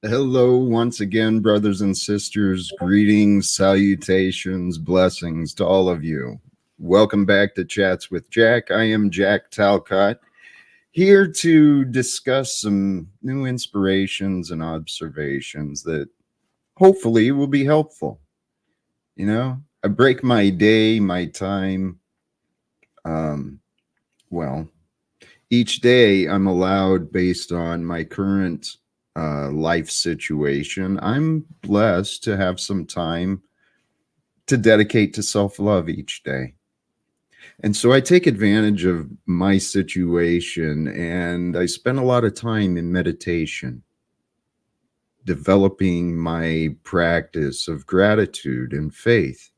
Hello, once again, brothers and sisters. Greetings, salutations, blessings to all of you. Welcome back to Chats with Jack. I am Jack Talcott, here to discuss some new inspirations and observations that hopefully will be helpful. I break my day, my time. Um, well, each day I'm allowed based on my current life situation. I'm blessed to have some time to dedicate to self love each day. And so I take advantage of my situation and I spend a lot of time in meditation, developing my practice of gratitude and faith.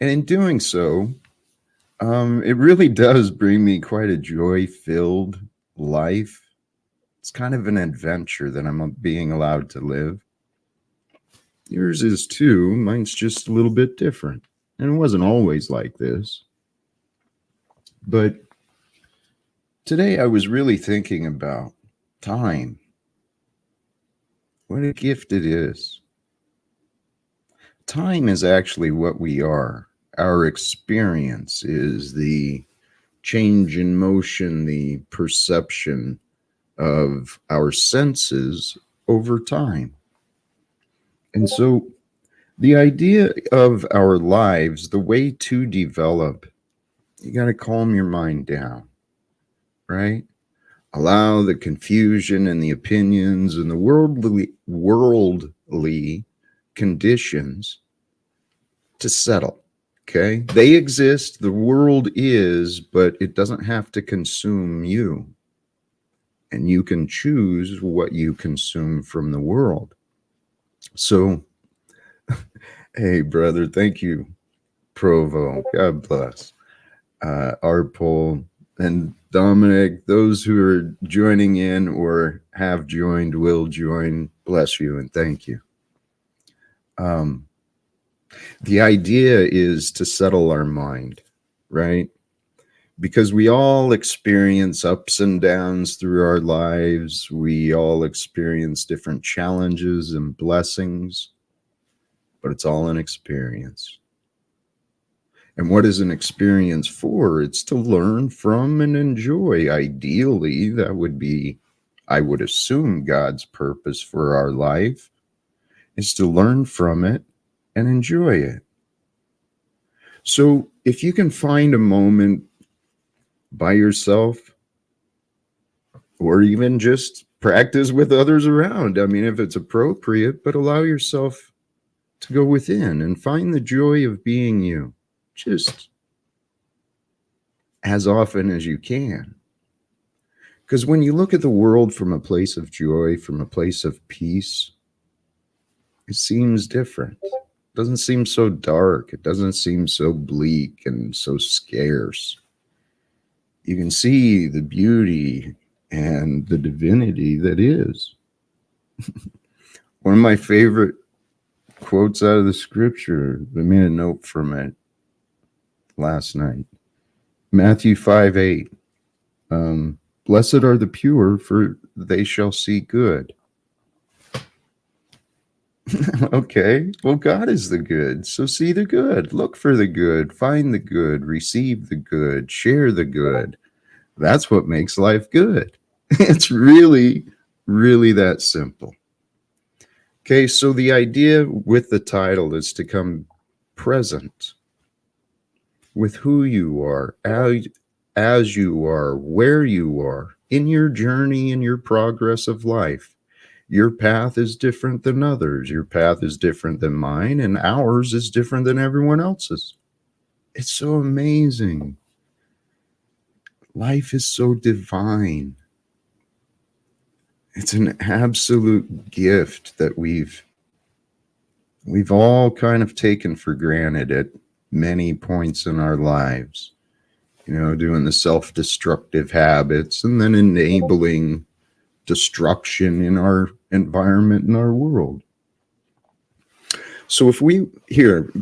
And in doing so, it really does bring me quite a joy filled life. It's kind of an adventure that I'm being allowed to live. Yours is too. Mine's just a little bit different. And it wasn't always like this. But today I was really thinking about time. What a gift it is. Time is actually what we are. Our experience is the change in motion, the perception of our senses over time. And so the idea of our lives, the way to develop, you got to calm your mind down, right? Allow the confusion and the opinions and the worldly conditions to settle. Okay? They exist, the world is, but it doesn't have to consume you. And you can choose what you consume from the world. So, hey, brother, thank you, Provo. God bless. Arpol and Dominic, those who are joining in or have joined, will join. Bless you and thank you. The idea is to settle our mind, right? Because we all experience ups and downs through our lives. We all experience different challenges and blessings, but it's all an experience. And what is an experience for? It's to learn from and enjoy. Ideally, that would be, I would assume, God's purpose for our life is to learn from it and enjoy it. So if you can find a moment by yourself, or even just practice with others around, I mean, if it's appropriate, but allow yourself to go within and find the joy of being you. Just as often as you can. Because when you look at the world from a place of joy, from a place of peace, it seems different. It doesn't seem so dark. It doesn't seem so bleak and so scarce. You can see the beauty and the divinity that is. One of my favorite quotes out of the scripture, I made a note from it last night. Matthew 5:8. Blessed are the pure, for they shall see good. Okay, well, God is the good, so see the good. Look for the good, find the good, receive the good, share the good. That's what makes life good. It's really, really that simple. Okay, so the idea with the title is to come present with who you are, as you are, where you are, in your journey, in your progress of life. Your path is different than others. Your path is different than mine, and ours is different than everyone else's. It's so amazing. Life is so divine. It's an absolute gift that we've all kind of taken for granted at many points in our lives. Doing the self-destructive habits and then enabling destruction in our environment and our world. So if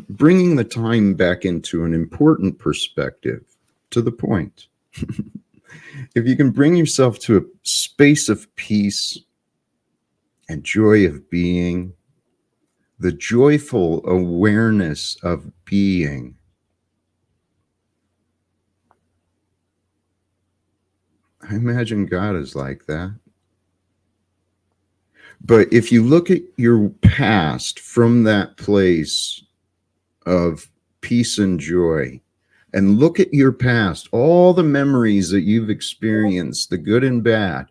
bringing the time back into an important perspective, to the point, if you can bring yourself to a space of peace and joy of being, the joyful awareness of being. I imagine God is like that. But if you look at your past from that place of peace and joy, and look at your past, all the memories that you've experienced, the good and bad,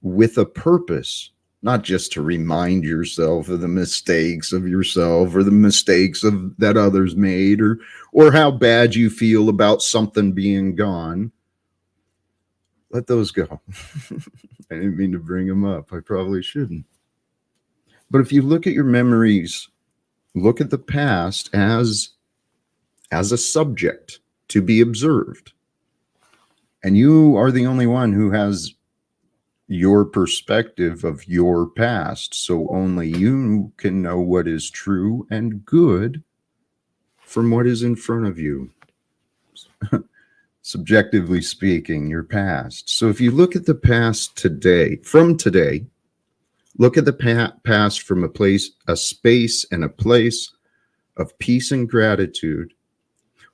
with a purpose, not just to remind yourself of the mistakes of yourself or the mistakes that others made, or how bad you feel about something being gone. Let those go. I didn't mean to bring them up. I probably shouldn't. But if you look at your memories, look at the past as a subject to be observed. And you are the only one who has your perspective of your past. So only you can know what is true and good from what is in front of you. Subjectively speaking, your past. So if you look at the past today, from today, look at the past from a space and a place of peace and gratitude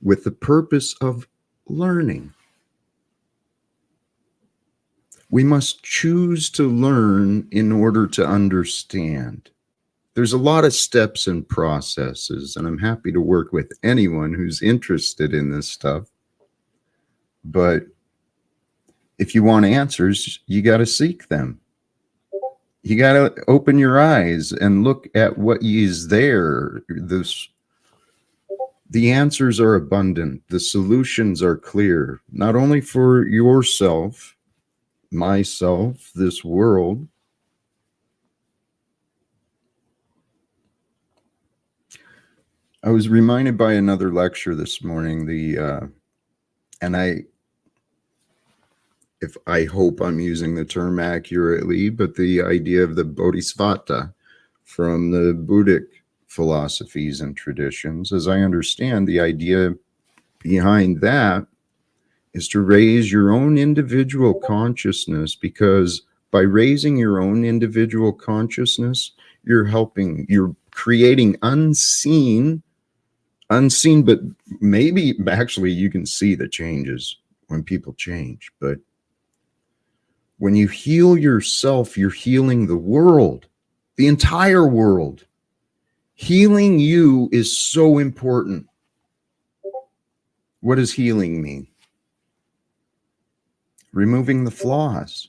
with the purpose of learning. We must choose to learn in order to understand. There's a lot of steps and processes, and I'm happy to work with anyone who's interested in this stuff. But if you want answers, you got to seek them. You got to open your eyes and look at what is there. The answers are abundant. The solutions are clear, not only for yourself, myself, this world. I was reminded by another lecture this morning, and I hope I'm using the term accurately, but the idea of the bodhisattva from the Buddhic philosophies and traditions. As I understand, the idea behind that is to raise your own individual consciousness, because by raising your own individual consciousness, you're creating unseen, but maybe actually you can see the changes when people change. But when you heal yourself, you're healing the world, the entire world. Healing you is so important. What does healing mean? Removing the flaws,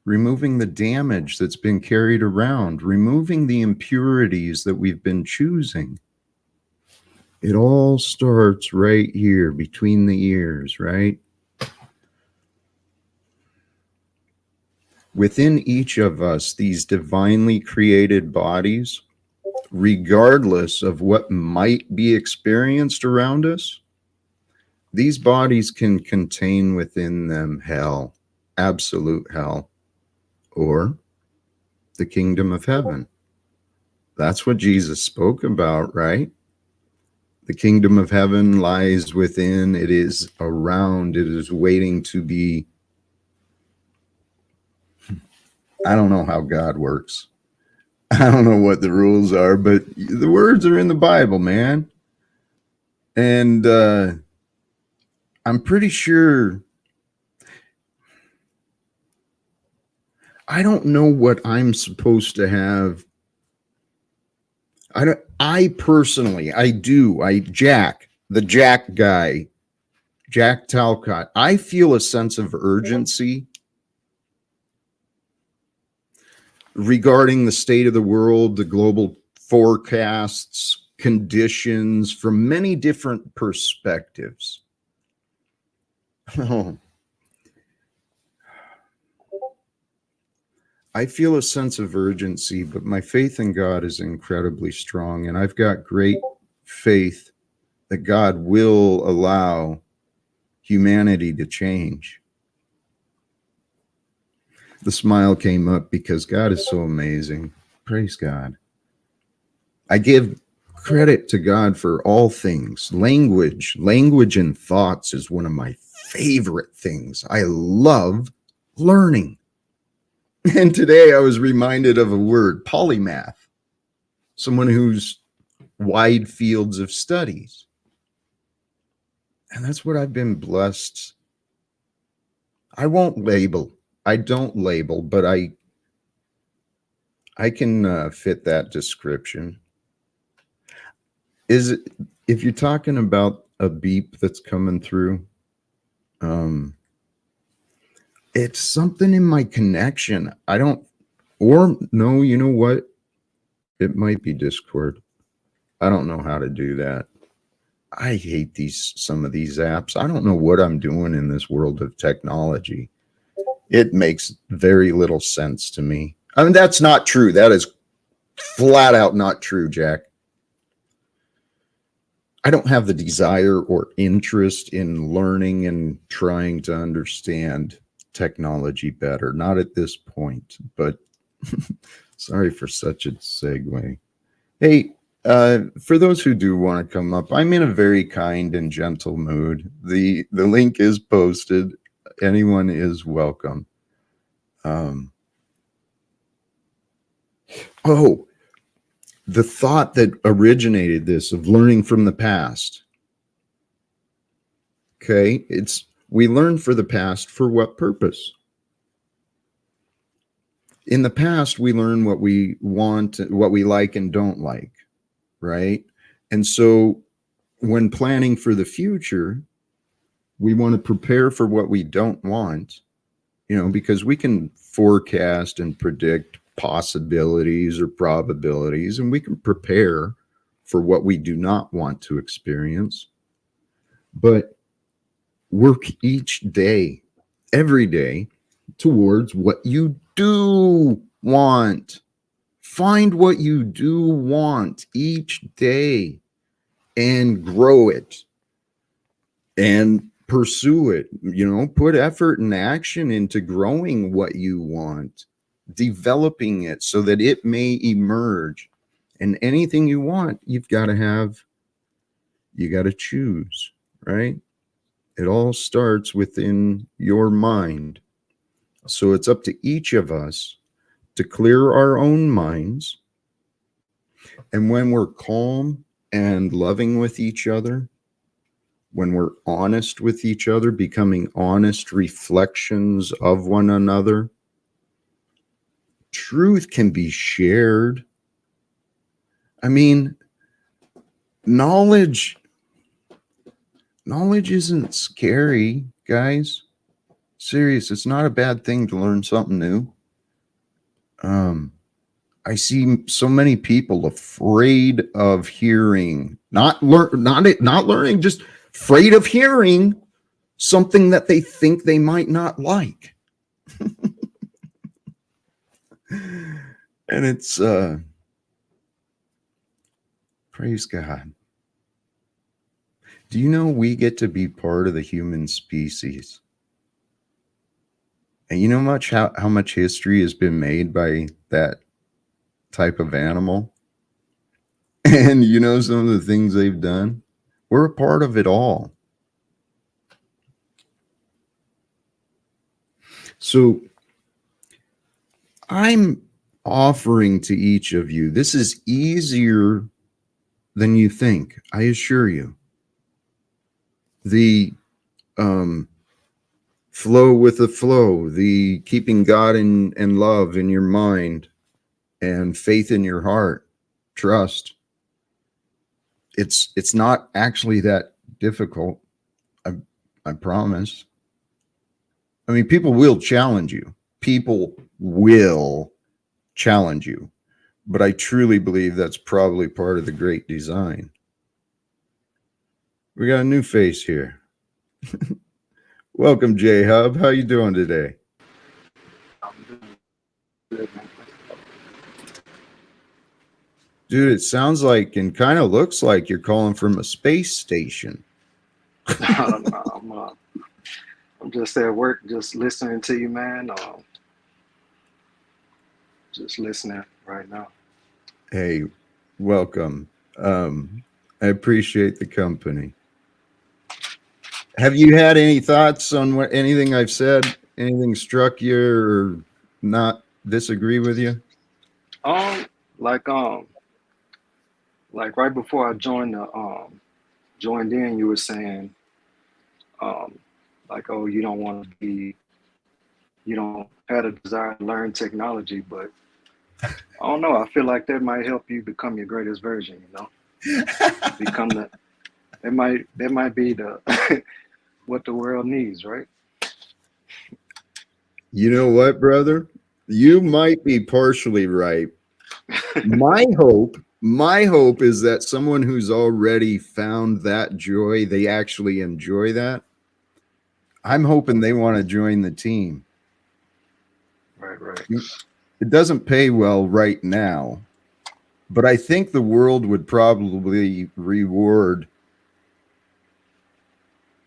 removing the damage that's been carried around, removing the impurities that we've been choosing. It all starts right here between the ears, right? Within each of us, these divinely created bodies, regardless of what might be experienced around us, these bodies can contain within them hell, absolute hell, or the kingdom of heaven. That's what Jesus spoke about, right? The kingdom of heaven lies within, it is around, it is waiting to be. I don't know how God works. I don't know what the rules are, but the words are in the Bible, man. And I'm pretty sure, I don't know what I'm supposed to have. Jack, the Jack guy, Jack Talcott, I feel a sense of urgency regarding the state of the world, the global forecasts, conditions from many different perspectives. I feel a sense of urgency, but my faith in God is incredibly strong, and I've got great faith that God will allow humanity to change. The smile came up because God is so amazing. Praise God. I give credit to God for all things. Language and thoughts is one of my favorite things. I love learning. And today I was reminded of a word, polymath, someone who's wide fields of studies. And that's what I've been blessed. I don't label, but I can fit that description. Is it, if you're talking about a beep that's coming through, it's something in my connection. I don't, or no, you know what? It might be Discord. I don't know how to do that. I hate some of these apps. I don't know what I'm doing in this world of technology. It makes very little sense to me. I mean, that's not true. That is flat out not true, Jack. I don't have the desire or interest in learning and trying to understand technology better. Not at this point, but sorry for such a segue. Hey, for those who do want to come up, I'm in a very kind and gentle mood. The link is posted. Anyone is welcome. The thought that originated this of learning from the past. Okay, we learn for the past for what purpose? In the past, we learn what we want, what we like and don't like, right? And so when planning for the future, we want to prepare for what we don't want, because we can forecast and predict possibilities or probabilities, and we can prepare for what we do not want to experience. But work each day, every day, towards what you do want. Find what you do want each day and grow it and pursue it. Put effort and action into growing what you want, developing it so that it may emerge. And anything you want, you got to choose, right? It all starts within your mind. So it's up to each of us to clear our own minds. And when we're calm and loving with each other, when we're honest with each other, becoming honest reflections of one another, truth can be shared. I mean, knowledge isn't scary, guys. Serious, it's not a bad thing to learn something new. I see so many people afraid of hearing, not learning, just afraid of hearing something that they think they might not like. And it's praise God. Do you know we get to be part of the human species? And you know how much history has been made by that type of animal? And some of the things they've done? We're a part of it all. So I'm offering to each of you, this is easier than you think, I assure you. The flow with the flow, the keeping God and love in your mind and faith in your heart, trust. It's not actually that difficult. I promise. I mean, people will challenge you. But I truly believe that's probably part of the great design. We got a new face here. Welcome, J Hub. How you doing today? Dude, it sounds like and kind of looks like you're calling from a space station. I'm just at work, just listening to you, man. Just listening right now. Hey, welcome. I appreciate the company. Have you had any thoughts on anything I've said? Anything struck you or not disagree with you? Um, like like right before I joined in, you were saying um, like, oh, you don't want to be, you don't have a desire to learn technology, but I don't know. I feel like that might help you become your greatest version. You know, become the. That might be the what the world needs, right? You know what, brother? You might be partially right. My hope is that someone who's already found that joy, they actually enjoy that. I'm hoping they want to join the team. Right, right. It doesn't pay well right now, but I think the world would probably reward.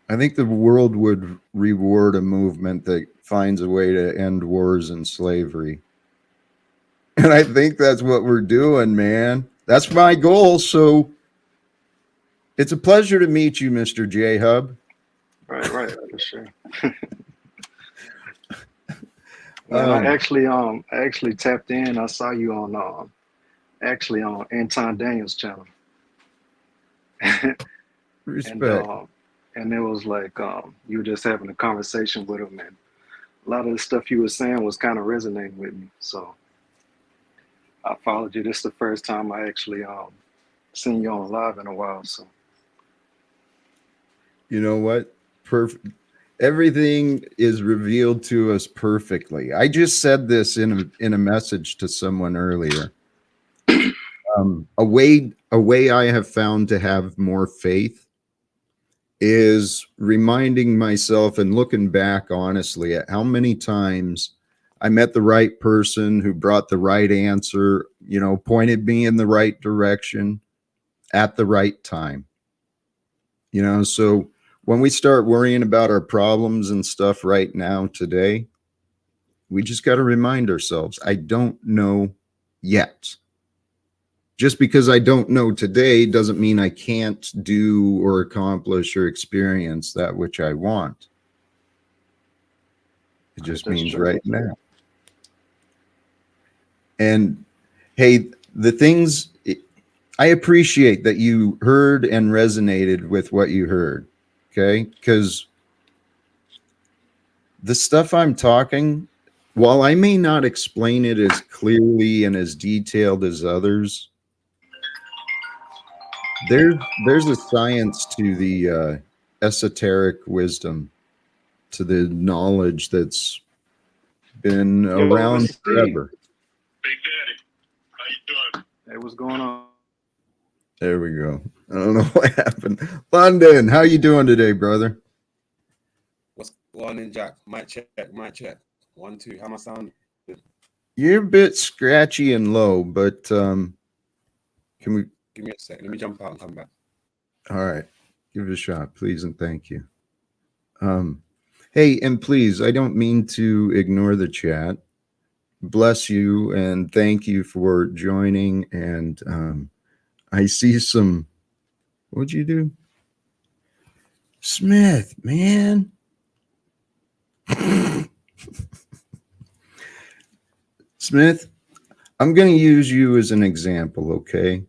I think the world would reward a movement that finds a way to end wars and slavery. And I think that's what we're doing, man. That's my goal. So it's a pleasure to meet you, Mr. J Hub. Right, right, for sure. Man, Um, I actually tapped in. I saw you on actually on Anton Daniels' channel, and respect. it was like you were just having a conversation with him, and a lot of the stuff you were saying was kind of resonating with me. So I followed you. This is the first time I actually seen you on live in a while. So You know what? Perfect. Everything is revealed to us perfectly. I just said this in a message to someone earlier. A way I have found to have more faith is reminding myself and looking back honestly at how many times I met the right person who brought the right answer, pointed me in the right direction at the right time. So when we start worrying about our problems and stuff right now today, we just got to remind ourselves, I don't know yet. Just because I don't know today doesn't mean I can't do or accomplish or experience that which I want. It right, just that's means true. right now. And hey, the things I appreciate that you heard and resonated with what you heard. Okay. Because the stuff I'm talking, while I may not explain it as clearly and as detailed as others, there's a science to the esoteric wisdom, to the knowledge that's been Yo, around this is Steve. forever. Big Daddy, how you doing? Hey, what's going on? There we go. I don't know what happened. London, how you doing today, brother? What's going on, Jack? Mic check, mic check. 1, 2. How am I sounding? You're a bit scratchy and low, but can we? Give me a sec. Let me jump out and come back. All right, give it a shot, please, and thank you. Um, hey, and please, I don't mean to ignore the chat. Bless you and thank you for joining. And I see some. What'd you do, Smith? Man, Smith. I'm going to use you as an example, okay?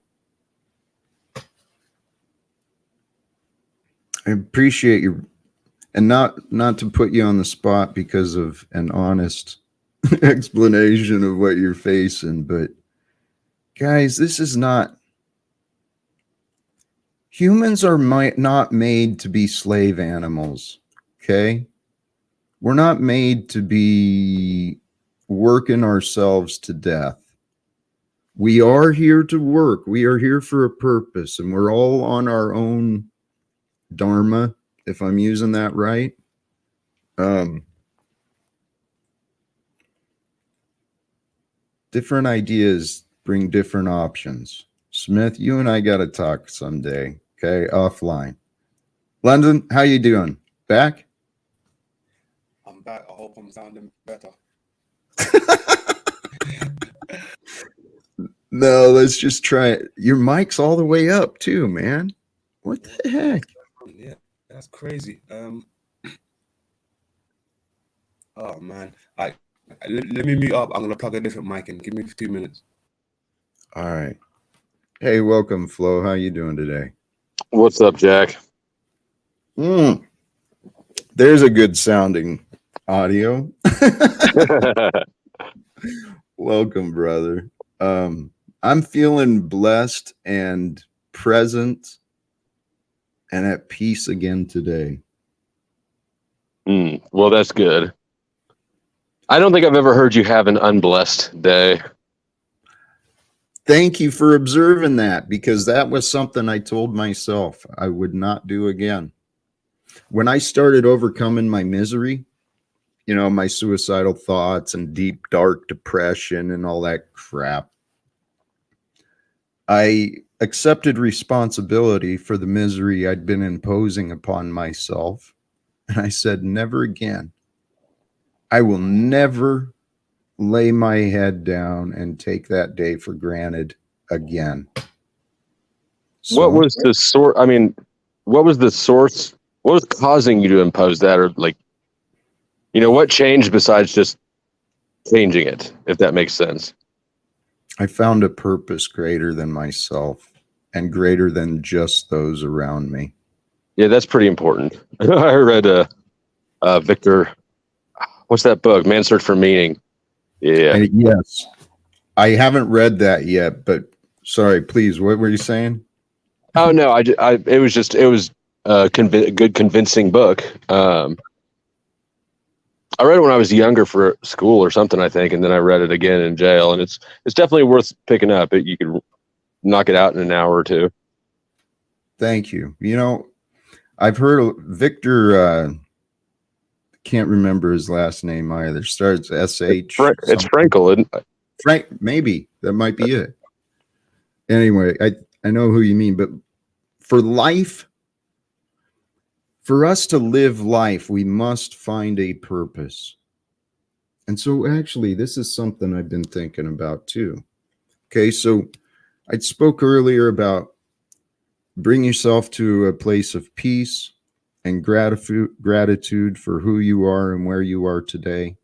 I appreciate your and not to put you on the spot because of an honest explanation of what you're facing, but guys, this is not humans are not made to be slave animals, okay? We're not made to be working ourselves to death. We are here to work. We are here for a purpose, and we're all on our own dharma, if I'm using that right. Different ideas bring different options. Smith, you and I got to talk someday, okay? Offline. London, how you doing? Back? I'm back. I hope I'm sounding better. No, let's just try it. Your mic's all the way up too, man. What the heck? Yeah, that's crazy. Oh man. I Let me mute up. I'm gonna plug a different mic in. Give me 2 minutes. All right. Hey, welcome, Flo. How you doing today? What's up, Jack? There's a good sounding audio. Welcome, brother. I'm feeling blessed and present and at peace again today. Well, that's good. I don't think I've ever heard you have an unblessed day. Thank you for observing that, because that was something I told myself I would not do again. When I started overcoming my misery, you know, my suicidal thoughts and deep, dark depression and all that crap, I accepted responsibility for the misery I'd been imposing upon myself. And I said, never again. I will never lay my head down and take that day for granted again. So, What was the source? I mean, what was the source? What was causing you to impose that? Or like, you know, what changed besides just changing it, if that makes sense? I found a purpose greater than myself and greater than just those around me. Yeah, that's pretty important. I read Victor, what's that book? Man's Search for Meaning. Yeah. And yes, I haven't read that yet, but sorry, please, what were you saying? Oh no, it was a good convincing book. I read it when I was younger for school or something, I think, and then I read it again in jail, and it's definitely worth picking up. You could knock it out in an hour or two. Thank you. You know, I've heard Victor, can't remember his last name either. Starts SH. It's Frankel, isn't it? Frank, maybe that might be it. Anyway, I know who you mean, but for life, for us to live life, we must find a purpose. And so actually, this is something I've been thinking about too. Okay, so I spoke earlier about bring yourself to a place of peace and gratitude for who you are and where you are today.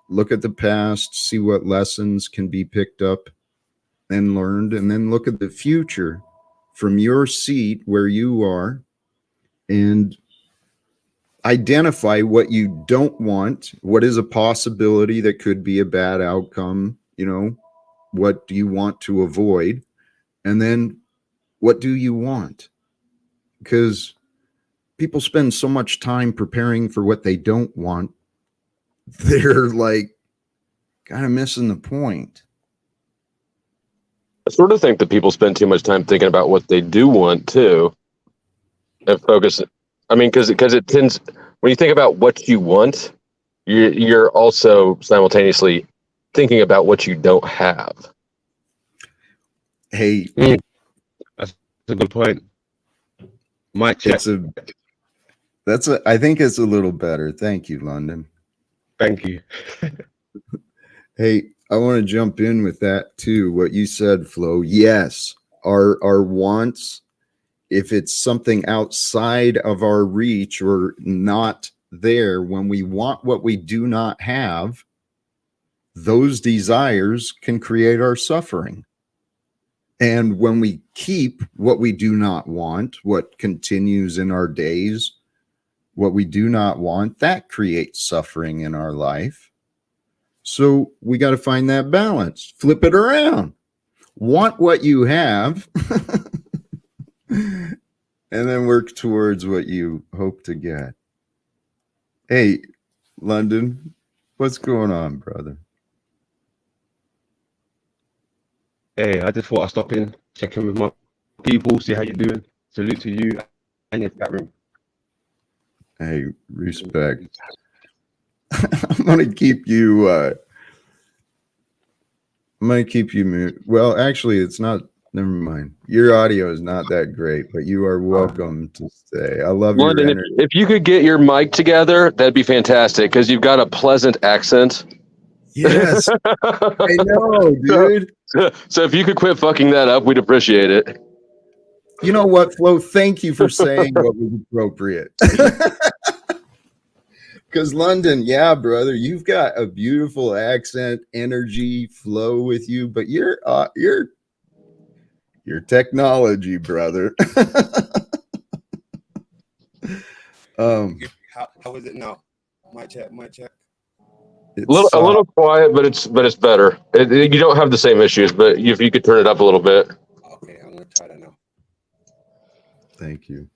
Look at the past, see what lessons can be picked up and learned, and then look at the future from your seat where you are and identify what you don't want, what is a possibility that could be a bad outcome, you know, what do you want to avoid, and then what do you want? Because people spend so much time preparing for what they don't want, they're like kind of missing the point. I sort of think that people spend too much time thinking about what they do want too, and focus. I mean, because it tends, when you think about what you want, you're also simultaneously thinking about what you don't have. Hey, That's a good point. Mic check. I think it's a little better. Thank you, London. Thank you. Hey, I want to jump in with that too. What you said, Flo. Yes, our wants, if it's something outside of our reach or not there, when we want what we do not have, those desires can create our suffering. And when we keep what we do not want, what continues in our days, what we do not want, that creates suffering in our life. So we got to find that balance, flip it around, want what you have, and then work towards what you hope to get. Hey, London, what's going on, brother? Hey, I just thought I'd stop in, check in with my people, see how you're doing. Salute to you and your chat room. Hey, respect. I'm gonna keep you mute. Well, actually, it's not. Never mind. Your audio is not that great, but you are welcome to stay. I love London, your energy. if you could get your mic together, that'd be fantastic because you've got a pleasant accent. Yes, I know, dude. So if you could quit fucking that up, we'd appreciate it. You know what, Flo? Thank you for saying what was appropriate. Because London, yeah, brother, you've got a beautiful accent, energy, flow with you, but you're technology, brother. How is it now? Mic check. It's A little quiet, but it's better. You don't have the same issues, but if you could turn it up a little bit. Okay, I'm gonna try that now. Thank you.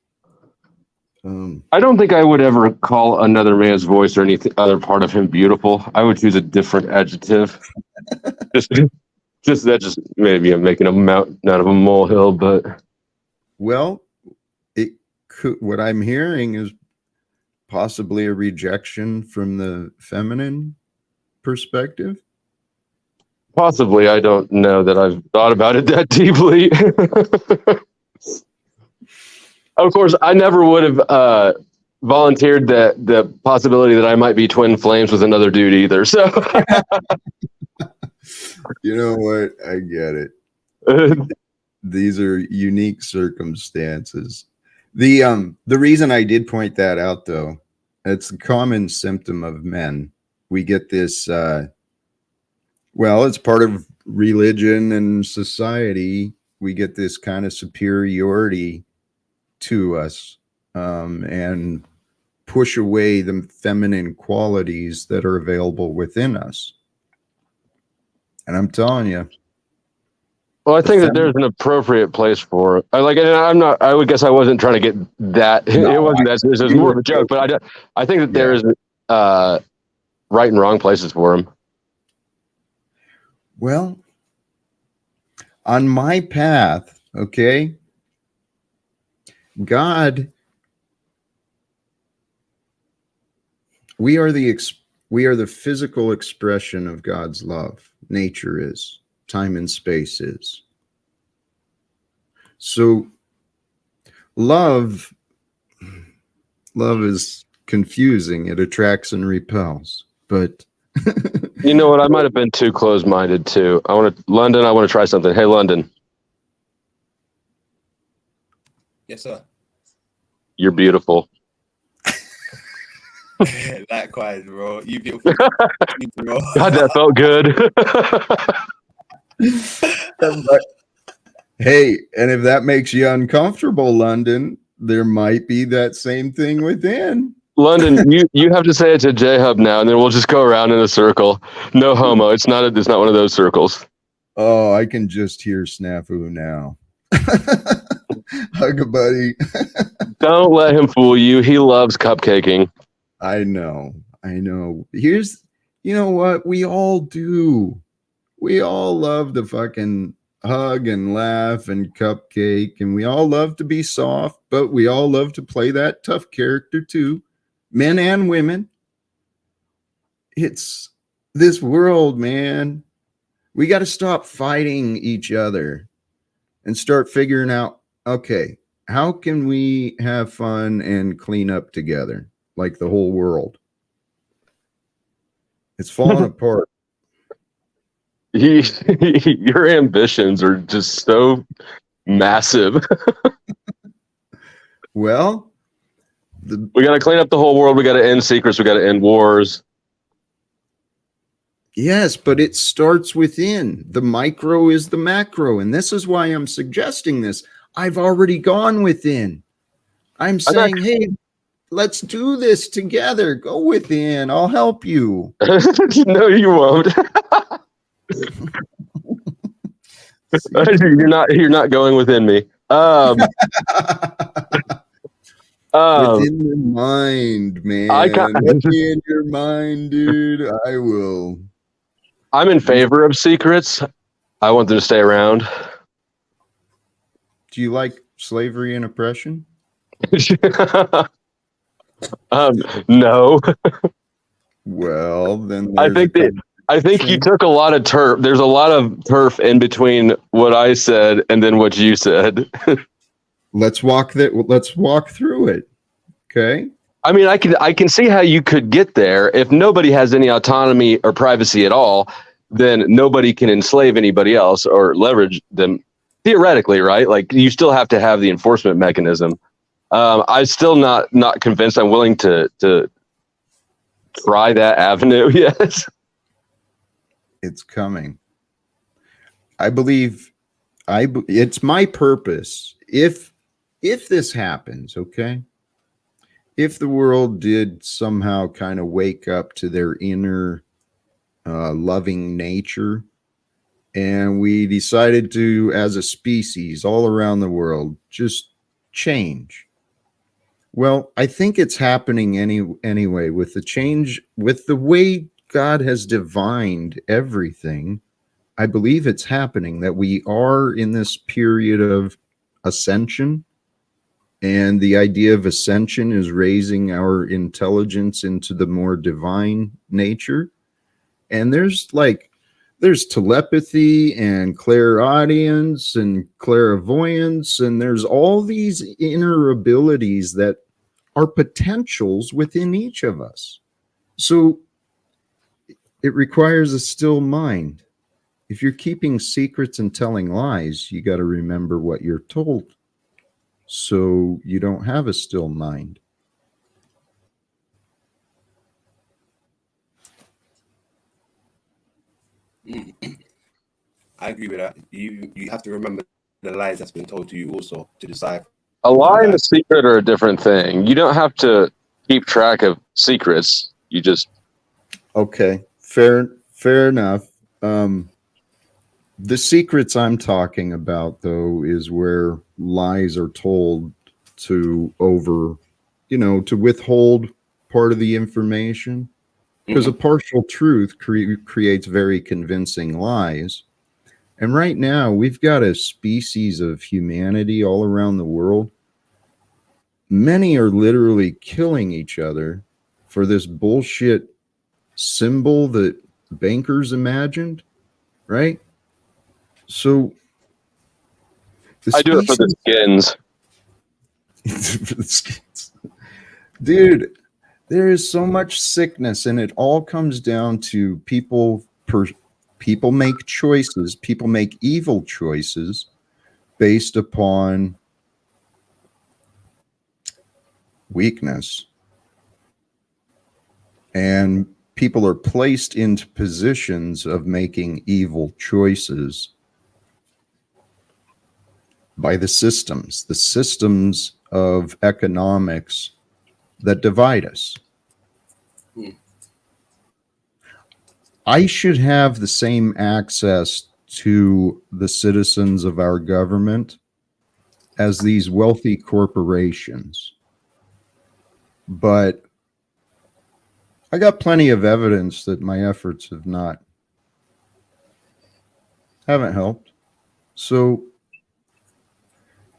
I don't think I would ever call another man's voice or any other part of him beautiful. I would choose a different adjective. just maybe I'm making a mountain out of a molehill, but Well, it could. What I'm hearing is possibly a rejection from the feminine perspective. possibly. I don't know that I've thought about it that deeply. Of course, I never would have volunteered the possibility that I might be twin flames with another dude either. So, You know what? I get it. These are unique circumstances. The reason I did point that out, though, it's a common symptom of men. We get this. Well, it's part of religion and society. We get this kind of superiority to us, and push away the feminine qualities that are available within us. And I'm telling you, well, I think that there's an appropriate place for it. I'm not. I would guess I wasn't trying to get that. No, it wasn't that. It was more of a joke. But I think that there is right and wrong places for him. well, on my path, okay, God, we are the physical expression of God's love. Nature is, time and space is. So love is confusing. It attracts and repels. But You know what? I might have been too close-minded too. I want to try something. Hey, London, Yes, sir. you're beautiful. Likewise, bro. You beautiful, bro. God, that felt good. hey, and if that makes you uncomfortable, London, there might be that same thing within. London, you have to say it to J-Hub now, and then we'll just go around in a circle. No homo. It's not one of those circles. Oh, I can just hear Snafu now. Hug a buddy. Don't let him fool you. He loves cupcaking. I know. You know what? We all do. We all love to fucking hug and laugh and cupcake, and we all love to be soft, but we all love to play that tough character too. Men and women. It's this world, man. We got to stop fighting each other and start figuring out, okay, how can we have fun and clean up together like the whole world? It's falling apart. Your ambitions are just so massive. Well, we got to clean up the whole world. We got to end secrets. We got to end wars. yes, but it starts within. The micro is the macro. And this is why I'm suggesting this. I've already gone within. I'm saying, hey, let's do this together. Go within. I'll help you. No, you won't. You're not going within me. Within the mind, man. Let me in your mind, dude. I will. I'm in favor of secrets. I want them to stay around. Do you like slavery and oppression? No. Well, then I think you took a lot of turf. There's a lot of turf in between what I said and then what you said. Let's walk through it. Okay. I mean, I can see how you could get there. If nobody has any autonomy or privacy at all, then nobody can enslave anybody else or leverage them theoretically, right? Like you still have to have the enforcement mechanism. I'm still not convinced. I'm willing to try that avenue yet. It's coming. I believe it's my purpose. If this happens, okay? If the world did somehow kind of wake up to their inner loving nature, and we decided to, as a species all around the world, just change. Well, I think it's happening anyway with the change, with the way God has divined everything. I believe it's happening, that we are in this period of ascension. And the idea of ascension is raising our intelligence into the more divine nature. And there's telepathy and clairaudience and clairvoyance, and there's all these inner abilities that are potentials within each of us. So it requires a still mind. If you're keeping secrets and telling lies, you got to remember what you're told, so you don't have a still mind. I agree with that. You have to remember the lies that's been told to you also to decide. A lie and a secret are a different thing. You don't have to keep track of secrets. You just Okay, fair enough. The secrets I'm talking about, though, is where lies are told to to withhold part of the information, because a partial truth creates very convincing lies. And right now, we've got a species of humanity all around the world. Many are literally killing each other for this bullshit symbol that bankers imagined, right? So I do it for the skins. For the skins. Dude, there is so much sickness, and it all comes down to people make choices. People make evil choices based upon weakness. And people are placed into positions of making evil choices by the systems of economics that divide us. I should have the same access to the citizens of our government as these wealthy corporations. But I got plenty of evidence that my efforts haven't helped. So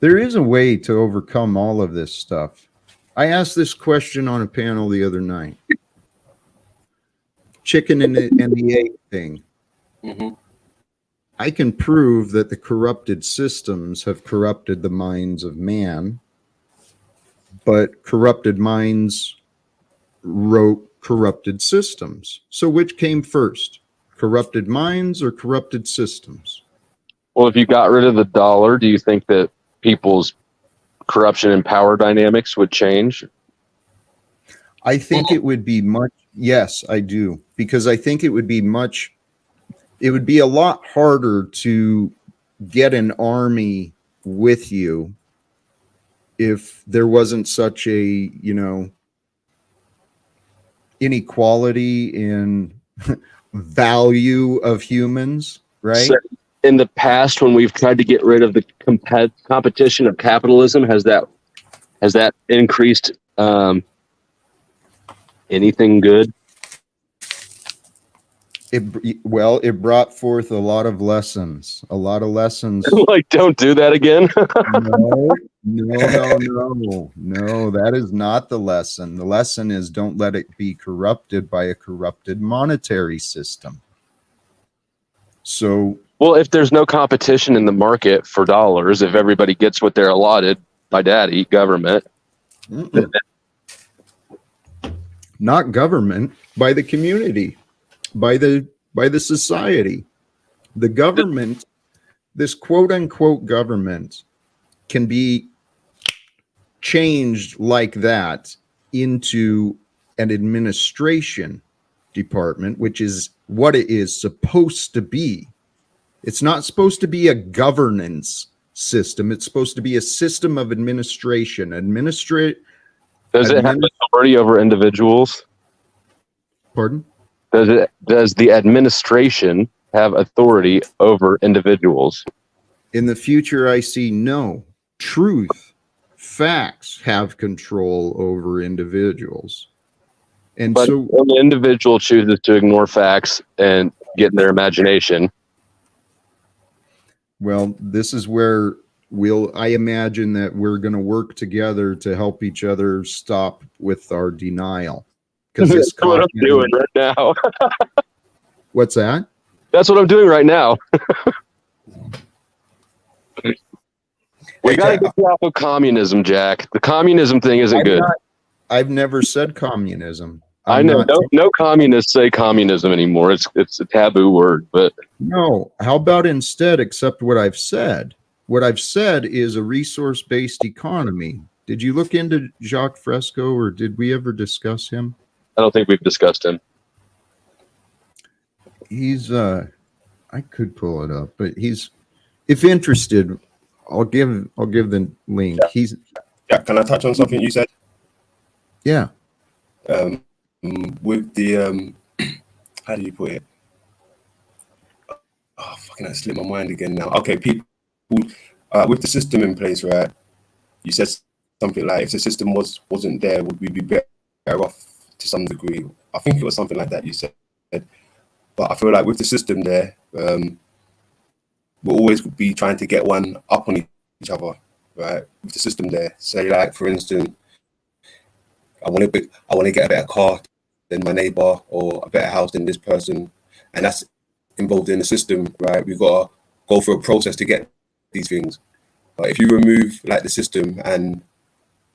there is a way to overcome all of this stuff. I asked this question on a panel the other night. Chicken and the egg thing. I can prove that the corrupted systems have corrupted the minds of man, but corrupted minds wrote corrupted systems. So which came first, corrupted minds or corrupted systems? Well, if you got rid of the dollar, do you think that people's corruption and power dynamics would change? I think it would be much. Yes, I do, because I think it would be a lot harder to get an army with you if there wasn't such a, inequality in value of humans, right? So in the past, when we've tried to get rid of the competition of capitalism, has that increased anything good? It brought forth a lot of lessons. Like, don't do that again. No, that is not the lesson. The lesson is don't let it be corrupted by a corrupted monetary system. So, well, if there's no competition in the market for dollars, if everybody gets what they're allotted by daddy, government. Not government, by the community, by the society. The government, this quote unquote government, can be changed like that into and administration department, which is what it is supposed to be. It's not supposed to be a governance system. It's supposed to be a system of administration. Does it have authority over individuals? Pardon? Does the administration have authority over individuals? In the future, I see no. Truth, facts have control over individuals. And But so when the individual chooses to ignore facts and get in their imagination. well, this is where I imagine that we're going to work together to help each other stop with our denial. Because That's what I'm doing right now. What's that? That's what I'm doing right now. We got to get off of communism, Jack. The communism thing isn't good. I've never said communism. I know. No communists say communism anymore. It's a taboo word. But no. How about instead accept what I've said? What I've said is a resource-based economy. Did you look into Jacques Fresco, or did we ever discuss him? I don't think we've discussed him. He's I could pull it up, but he's, if interested, I'll give the link. Yeah. He's Can I touch on something you said? Yeah. With the how do you put it? Oh, fucking, I slipped my mind again now. Okay, people with the system in place, right? You said something like, if the system wasn't there, would we be better off to some degree? I think it was something like that you said. But I feel like with the system there, we'll always be trying to get one up on each other, right? With the system there, say like, for instance, I want to get a better car than my neighbor, or a better house than this person, and that's involved in the system, right? We've got to go through a process to get these things. But if you remove like the system, and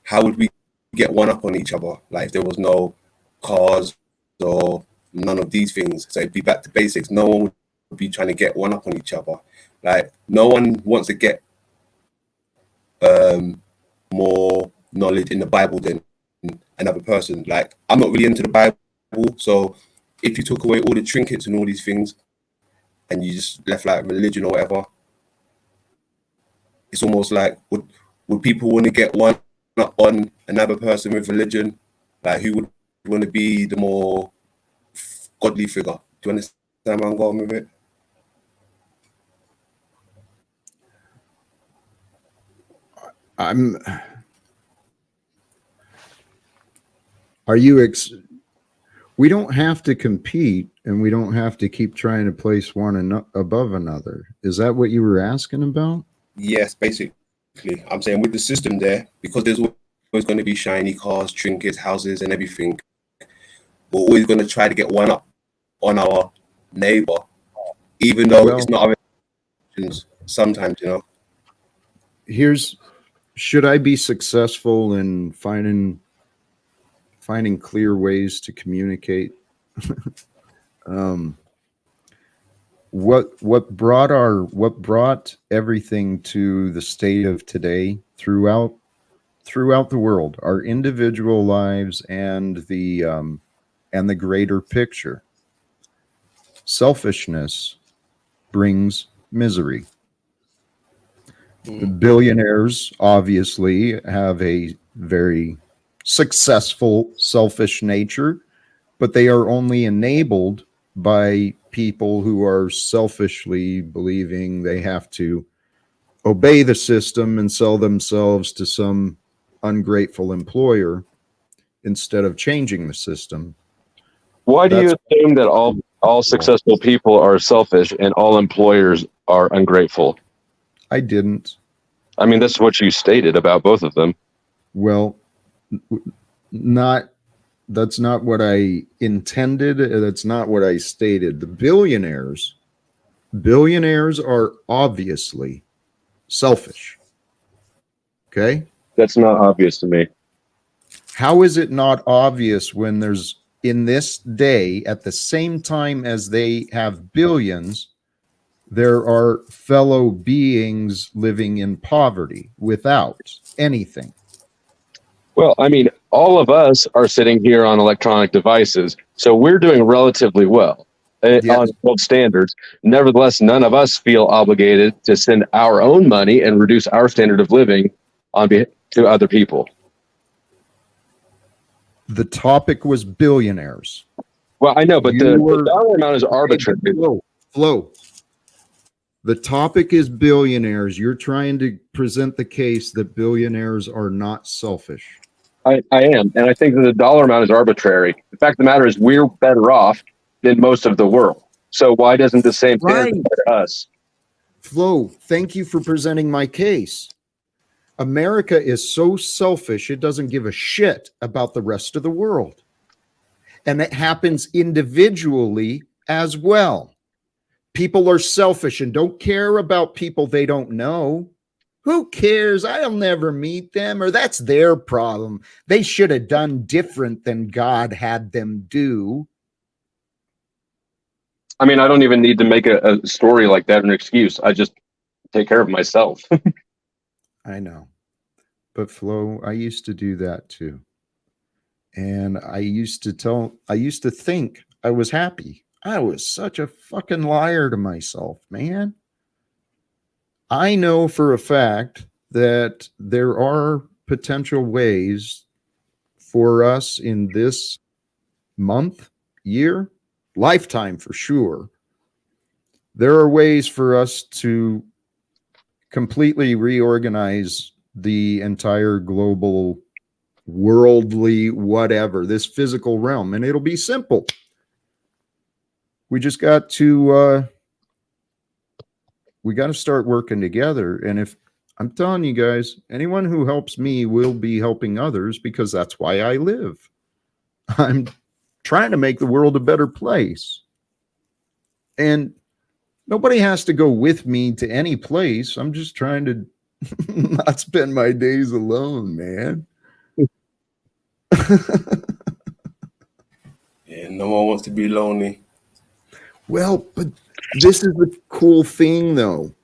how would we get one up on each other? Like if there was no cars or none of these things, so it'd be back to basics. No one would be trying to get one up on each other. Like no one wants to get more knowledge in the Bible than another person. Like I'm not really into the Bible, so if you took away all the trinkets and all these things, and you just left like religion or whatever, it's almost like would people want to get one up on another person with religion? Like who would want to be the more godly figure? Do you understand where I'm going with it? We don't have to compete, and we don't have to keep trying to place one above another. Is that what you were asking about? Yes, basically. I'm saying with the system there, because there's always going to be shiny cars, trinkets, houses, and everything, we're always going to try to get one up on our neighbor, even though it's not our intentions sometimes, you know. Should I be successful in finding clear ways to communicate? What brought everything to the state of today throughout the world, our individual lives and the greater picture? Selfishness brings misery. The billionaires obviously have a very successful selfish nature, but they are only enabled by people who are selfishly believing they have to obey the system and sell themselves to some ungrateful employer instead of changing the system. Why do you assume that all successful people are selfish and all employers are ungrateful? I didn't. I mean, that's what you stated about both of them. Well, that's not what I intended. That's not what I stated. The billionaires are obviously selfish. Okay? That's not obvious to me. How is it not obvious when there's, in this day, at the same time as they have billions, there are fellow beings living in poverty without anything? Well, I mean, all of us are sitting here on electronic devices, so we're doing relatively well Yes. on world standards. Nevertheless, none of us feel obligated to send our own money and reduce our standard of living to other people. The topic was billionaires. Well, I know, but the were- dollar amount is arbitrary. Flow. The topic is billionaires. You're trying to present the case that billionaires are not selfish. I am, and I think that the dollar amount is arbitrary. The fact of the matter is, we're better off than most of the world. So why doesn't the same standard apply to us? Flo, thank you for presenting my case. America is so selfish, it doesn't give a shit about the rest of the world. And it happens individually as well. People are selfish and don't care about people they don't know. Who cares? I'll never meet them, or that's their problem. They should have done different than God had them do. I mean, I don't even need to make a story like that an excuse. I just take care of myself. I know. But Flo, I used to do that too. And I used to think I was happy. I was such a fucking liar to myself, man. I know for a fact that there are potential ways for us in this month, year, lifetime for sure. There are ways for us to completely reorganize the entire global, worldly, whatever, this physical realm, and it'll be simple. We just got to start working together. And if I'm telling you guys, anyone who helps me will be helping others, because that's why I live. I'm trying to make the world a better place. And nobody has to go with me to any place. I'm just trying to not spend my days alone, man. Yeah, no one wants to be lonely. Well, but this is the cool thing, though.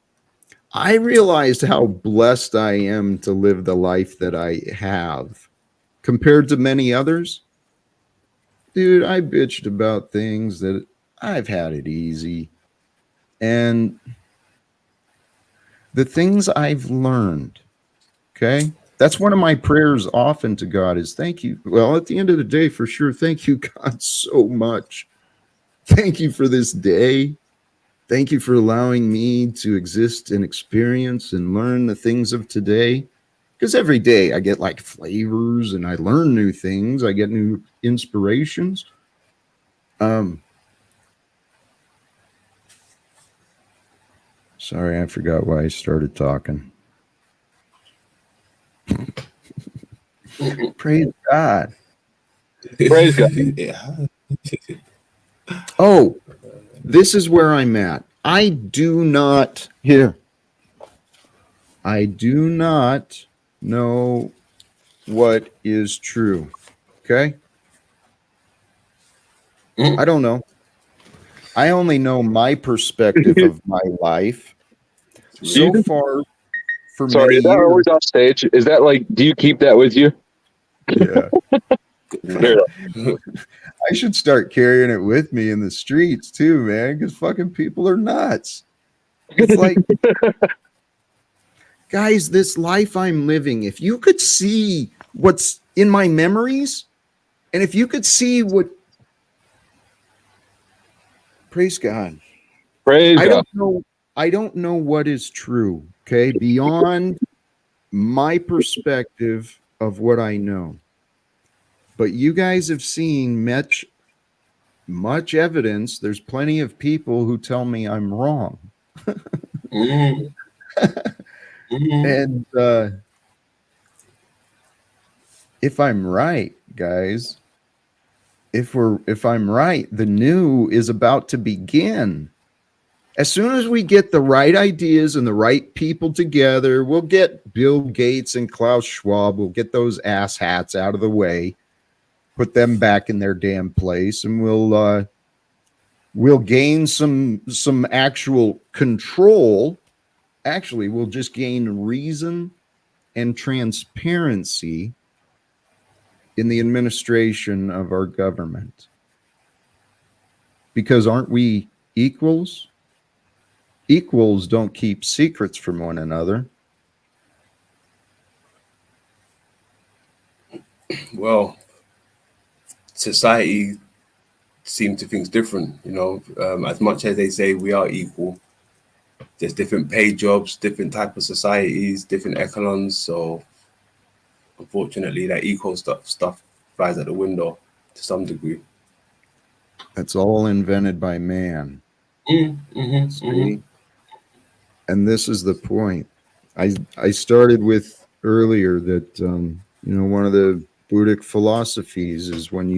I realized how blessed I am to live the life that I have compared to many others. Dude, I bitched about things that I've had it easy. And the things I've learned, okay? That's one of my prayers often to God is thank you. Well, at the end of the day, for sure, thank you, God, so much. Thank you for this day. Thank you for allowing me to exist and experience and learn the things of today. Because every day I get like flavors and I learn new things. I get new inspirations. Sorry, I forgot why I started talking. Praise God. Praise God. Yeah. Oh, this is where I'm at. I do not know what is true. Okay? I don't know. I only know my perspective of my life. So far, for Sorry, many is that years. always off stage? Is that like, do you keep that with you? Yeah. Fair enough. I should start carrying it with me in the streets too, man, because fucking people are nuts. It's like, guys, this life I'm living, if you could see what's in my memories, and if you could see what, praise God. Praise God. I don't know what is true, okay, beyond my perspective of what I know. But you guys have seen much evidence. There's plenty of people who tell me I'm wrong. And if I'm right, guys, if I'm right, the new is about to begin. As soon as we get the right ideas and the right people together, we'll get Bill Gates and Klaus Schwab, we'll get those ass hats out of the way, put them back in their damn place, and we'll gain some actual control. Actually, we'll just gain reason and transparency in the administration of our government. Because aren't we equals? Equals don't keep secrets from one another. Well, society seems to think different. You know, as much as they say we are equal, there's different paid jobs, different type of societies, different echelons. So unfortunately, that equal stuff flies out the window to some degree. It's all invented by man. Mm-hmm. And this is the point. I started with earlier that one of the Buddhic philosophies is when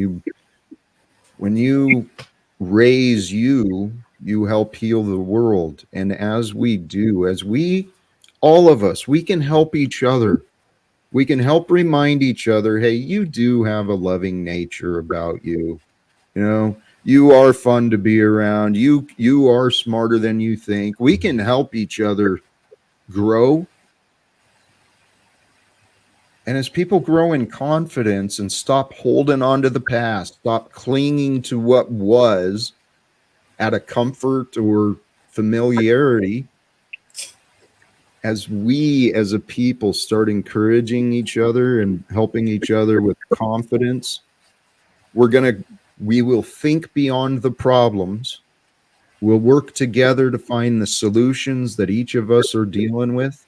you raise you help heal the world. And as we do, all of us, we can help each other. We can help remind each other, hey, you do have a loving nature about you. You know, you are fun to be around. You are smarter than you think. We can help each other grow. And as people grow in confidence and stop holding on to the past, stop clinging to what was out of comfort or familiarity, as we as a people start encouraging each other and helping each other with confidence, we will think beyond the problems. We'll work together to find the solutions that each of us are dealing with.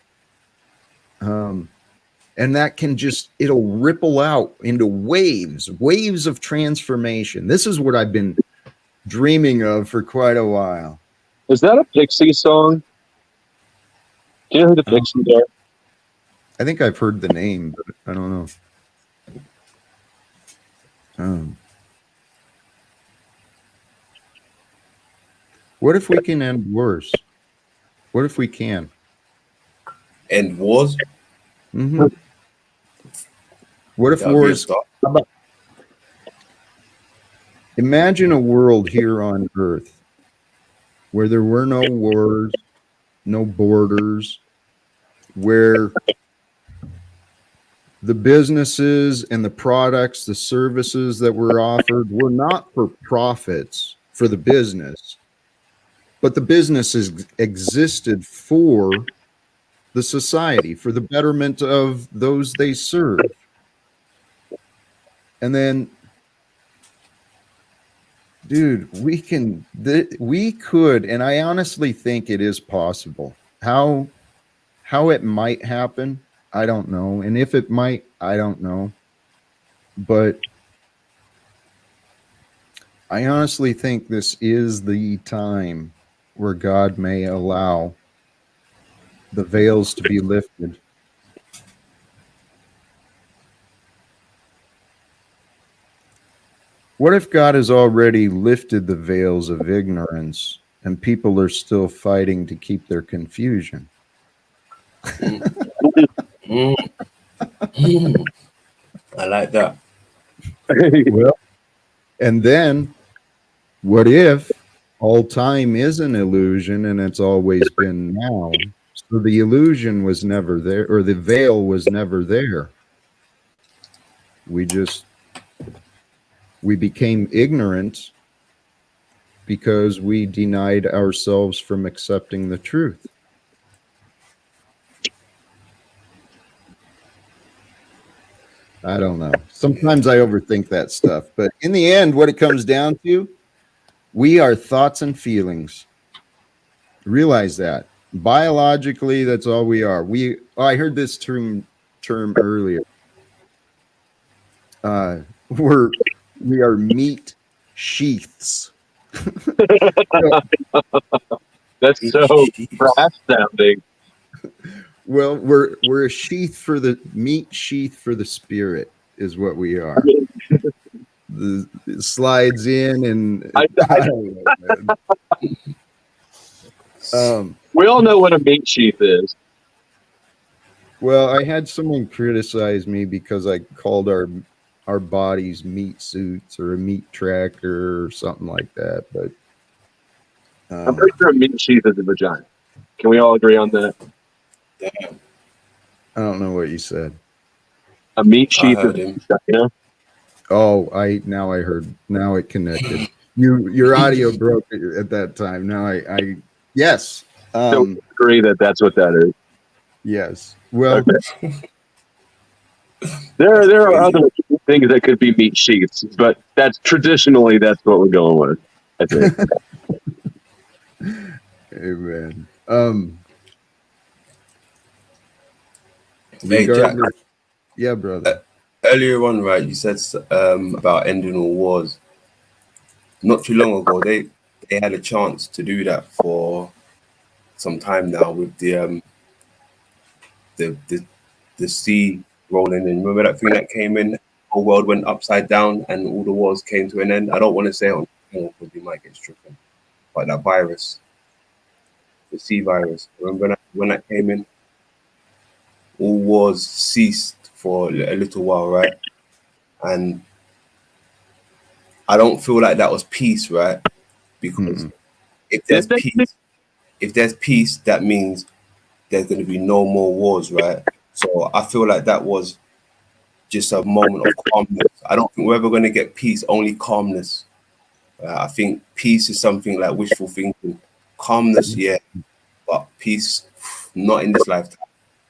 And that it'll ripple out into waves of transformation. This is what I've been dreaming of for quite a while. Is that a Pixie song? Do you know who the Pixies are? I think I've heard the name, but I don't know. What if we can end wars? What if we can? End wars? Mm-hmm. What if That'd be a wars? start. Imagine a world here on Earth where there were no wars, no borders, where the businesses and the products, the services that were offered were not for profits for the business, but the businesses existed for the society, for the betterment of those they serve. And then, dude, we could, and I honestly think it is possible. How it might happen, I don't know. And if it might, I don't know. But I honestly think this is the time where God may allow the veils to be lifted. What if God has already lifted the veils of ignorance and people are still fighting to keep their confusion? I like that. Well, and then what if all time is an illusion and it's always been now? So the illusion was never there, or the veil was never there. We became ignorant because we denied ourselves from accepting the truth. I don't know. Sometimes I overthink that stuff, but in the end, what it comes down to, we are thoughts and feelings. Realize that. Biologically, that's all we are. I heard this term earlier. We are meat sheaths. That's so brass sounding. Well, we're a sheath for the meat sheath for the spirit is what we are. It slides in and I don't know, man. We all know what a meat sheath is. Well, I had someone criticize me because I called our bodies meat suits or a meat tracker or something like that. But I'm pretty sure a meat sheath is a vagina. Can we all agree on that? Damn. I don't know what you said. A meat sheath is a vagina. Oh, now I heard. Now it connected. Your audio broke at that time. Now I yes. Don't agree that that's what that is. Yes. Well, Okay. There are other things that could be meat sheaths, but that's what we're going with. I think. amen. Hey, Jack. Regardless, yeah, brother. Earlier on, right, you said about ending all wars. Not too long ago, they had a chance to do that for some time now with the the, the sea rolling in. Remember that thing that came in? The whole world went upside down and all the wars came to an end. I don't want to say it on because we might get stricken. But that virus, the sea virus, remember when that came in? All wars ceased for a little while, right? And I don't feel like that was peace, right? Because if there's peace, that means there's going to be no more wars, right? So I feel like that was just a moment of calmness. I don't think we're ever going to get peace, only calmness. I think peace is something like wishful thinking. Calmness, yeah, but peace, not in this lifetime.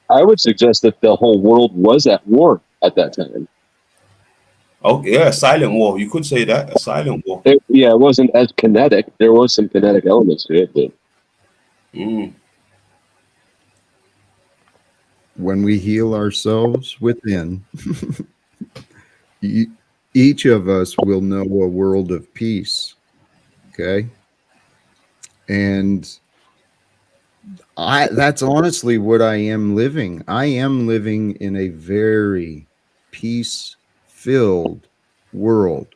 I would suggest that the whole world was at war at that time. Oh, yeah, a silent war. You could say that, a silent war. It wasn't as kinetic. There was some kinetic elements to it, but When we heal ourselves within, each of us will know a world of peace. Okay. And that's honestly what I am living. I am living in a very peace-filled world.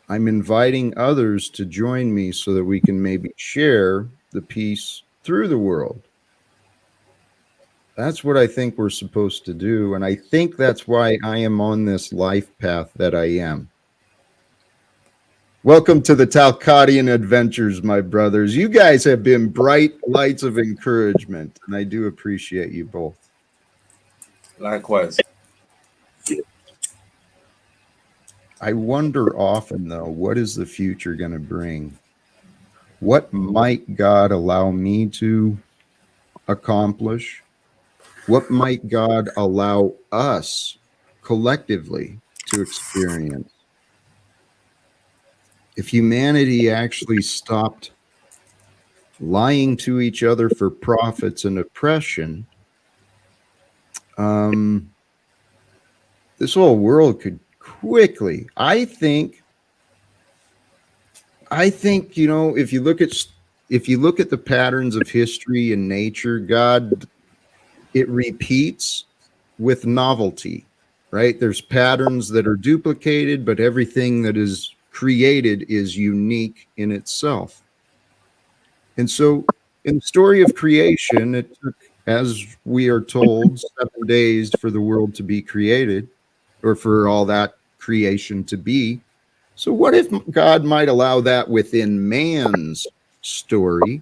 I'm inviting others to join me so that we can maybe share the peace through the world. That's what I think we're supposed to do. And I think that's why I am on this life path that I am. Welcome to the Talcottian Adventures, my brothers. You guys have been bright lights of encouragement, and I do appreciate you both. Likewise. I wonder often, though, what is the future going to bring? What might God allow me to accomplish? What might God allow us collectively to experience? If humanity actually stopped lying to each other for profits and oppression, this whole world could quickly, I think, you know, if you look at the patterns of history and nature, God, it repeats with novelty, right? There's patterns that are duplicated, but everything that is created is unique in itself. And so in the story of creation, it took, as we are told, 7 days for the world to be created, or for all that creation to be. So what if God might allow that within man's story?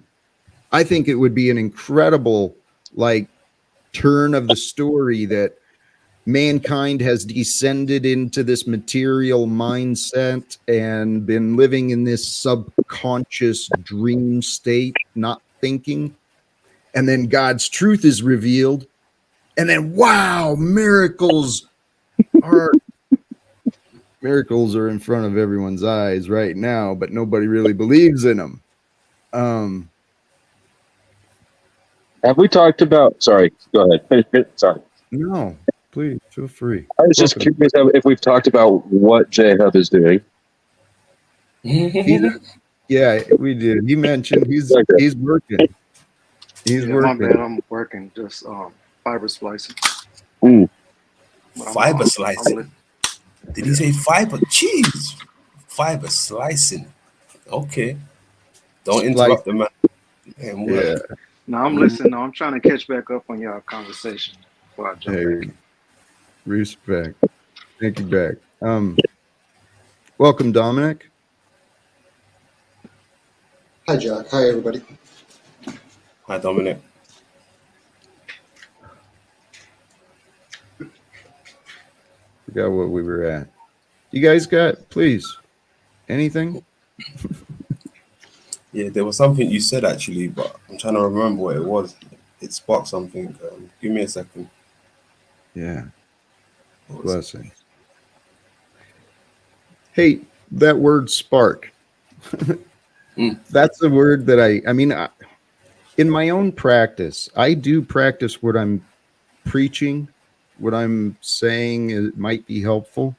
I think it would be an incredible, like, turn of the story that mankind has descended into this material mindset and been living in this subconscious dream state, not thinking. And then God's truth is revealed. And then, wow, miracles are in front of everyone's eyes right now, but nobody really believes in them. have we talked about? Sorry, go ahead. Sorry. No, please feel free. I was just curious if we've talked about what J-Hub is doing. Yeah, we did. He mentioned he's working. He's working. My bad, I'm working just fiber splicing. Fiber slicing. Did he say fiber? Jeez. Fiber slicing. Okay. Don't interrupt the man. Yeah. No, I'm listening. No, I'm trying to catch back up on y'all conversation before I jump back. Respect. Thank you back. Welcome, Dominic. Hi, Jack. Hi, everybody. Hi, Dominic. Forgot what we were at. You guys got, please, anything? Yeah, there was something you said actually, but I'm trying to remember what it was. It sparked something. Give me a second. Yeah, What was it? blessings. Hey, that word spark. That's the word that I mean, in my own practice, I do practice what I'm preaching, what I'm saying it might be helpful.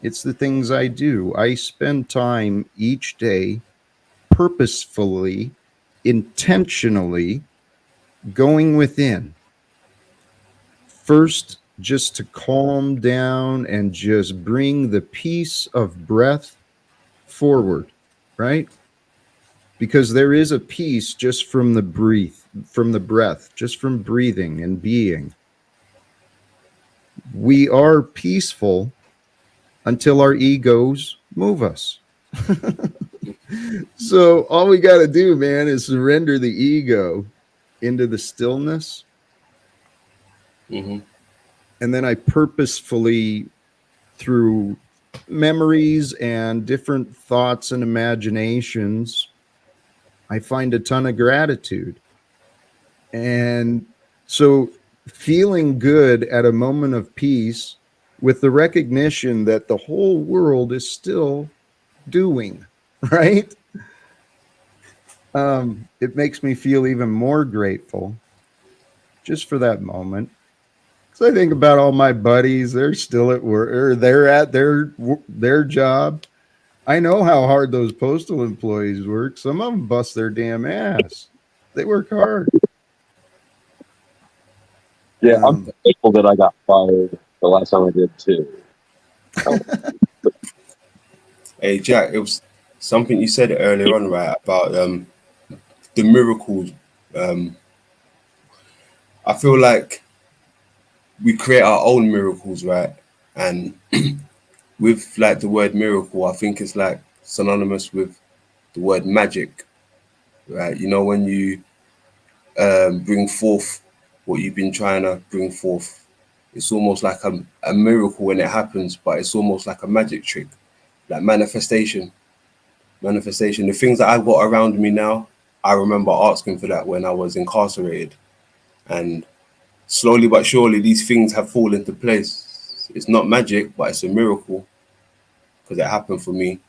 It's the things I do. I spend time each day purposefully, intentionally going within. First, just to calm down and just bring the peace of breath forward, right? Because there is a peace just from the breath, just from breathing and being. We are peaceful until our egos move us. So all we got to do, man, is surrender the ego into the stillness. Mm-hmm. And then I purposefully, through memories and different thoughts and imaginations, I find a ton of gratitude. And so feeling good at a moment of peace with the recognition that the whole world is still doing, right? It makes me feel even more grateful just for that moment. Because I think about all my buddies, they're still at work, or they're at their job. I know how hard those postal employees work. Some of them bust their damn ass. They work hard. Yeah, I'm thankful that I got fired the last time I did too. Hey Jack, it was something you said earlier on, right, about the miracles. Um, I feel like we create our own miracles, right? And with like the word miracle, I think it's like synonymous with the word magic, right? You know, when you bring forth what you've been trying to bring forth, it's almost like a miracle when it happens, but it's almost like a magic trick, like manifestation. The things that I've got around me now, I remember asking for that when I was incarcerated, and slowly but surely these things have fallen into place. It's not magic, but it's a miracle because it happened for me.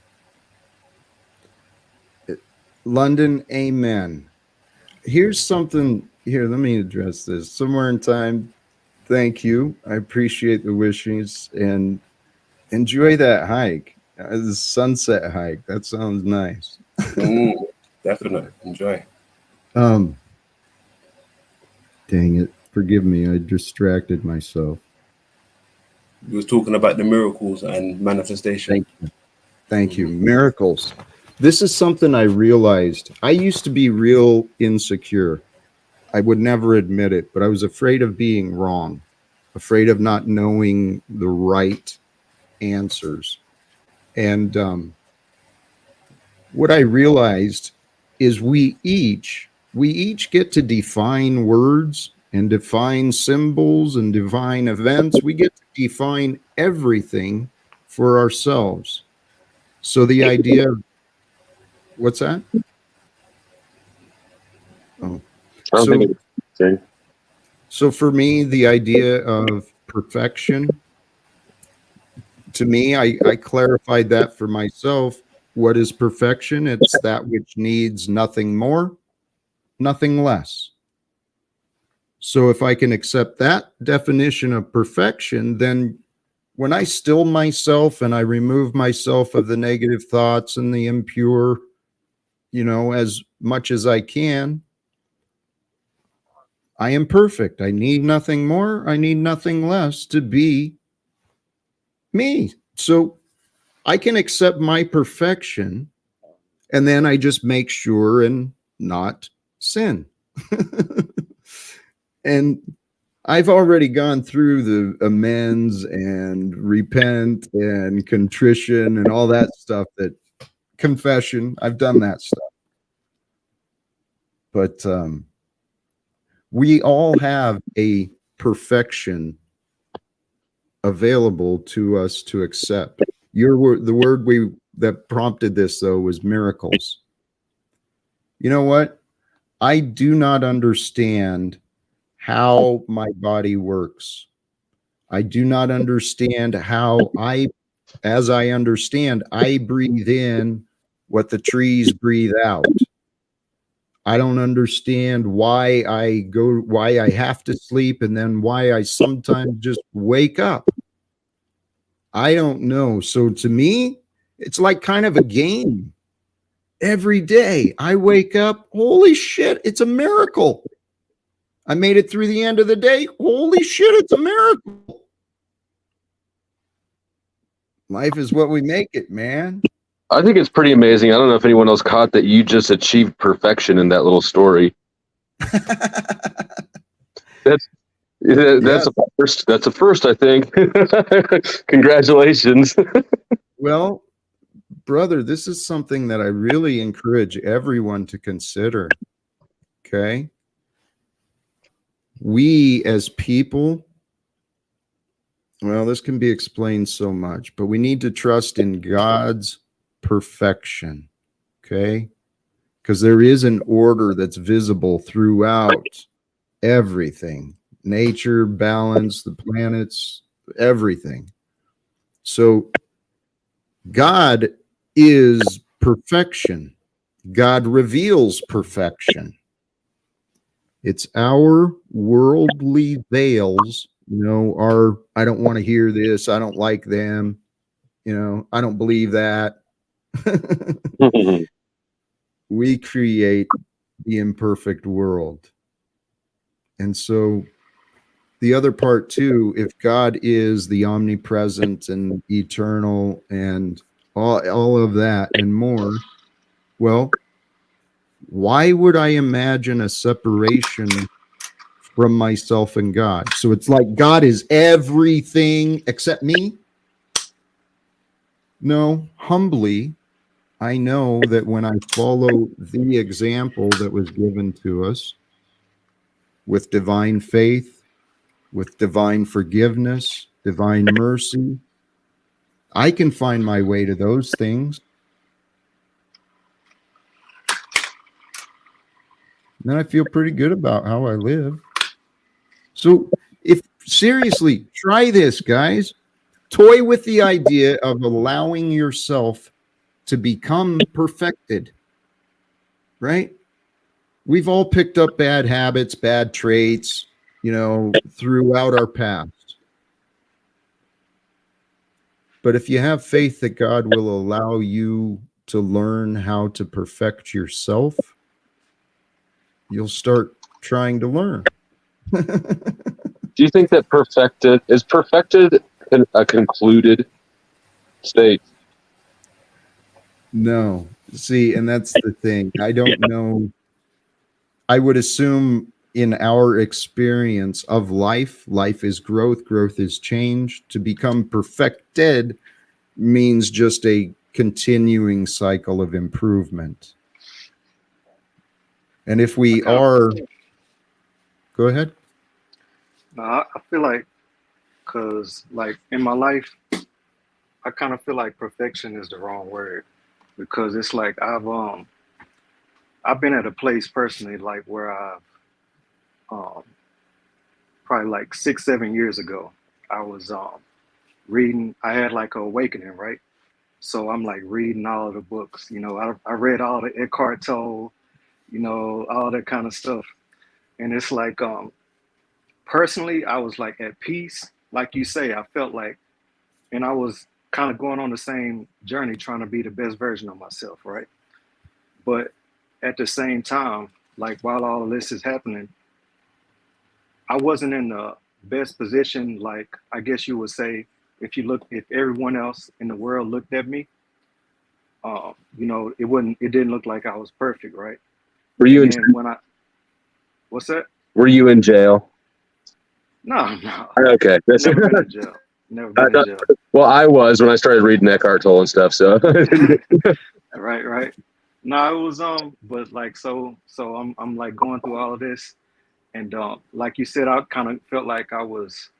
London, amen. Here's something here. Let me address this. Somewhere in time, thank you. I appreciate the wishes and enjoy that hike. The sunset hike. That sounds nice. Definitely enjoy. Um, Dang it. Forgive me. I distracted myself. We were talking about the miracles and manifestation. Thank you. Thank you. Miracles. This is something I realized. I used to be real insecure. I would never admit it, but I was afraid of being wrong, afraid of not knowing the right answers. And what I realized is we each get to define words and define symbols and define events. We get to define everything for ourselves. So the idea of what's that? Oh, I don't so think it's so for me, the idea of perfection, to me, I clarified that for myself. What is perfection? It's that which needs nothing more, nothing less. So if I can accept that definition of perfection, then when I still myself and I remove myself of the negative thoughts and the impure, as much as I can, I am perfect. I need nothing more. I need nothing less to be me. So I can accept my perfection, and then I just make sure and not sin. And I've already gone through the amends and repent and contrition and all that stuff, that confession. I've done that stuff. But we all have a perfection available to us to accept. The word that prompted this though was miracles. You know what? I do not understand how my body works. I do not understand how as I understand, I breathe in what the trees breathe out. I don't understand why I have to sleep and then why I sometimes just wake up. I don't know. So to me, it's like kind of a game. Every day I wake up, holy shit, it's a miracle. I made it through the end of the day. Holy shit, it's a miracle. Life is what we make it, man. I think it's pretty amazing. I don't know if anyone else caught that you just achieved perfection in that little story. That's Yeah. a first. That's a first, I think. Congratulations. Well, brother, this is something that I really encourage everyone to consider. Okay. We as people, well, this can be explained so much, but we need to trust in God's perfection. Okay. Because there is an order that's visible throughout everything, nature, balance, the planets, everything. So God is perfection. God reveals perfection. It's our worldly veils, I don't want to hear this. I don't like them. I don't believe that. We create the imperfect world. And so the other part too, if God is the omnipresent and eternal and all of that and more, well, why would I imagine a separation from myself and God? So it's like God is everything except me? No, humbly, I know that when I follow the example that was given to us with divine faith, with divine forgiveness, divine mercy, I can find my way to those things. And then I feel pretty good about how I live. So if seriously, try this, guys. Toy with the idea of allowing yourself to become perfected, right? We've all picked up bad habits, bad traits, throughout our past. But if you have faith that God will allow you to learn how to perfect yourself, you'll start trying to learn. Do you think that is perfected a concluded state? No. See, and that's the thing. I don't know. I would assume in our experience of life is growth, growth is change. To become perfected means just a continuing cycle of improvement. And if we are, go ahead. No, I feel like, because like in my life, I kind of feel like perfection is the wrong word, because it's like I've been at a place personally like where I've um probably like 6 7 years ago I was reading. I had like an awakening, right? So I'm like reading all of the books. I read all the Eckhart Tolle, all that kind of stuff. And it's like personally, I was like at peace. Like you say, I felt like, and I was kind of going on the same journey, trying to be the best version of myself, right? But at the same time, like while all of this is happening, I wasn't in the best position. Like I guess you would say, if everyone else in the world looked at me, it didn't look like I was perfect, right? Were you And in? then what's that? Were you in jail? No, no, Okay, that's never been in jail. Never been in jail. Well, I was when I started reading Eckhart Tolle and stuff. So Right, right. No, it was but like I'm like going through all of this, and like you said, I kind of felt like I was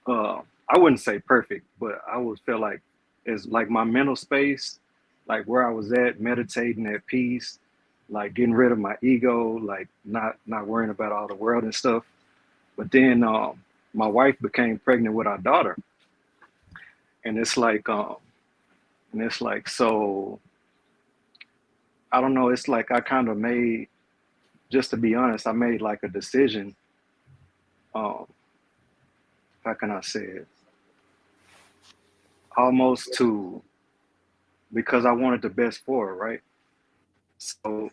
I wouldn't say perfect, but I would feel like is like my mental space, like where I was at, meditating at peace, like getting rid of my ego, like not worrying about all the world and stuff. But then my wife became pregnant with our daughter, and it's like so I don't know. It's like I kind of made, just to be honest, I made like a decision. Um, how can I say it? Almost to, because I wanted the best for her, right? So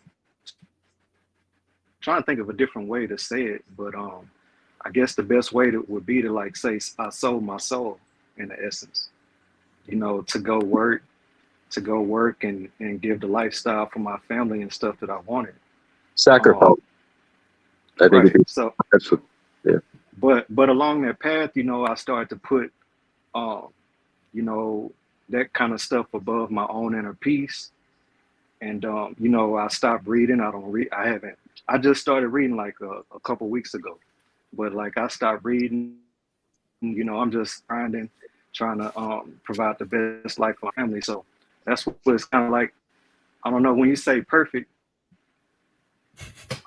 trying to think of a different way to say it, but I guess the best way to, would be to like say I sold my soul in the essence, to go work and give the lifestyle for my family and stuff that I wanted. Sacrifice. Um, I think right. So, that's what, yeah. but along that path, I started to put, um, you know, that kind of stuff above my own inner peace. And I stopped reading. I don't read. I haven't. I just started reading like a couple weeks ago. But like I stopped reading. I'm just trying to provide the best life for my family. So that's what it's kind of like. I don't know, when you say perfect,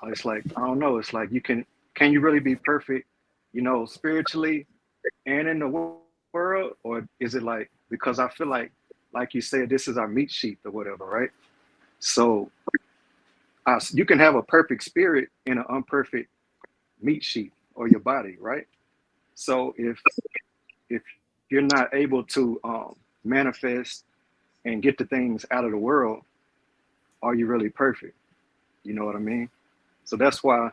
it's like I don't know. It's like can you really be perfect, spiritually and in the world, or is it like, because I feel like you said, this is our meat sheet or whatever, right? So you can have a perfect spirit in an imperfect meat sheet or your body, right? So if you're not able to manifest and get the things out of the world, are you really perfect? You know what I mean? So that's why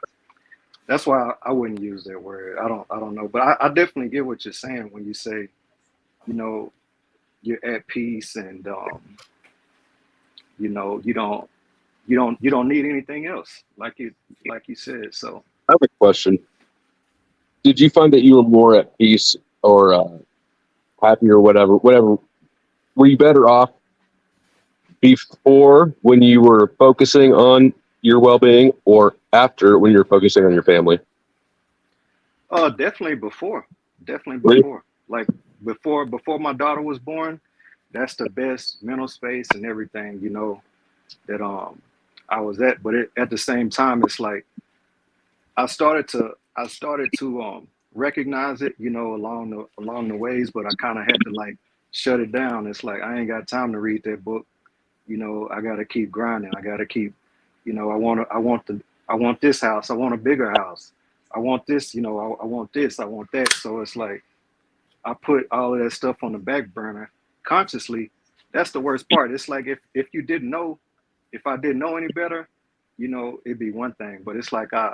I wouldn't use that word. I don't know, but I definitely get what you're saying when you say, you know, you're at peace, and you don't need anything else, like you said. So I have a question. Did you find that you were more at peace or happy or whatever? Whatever. Were you better off before when you were focusing on your well-being, or after when you're focusing on your family? definitely before, definitely Really? before, like before my daughter was born. That's the best mental space and everything, that I was at. But at the same time, it's like I started to recognize it, along the ways, but I kind of had to like shut it down. It's like I ain't got time to read that book. I got to keep grinding. I got to keep, I want this house. I want a bigger house. I want this, I want this, I want that. So it's like I put all of that stuff on the back burner consciously. That's the worst part. It's like if you didn't know, if I didn't know any better, it'd be one thing. But it's like I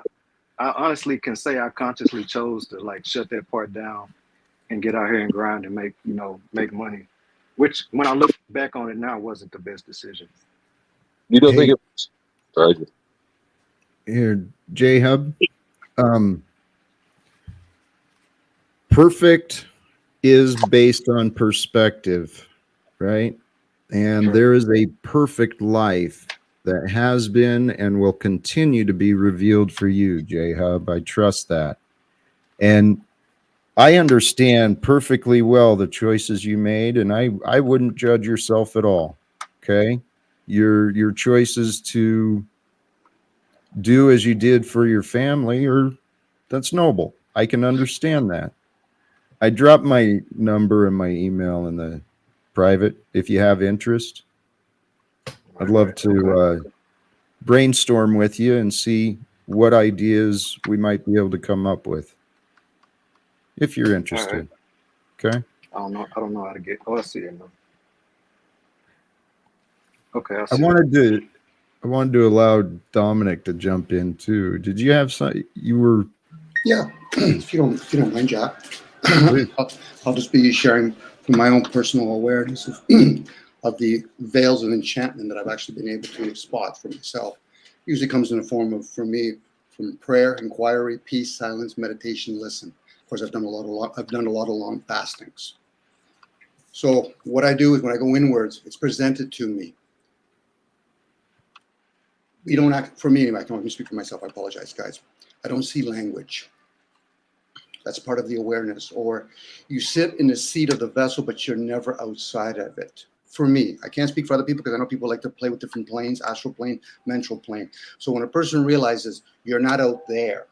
honestly can say I consciously chose to like shut that part down and get out here and grind and make money, which when I look back on it now wasn't the best decision. You don't think Hey, it was? Sorry. here, J Hub. Um, Perfect is based on perspective, right? And True. there is a perfect life that has been and will continue to be revealed for you, J Hub. I trust that. And I understand perfectly well the choices you made, and I wouldn't judge yourself at all. Okay? Your choices to do as you did for your family, or that's noble. I can understand that. I dropped my number and my email in the private if you have interest. I'd Right, love right. to Okay. brainstorm with you and see what ideas we might be able to come up with if you're All right. interested. Okay. I don't know how to get. Oh, I see it now. Okay, I I see it. wanted to I wanted to allow Dominic to jump in too. Did you have some? You were Yeah, if you don't mind, Jack, please. I'll just be sharing from my own personal awareness of, of the veils of enchantment that I've actually been able to spot for myself. Usually comes in the form of, for me, from prayer, inquiry, peace, silence, meditation, listen. Of course, I've done a lot of long fastings. So what I do is when I go inwards, it's presented to me. We don't act, for me anyway, I can only speak for myself. I apologize, guys. I don't see language. That's part of the awareness. Or you sit in the seat of the vessel, but you're never outside of it. For me, I can't speak for other people because I know people like to play with different planes, astral plane, mental plane. So when a person realizes you're not out there,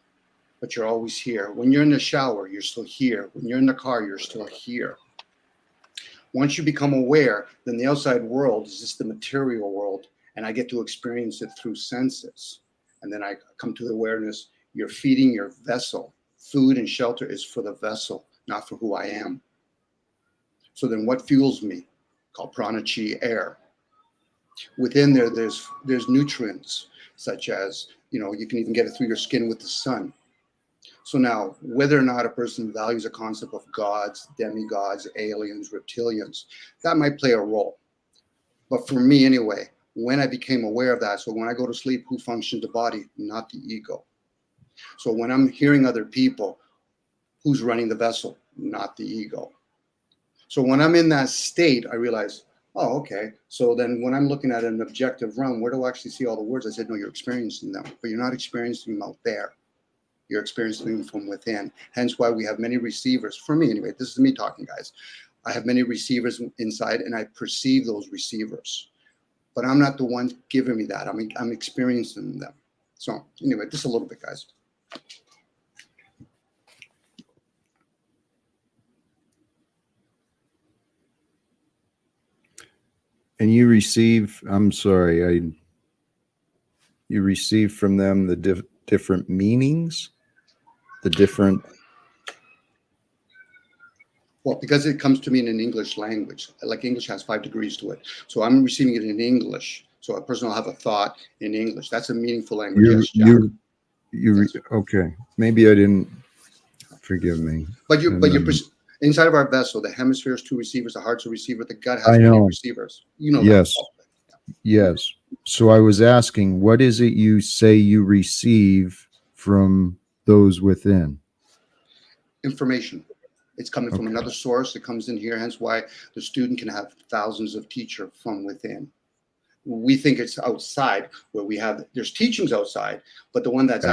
but you're always here. When you're in the shower, you're still here. When you're in the car, you're still here. Once you become aware, then the outside world is just the material world, and I get to experience it through senses. And then I come to the awareness, you're feeding your vessel. Food and shelter is for the vessel, not for who I am. So then what fuels me? Called prana, chi, air. Within there's nutrients, such as, you can even get it through your skin with the sun. So now, whether or not a person values a concept of gods, demigods, aliens, reptilians, that might play a role. But for me anyway, when I became aware of that, so when I go to sleep, who functions the body? Not the ego. So when I'm hearing other people, who's running the vessel? Not the ego. So when I'm in that state, I realize, oh, okay. So then when I'm looking at an objective realm, where do I actually see all the words? I said, no, you're experiencing them, but you're not experiencing them out there. You're experiencing them from within. Hence why we have many receivers. For me, anyway, this is me talking, guys. I have many receivers inside, and I perceive those receivers. But I'm not the one giving me that. I'm experiencing them. So anyway, just a little bit, guys. And you receive, I'm sorry, you receive from them the different meanings, the different. Well, because it comes to me in an English language, like English has 5 degrees to it. So I'm receiving it in English. So a person will have a thought in English. That's a meaningful language. Yes, Jack. Okay. Maybe I didn't, forgive me. But inside of our vessel, the hemispheres, 2 receivers, the heart's a receiver, the gut has many receivers. Yes. That. Yes. So I was asking, what is it you say you receive from those within? Information. It's coming from another source. It comes in here, hence why the student can have thousands of teachers from within. We think it's outside where there's teachings outside, but the one that's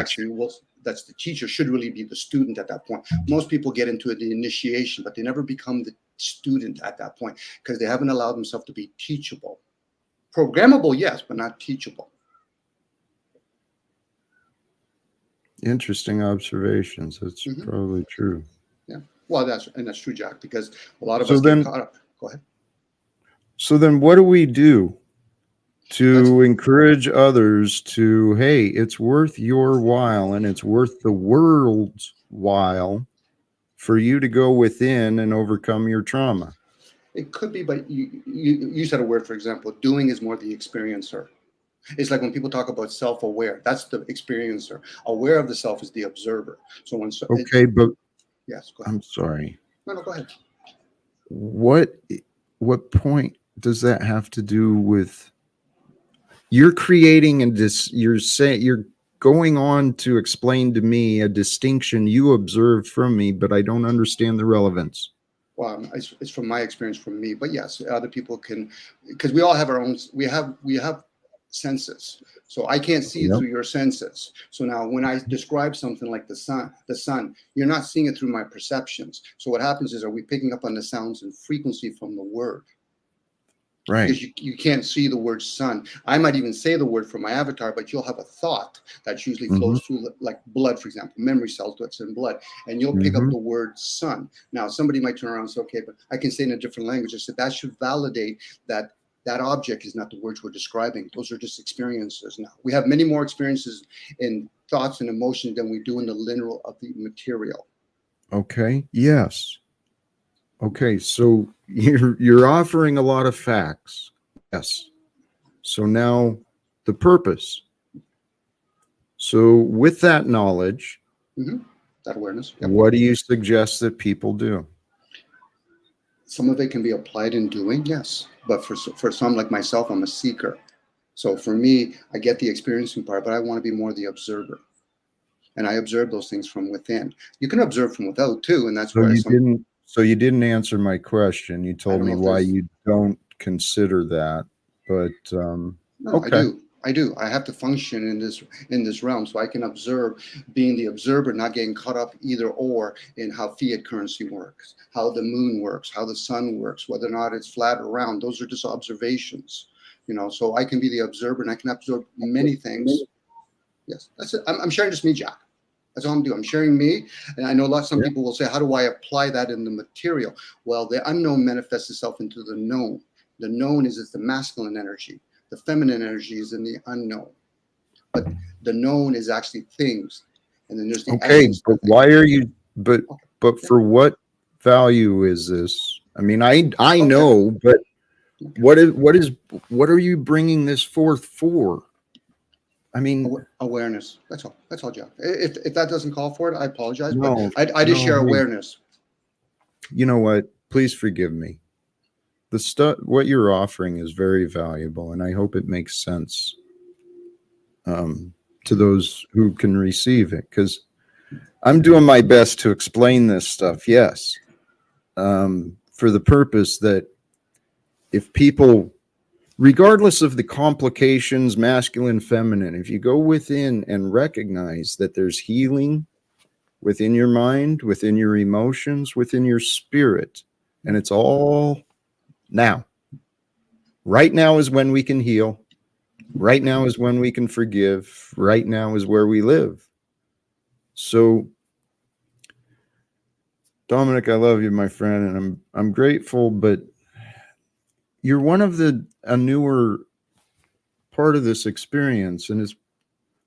that's the teacher should really be the student at that point. Most people get into the initiation, but they never become the student at that point because they haven't allowed themselves to be teachable. Programmable, yes, but not teachable. Interesting observations. That's probably true. Yeah. Well, that's true, Jack, because a lot of us get caught up. Go ahead. So then what do we do to encourage others to, hey, it's worth your while and it's worth the world's while for you to go within and overcome your trauma? It could be, but you said a word, for example, doing is more the experiencer. It's like when people talk about self-aware, that's the experiencer. Aware of the self is the observer. So when but yes, go ahead. I'm sorry. No, go ahead. What point does that have to do with you're creating you're going on to explain to me a distinction you observed from me, but I don't understand the relevance. Well, it's from my experience from me, but yes, other people can, because we all have our own, we have senses. So I can't see through your senses. So now when I describe something like the sun, you're not seeing it through my perceptions. So what happens is, are we picking up on the sounds and frequency from the word? Right. Because you can't see the word sun. I might even say the word from my avatar, but you'll have a thought that usually flows through, like blood, for example, memory cells that's in blood, and you'll pick up the word sun. Now, somebody might turn around and say, okay, but I can say in a different language. I said that should validate that that object is not the words we're describing. Those are just experiences. Now, we have many more experiences in thoughts and emotions than we do in the lineal of the material. Okay. Yes. Okay. So you're offering a lot of facts. Yes. So now the purpose. So with that knowledge, that awareness, what do you suggest that people do? Some of it can be applied in doing, yes. But for some like myself, I'm a seeker. So for me, I get the experiencing part, but I want to be more the observer. And I observe those things from within. You can observe from without too, and that's where So you didn't answer my question. You told me why you don't consider that, but no, okay. I do. I have to function in this realm, so I can observe, being the observer, not getting caught up either or in how fiat currency works, how the moon works, how the sun works, whether or not it's flat or round. Those are just observations, you know. So I can be the observer, and I can absorb many things. Yes, that's it. I'm sharing just me, Jack. That's all I'm doing. I'm sharing me, and I know some Yeah. people will say, "How do I apply that in the material?" Well, the unknown manifests itself into the known. The known is the masculine energy. The feminine energy is in the unknown, but the known is actually things, and then there's the Okay, essence but of things. why are you? But Okay. for what value is this? I mean, I Okay. know, but what are you bringing this forth for? I mean, Awareness. That's all. That's all, Jack. If that doesn't call for it, I apologize. no, But I just no, share hey, awareness. you know what? Please forgive me. The stuff, what you're offering is very valuable, and I hope it makes sense to those who can receive it. Because I'm doing my best to explain this stuff, yes, for the purpose that if people, regardless of the complications, masculine, feminine, if you go within and recognize that there's healing within your mind, within your emotions, within your spirit, and it's all now. Right now is when we can heal. Right now is when we can forgive. Right now is where we live. So, Dominic, I love you, my friend, and I'm grateful, but you're one of a newer part of this experience, and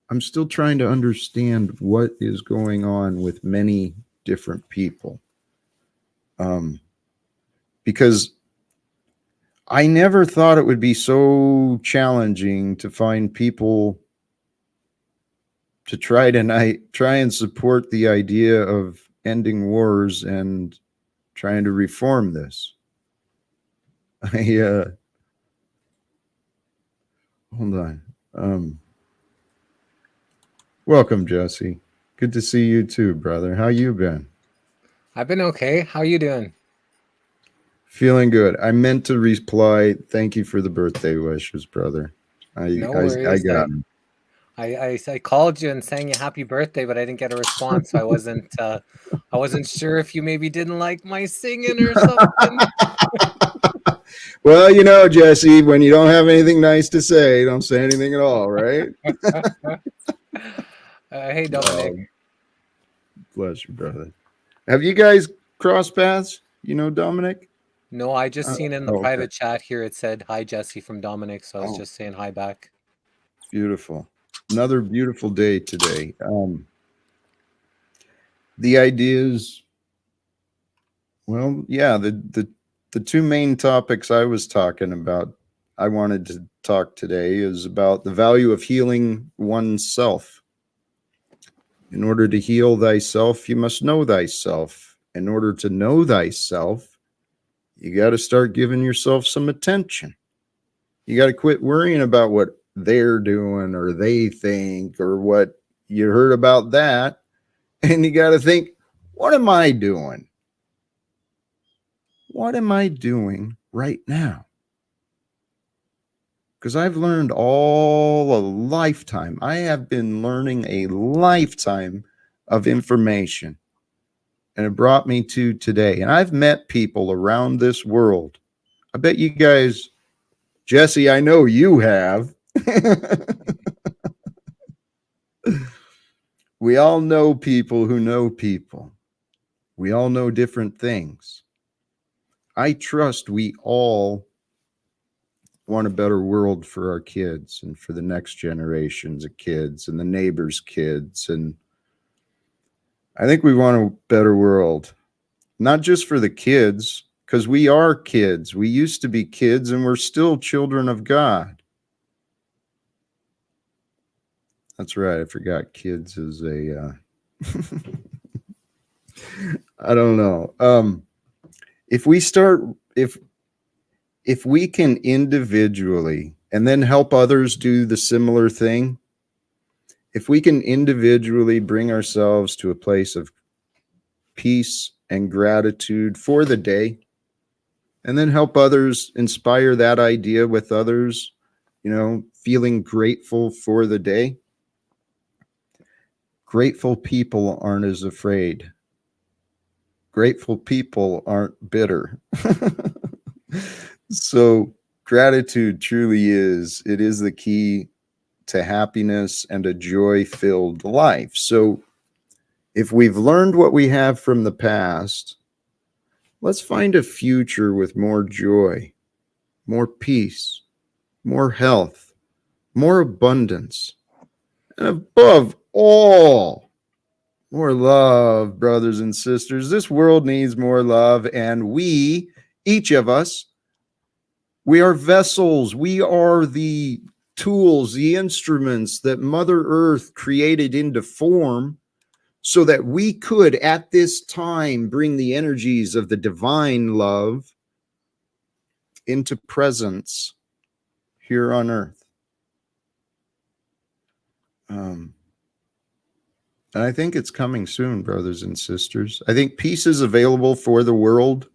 I'm still trying to understand what is going on with many different people. Because I never thought it would be so challenging to find people to try and support the idea of ending wars and trying to reform this. I hold on. Welcome, Jesse. Good to see you too, brother. How you been? I've been okay. How you doing? Feeling good. I meant to reply. Thank you for the birthday wishes, brother. No I worries. got it. I called you and sang you happy birthday, but I didn't get a response. So I wasn't sure if you maybe didn't like my singing or something. Well, you know, Jesse, when you don't have anything nice to say, don't say anything at all, right? Hey, Dominic. Bless you, brother. Have you guys crossed paths? You know Dominic? No, I just seen in the Okay. private chat here it said hi Jesse from Dominic, so I was Oh. just saying hi back. Beautiful. Another beautiful day today. The ideas, well, yeah, the two main topics I was talking about, I wanted to talk today is about the value of healing oneself. In order to heal thyself, you must know thyself. In order to know thyself, you got to start giving yourself some attention. You got to quit worrying about what they're doing or they think or what you heard about that. And you got to think, what am I doing? What am I doing right now? Because I've learned all a lifetime. I have been learning a lifetime of information. And it brought me to today. And I've met people around this world. I bet you guys, Jesse, I know you have. We all know people who know people. We all know different things. I trust we all want a better world for our kids and for the next generations of kids and the neighbors' kids. And I think we want a better world, not just for the kids, because we are kids. We used to be kids and we're still children of God. That's right. I forgot kids is a, I don't know. If we start, if we can individually and then help others do the similar thing, if we can individually bring ourselves to a place of peace and gratitude for the day, and then help others, inspire that idea with others, feeling grateful for the day. Grateful people aren't as afraid. Grateful people aren't bitter. So gratitude truly it is the key to happiness and a joy-filled life. So if we've learned what we have from the past, let's find a future with more joy, more peace, more health, more abundance, and above all, more love, brothers and sisters. This world needs more love, and we, each of us, we are vessels. We are the tools, the instruments that Mother Earth created into form so that we could, at this time, bring the energies of the divine love into presence here on Earth. And I think it's coming soon, brothers and sisters. I think peace is available for the world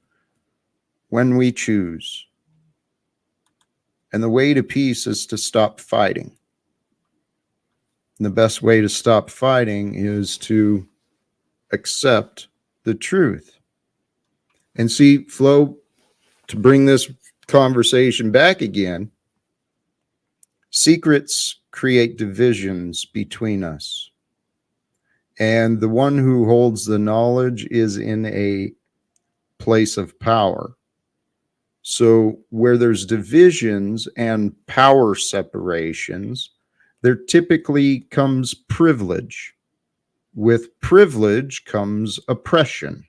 when we choose. And the way to peace is to stop fighting. And the best way to stop fighting is to accept the truth. And see, Flo, to bring this conversation back again, secrets create divisions between us. And the one who holds the knowledge is in a place of power. So where there's divisions and power separations, there typically comes privilege. With privilege comes oppression.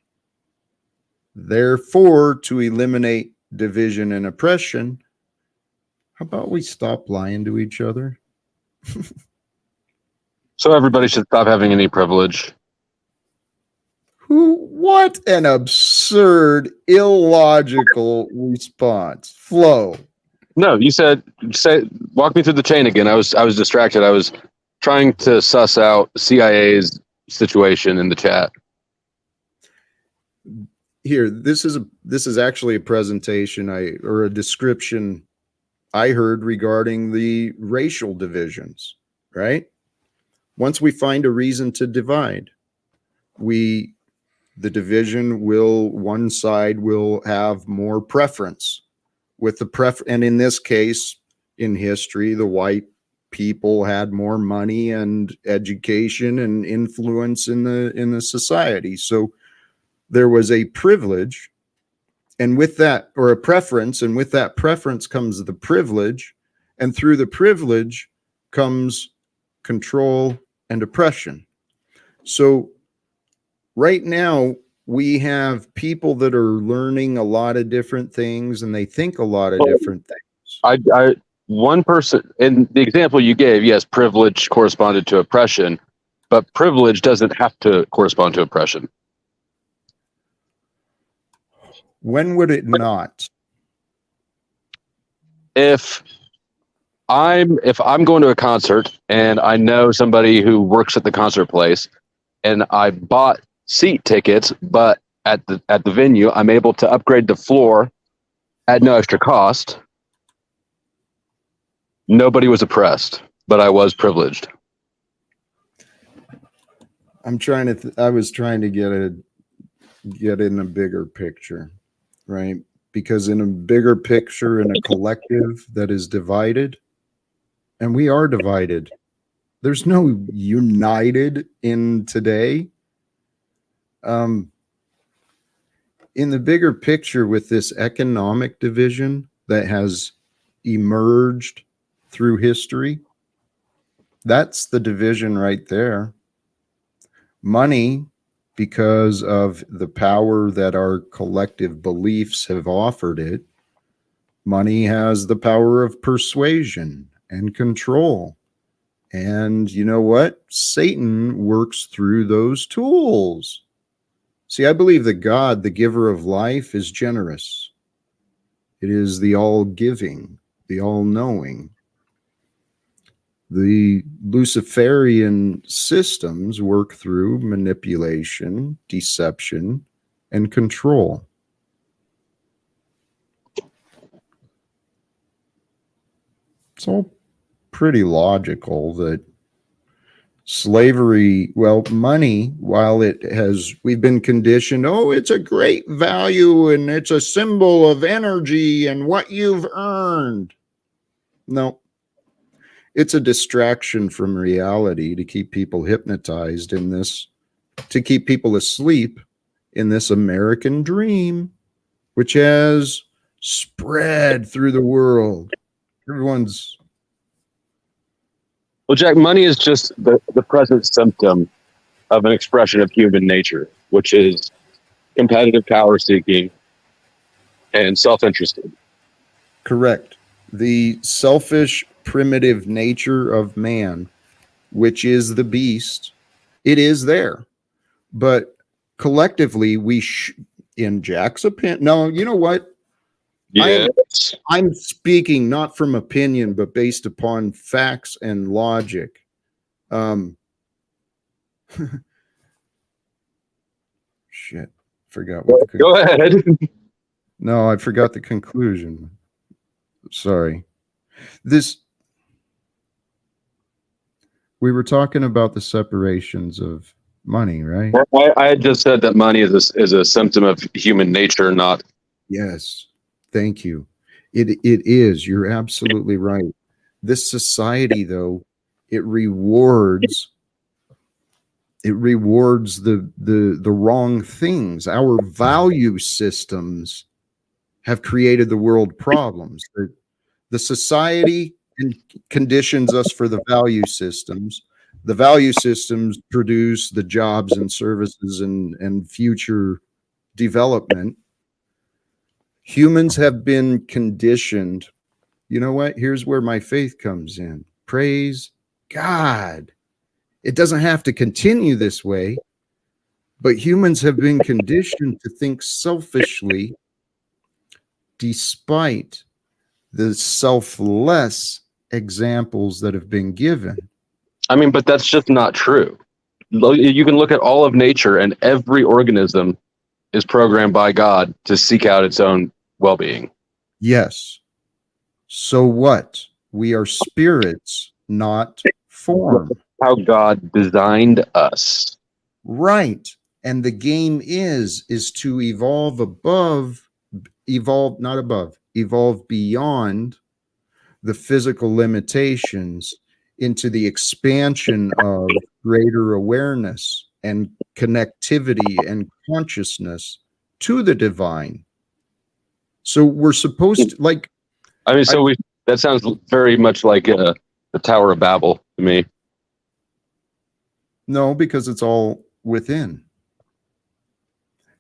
Therefore, to eliminate division and oppression, how about we stop lying to each other? So everybody should stop having any privilege. What an absurd, illogical response. Flo. No, you said walk me through the chain again. I was distracted. I was trying to suss out CIA's situation in the chat. Here, this is actually a presentation or a description I heard regarding the racial divisions, right? Once we find a reason to divide, the division one side will have more preference with and in this case, in history, the white people had more money and education and influence in the society. So there was a privilege, and with that, or a preference, and with that preference comes the privilege, and through the privilege comes control and oppression. So right now, we have people that are learning a lot of different things, and they think a lot of different things. One person, in the example you gave, yes, privilege corresponded to oppression, but privilege doesn't have to correspond to oppression. When would it not? If I'm going to a concert and I know somebody who works at the concert place, and I bought seat tickets, but at the venue I'm able to upgrade the floor at no extra cost, nobody was oppressed, but I was privileged. I was trying to get in a bigger picture, right? Because in a bigger picture, in a collective that is divided, and we are divided, there's no united in today. In the bigger picture, with this economic division that has emerged through history, that's the division right there. Money, because of the power that our collective beliefs have offered it, money has the power of persuasion and control. And you know what? Satan works through those tools. See, I believe that God, the giver of life, is generous. It is the all-giving, the all-knowing. The Luciferian systems work through manipulation, deception, and control. it's all pretty logical that slavery, well, money, while we've been conditioned, oh, it's a great value and it's a symbol of energy and what you've earned. No, it's a distraction from reality to keep people hypnotized in this, to keep people asleep in this American dream, which has spread through the world. Everyone's. Well, Jack, money is just the present symptom of an expression of human nature, which is competitive power seeking and self-interested. Correct. The selfish, primitive nature of man, which is the beast, it is there. But collectively, in Jack's opinion, no, you know what? Yes. I'm speaking not from opinion, but based upon facts and logic. Shit, forgot what the Go ahead. No, I forgot the conclusion. Sorry. We were talking about the separations of money, right? I had just said that money is a symptom of human nature, not. Yes. Thank you. It is. You're absolutely right. This society, though, it rewards the wrong things. Our value systems have created the world problems. The society conditions us for the value systems. The value systems produce the jobs and services and future development. Humans have been conditioned. You know what? Here's where my faith comes in. Praise God. It doesn't have to continue this way, but humans have been conditioned to think selfishly despite the selfless examples that have been given. I mean, but that's just not true. You can look at all of nature, and every organism is programmed by God to seek out its own well-being. Yes. So what? We are spirits, not form. How God designed us. Right. And the game is to evolve beyond the physical limitations into the expansion of greater awareness and connectivity and consciousness to the divine. So we're supposed to, like, I mean, that sounds very much like the Tower of Babel to me. No, because it's all within.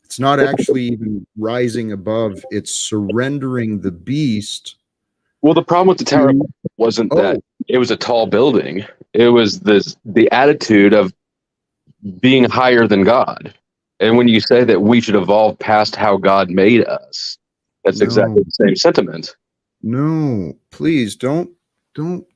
It's not actually even rising above, it's surrendering the beast. Well, the problem with the Tower of Babel wasn't that it was a tall building. It was the attitude of being higher than God. And when you say that we should evolve past how God made us, that's exactly the same sentiment. No, please don't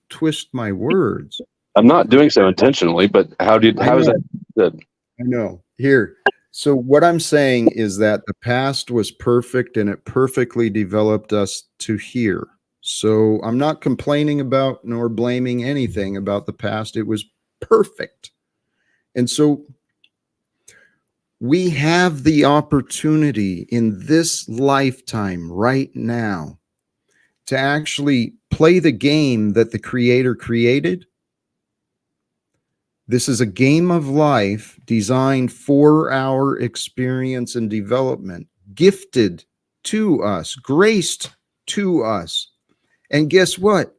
twist my words. I'm not doing so intentionally, but how is that good? I know. Here. So what I'm saying is that the past was perfect and it perfectly developed us to here. So I'm not complaining about nor blaming anything about the past. It was perfect. And so we have the opportunity in this lifetime right now to actually play the game that the Creator created. This is a game of life designed for our experience and development, gifted to us, graced to us. And guess what?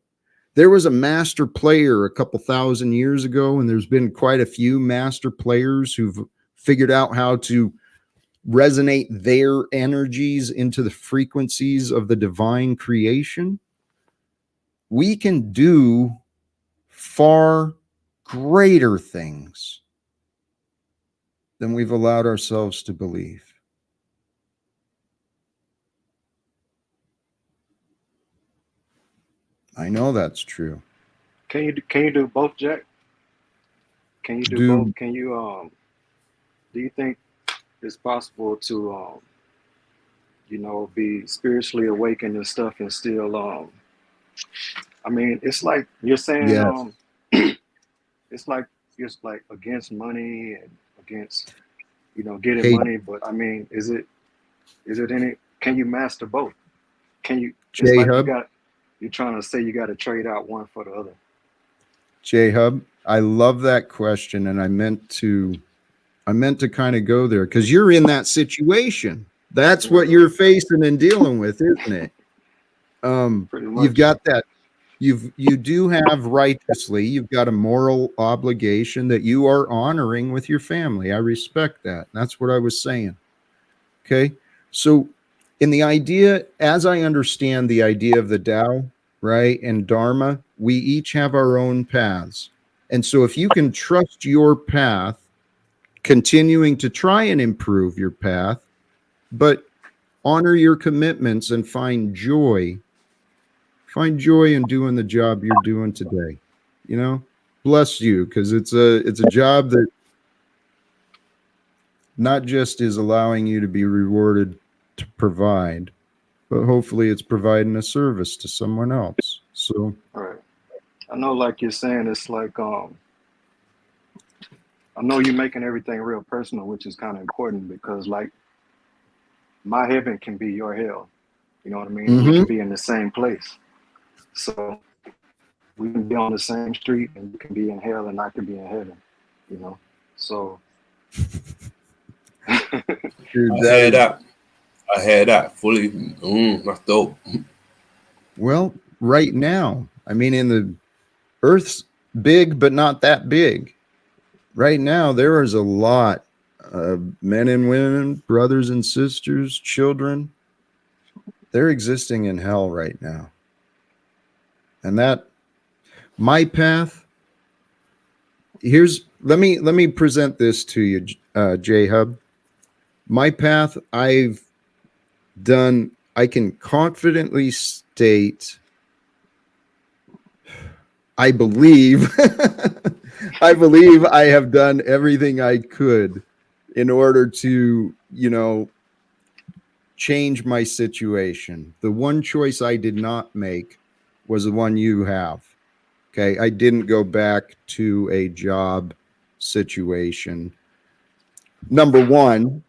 There was a master player a couple thousand years ago, and there's been quite a few master players who've figured out how to resonate their energies into the frequencies of the divine creation. We can do far greater things than we've allowed ourselves to believe. I know that's true. Can you do both, Jack? Can you do both? Can you do you think it's possible to be spiritually awakened and stuff and still I mean, it's like you're saying, Yes. it's like against money and against, you know, getting Hey, money. But I mean, is it any? Can you master both? Can you? It's J like Hub, you're trying to say you got to trade out one for the other. J Hub, I love that question, and I meant to kind of go there because you're in that situation. That's Yeah, what you're facing and dealing with, isn't it? pretty You've much. got that. You do have righteously. You've got a moral obligation that you are honoring with your family. I respect that. That's what I was saying. Okay, so in the idea, as I understand the idea of the Tao, right, and Dharma, we each have our own paths, and so if you can trust your path, continuing to try and improve your path, but honor your commitments and find joy in doing the job you're doing today. You know, bless you, because it's a job that not just is allowing you to be rewarded to provide, but hopefully it's providing a service to someone else. So All right. I know, like you're saying, it's like I know you're making everything real personal, which is kind of important because like my heaven can be your hell. You know what I mean? We mhm. can be in the same place. So we can be on the same street and you can be in hell and I can be in heaven, you know? So Dude, I that hear is, that. I hear that fully. That's dope. well, right now, I mean, in the Earth's big, but not that big. Right now, there is a lot of men and women, brothers and sisters, children. They're existing in hell right now. And that, my path, let me present this to you, J Hub. My path, I've done, I can confidently state, I believe, I believe I have done everything I could in order to, change my situation. The one choice I did not make was the one you have. Okay. I didn't go back to a job situation. Number one,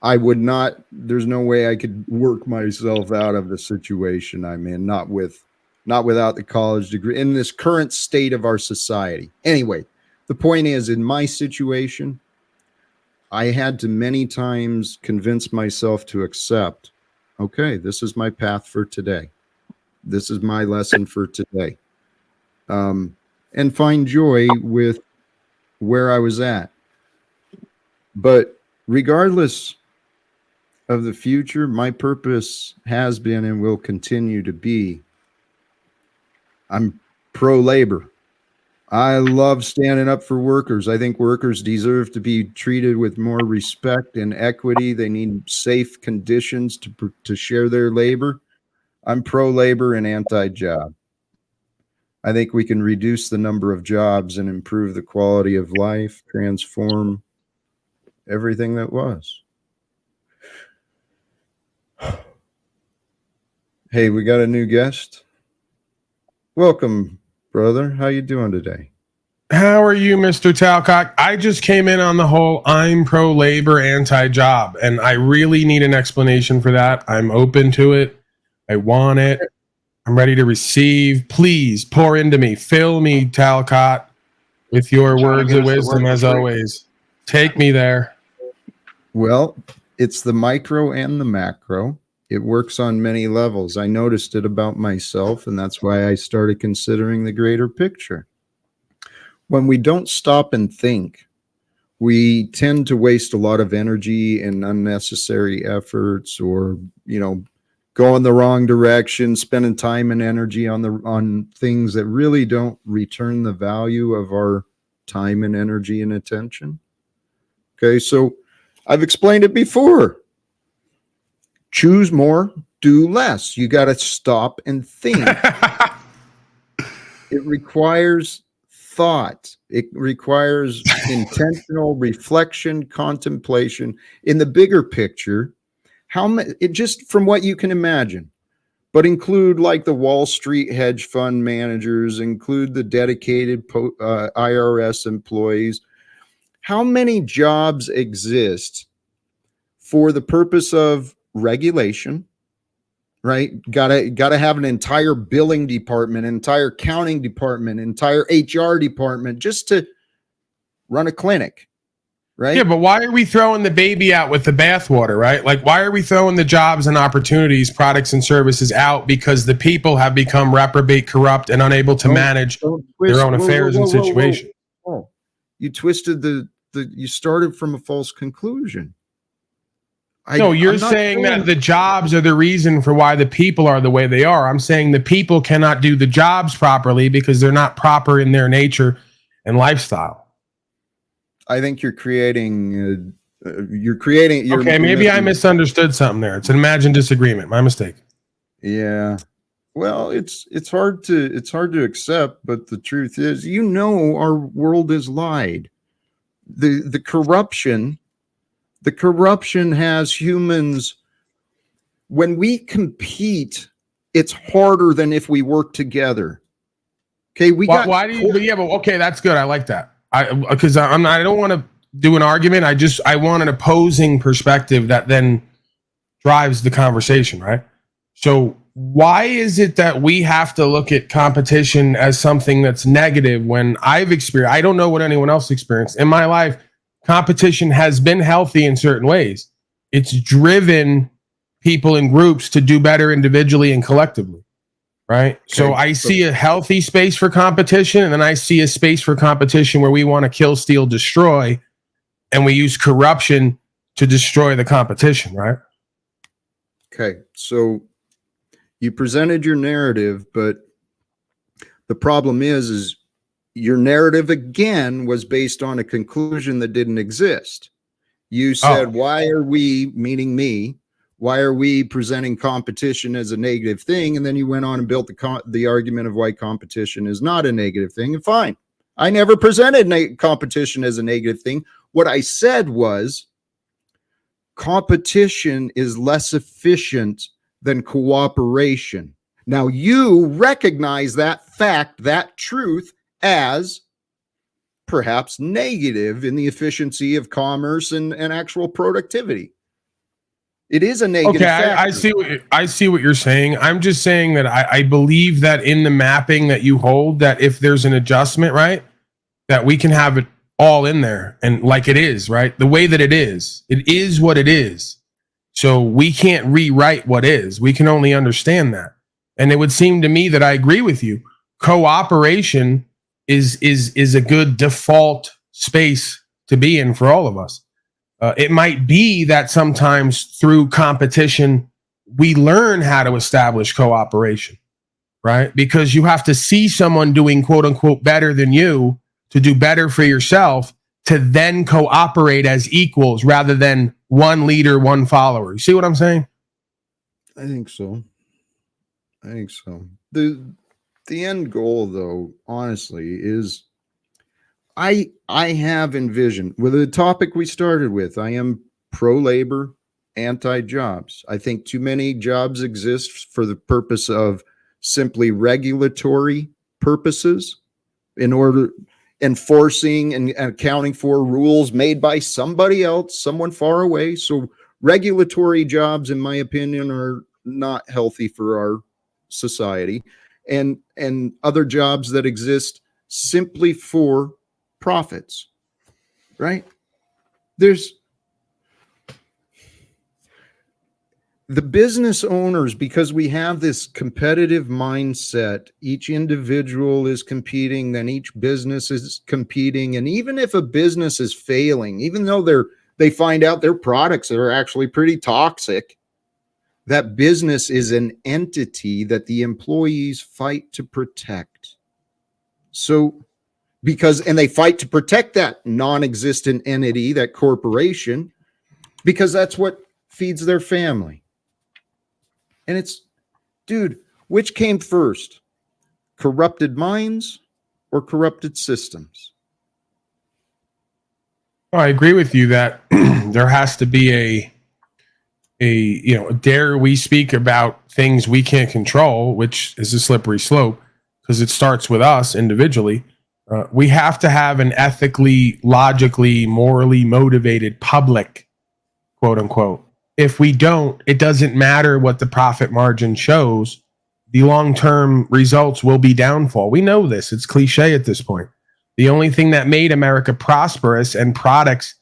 I would not, there's no way I could work myself out of the situation I'm in, not without the college degree in this current state of our society. Anyway, the point is, in my situation, I had to many times convince myself to accept, okay, this is my path for today. This is my lesson for today. And find joy with where I was at. But regardless of the future, my purpose has been and will continue to be, I'm pro labor. I love standing up for workers. I think workers deserve to be treated with more respect and equity. They need safe conditions to share their labor. I'm pro labor and anti job. I think we can reduce the number of jobs and improve the quality of life, transform everything that was. Hey, we got a new guest. Welcome, brother. How you doing today? How are you, Mr. Talcott? I just came in on the whole I'm pro labor, anti job, and I really need an explanation for that. I'm open to it. I want it. I'm ready to receive. Please pour into me. Fill me, Talcott, with your trying to words get of us to wisdom work for as free. always. Take me there. Well, it's the micro and the macro. It works on many levels. I noticed it about myself, and that's why I started considering the greater picture. When we don't stop and think, we tend to waste a lot of energy and unnecessary efforts, or, go in the wrong direction, spending time and energy on things that really don't return the value of our time and energy and attention. Okay, so I've explained it before. Choose more, do less. You got to stop and think. It requires thought. It requires intentional reflection, contemplation in the bigger picture. Just from what you can imagine, but include like the Wall Street hedge fund managers, include the dedicated IRS employees. How many jobs exist for the purpose of regulation, right? Gotta have an entire billing department, entire accounting department, entire HR department just to run a clinic, right? Yeah, but why are we throwing the baby out with the bathwater, right? Like, why are we throwing the jobs and opportunities, products and services out because the people have become reprobate, corrupt, and unable to manage their own affairs and situations? Oh, you twisted you started from a false conclusion. No, you're saying that the jobs are the reason for why the people are the way they are. I'm saying the people cannot do the jobs properly because they're not proper in their nature and lifestyle. I think you're creating. Okay, maybe I misunderstood something there. It's an imagined disagreement. My mistake. Yeah. Well, it's hard to accept, but the truth is, our world is lied. The corruption has humans. When we compete, it's harder than if we work together. Okay, why do you? Yeah, but okay, that's good. I like that. I don't want to do an argument. I want an opposing perspective that then drives the conversation, right? So why is it that we have to look at competition as something that's negative when I've experienced? I don't know what anyone else experienced in my life. Competition has been healthy in certain ways. It's driven people in groups to do better individually and collectively, right? Okay. So I see a healthy space for competition, and then I see a space for competition where we want to kill, steal, destroy, and we use corruption to destroy the competition, right? Okay, so you presented your narrative, but the problem is your narrative again was based on a conclusion that didn't exist. You said, why are we, meaning me, why are we presenting competition as a negative thing? And then you went on and built the argument of why competition is not a negative thing. And fine, I never presented competition as a negative thing. What I said was competition is less efficient than cooperation. Now you recognize that fact, that truth, as perhaps negative in the efficiency of commerce and actual productivity. It is a negative factor. I see what you're saying. I'm just saying that I believe that in the mapping that you hold, that if there's an adjustment, right, that we can have it all in there and like it is, right? The way that it is what it is. So we can't rewrite what is. We can only understand that. And it would seem to me that I agree with you. Cooperation is a good default space to be in for all of us. It might be that sometimes through competition, we learn how to establish cooperation, right? Because you have to see someone doing quote unquote better than you to do better for yourself, to then cooperate as equals rather than one leader, one follower. You see what I'm saying? I think so. The end goal, though, honestly, is I have envisioned with the topic we started with. I am pro-labor, anti-jobs. I think too many jobs exist for the purpose of simply regulatory purposes, in order enforcing and accounting for rules made by somebody else, someone far away. So regulatory jobs, in my opinion, are not healthy for our society, and other jobs that exist simply for profits, right? There's the business owners, because we have this competitive mindset. Each individual is competing, then each business is competing. And even if a business is failing, even though they find out their products are actually pretty toxic, that business is an entity that the employees fight to protect. So and they fight to protect that non-existent entity, that corporation, because that's what feeds their family. And it's, dude, which came first? Corrupted minds or corrupted systems? I agree with you that there has to be dare we speak about things we can't control, which is a slippery slope because it starts with us individually. We have to have an ethically, logically, morally motivated public, quote unquote. If we don't, it doesn't matter what the profit margin shows. The long-term results will be downfall. We know this. It's cliche at this point. The only thing that made America prosperous and products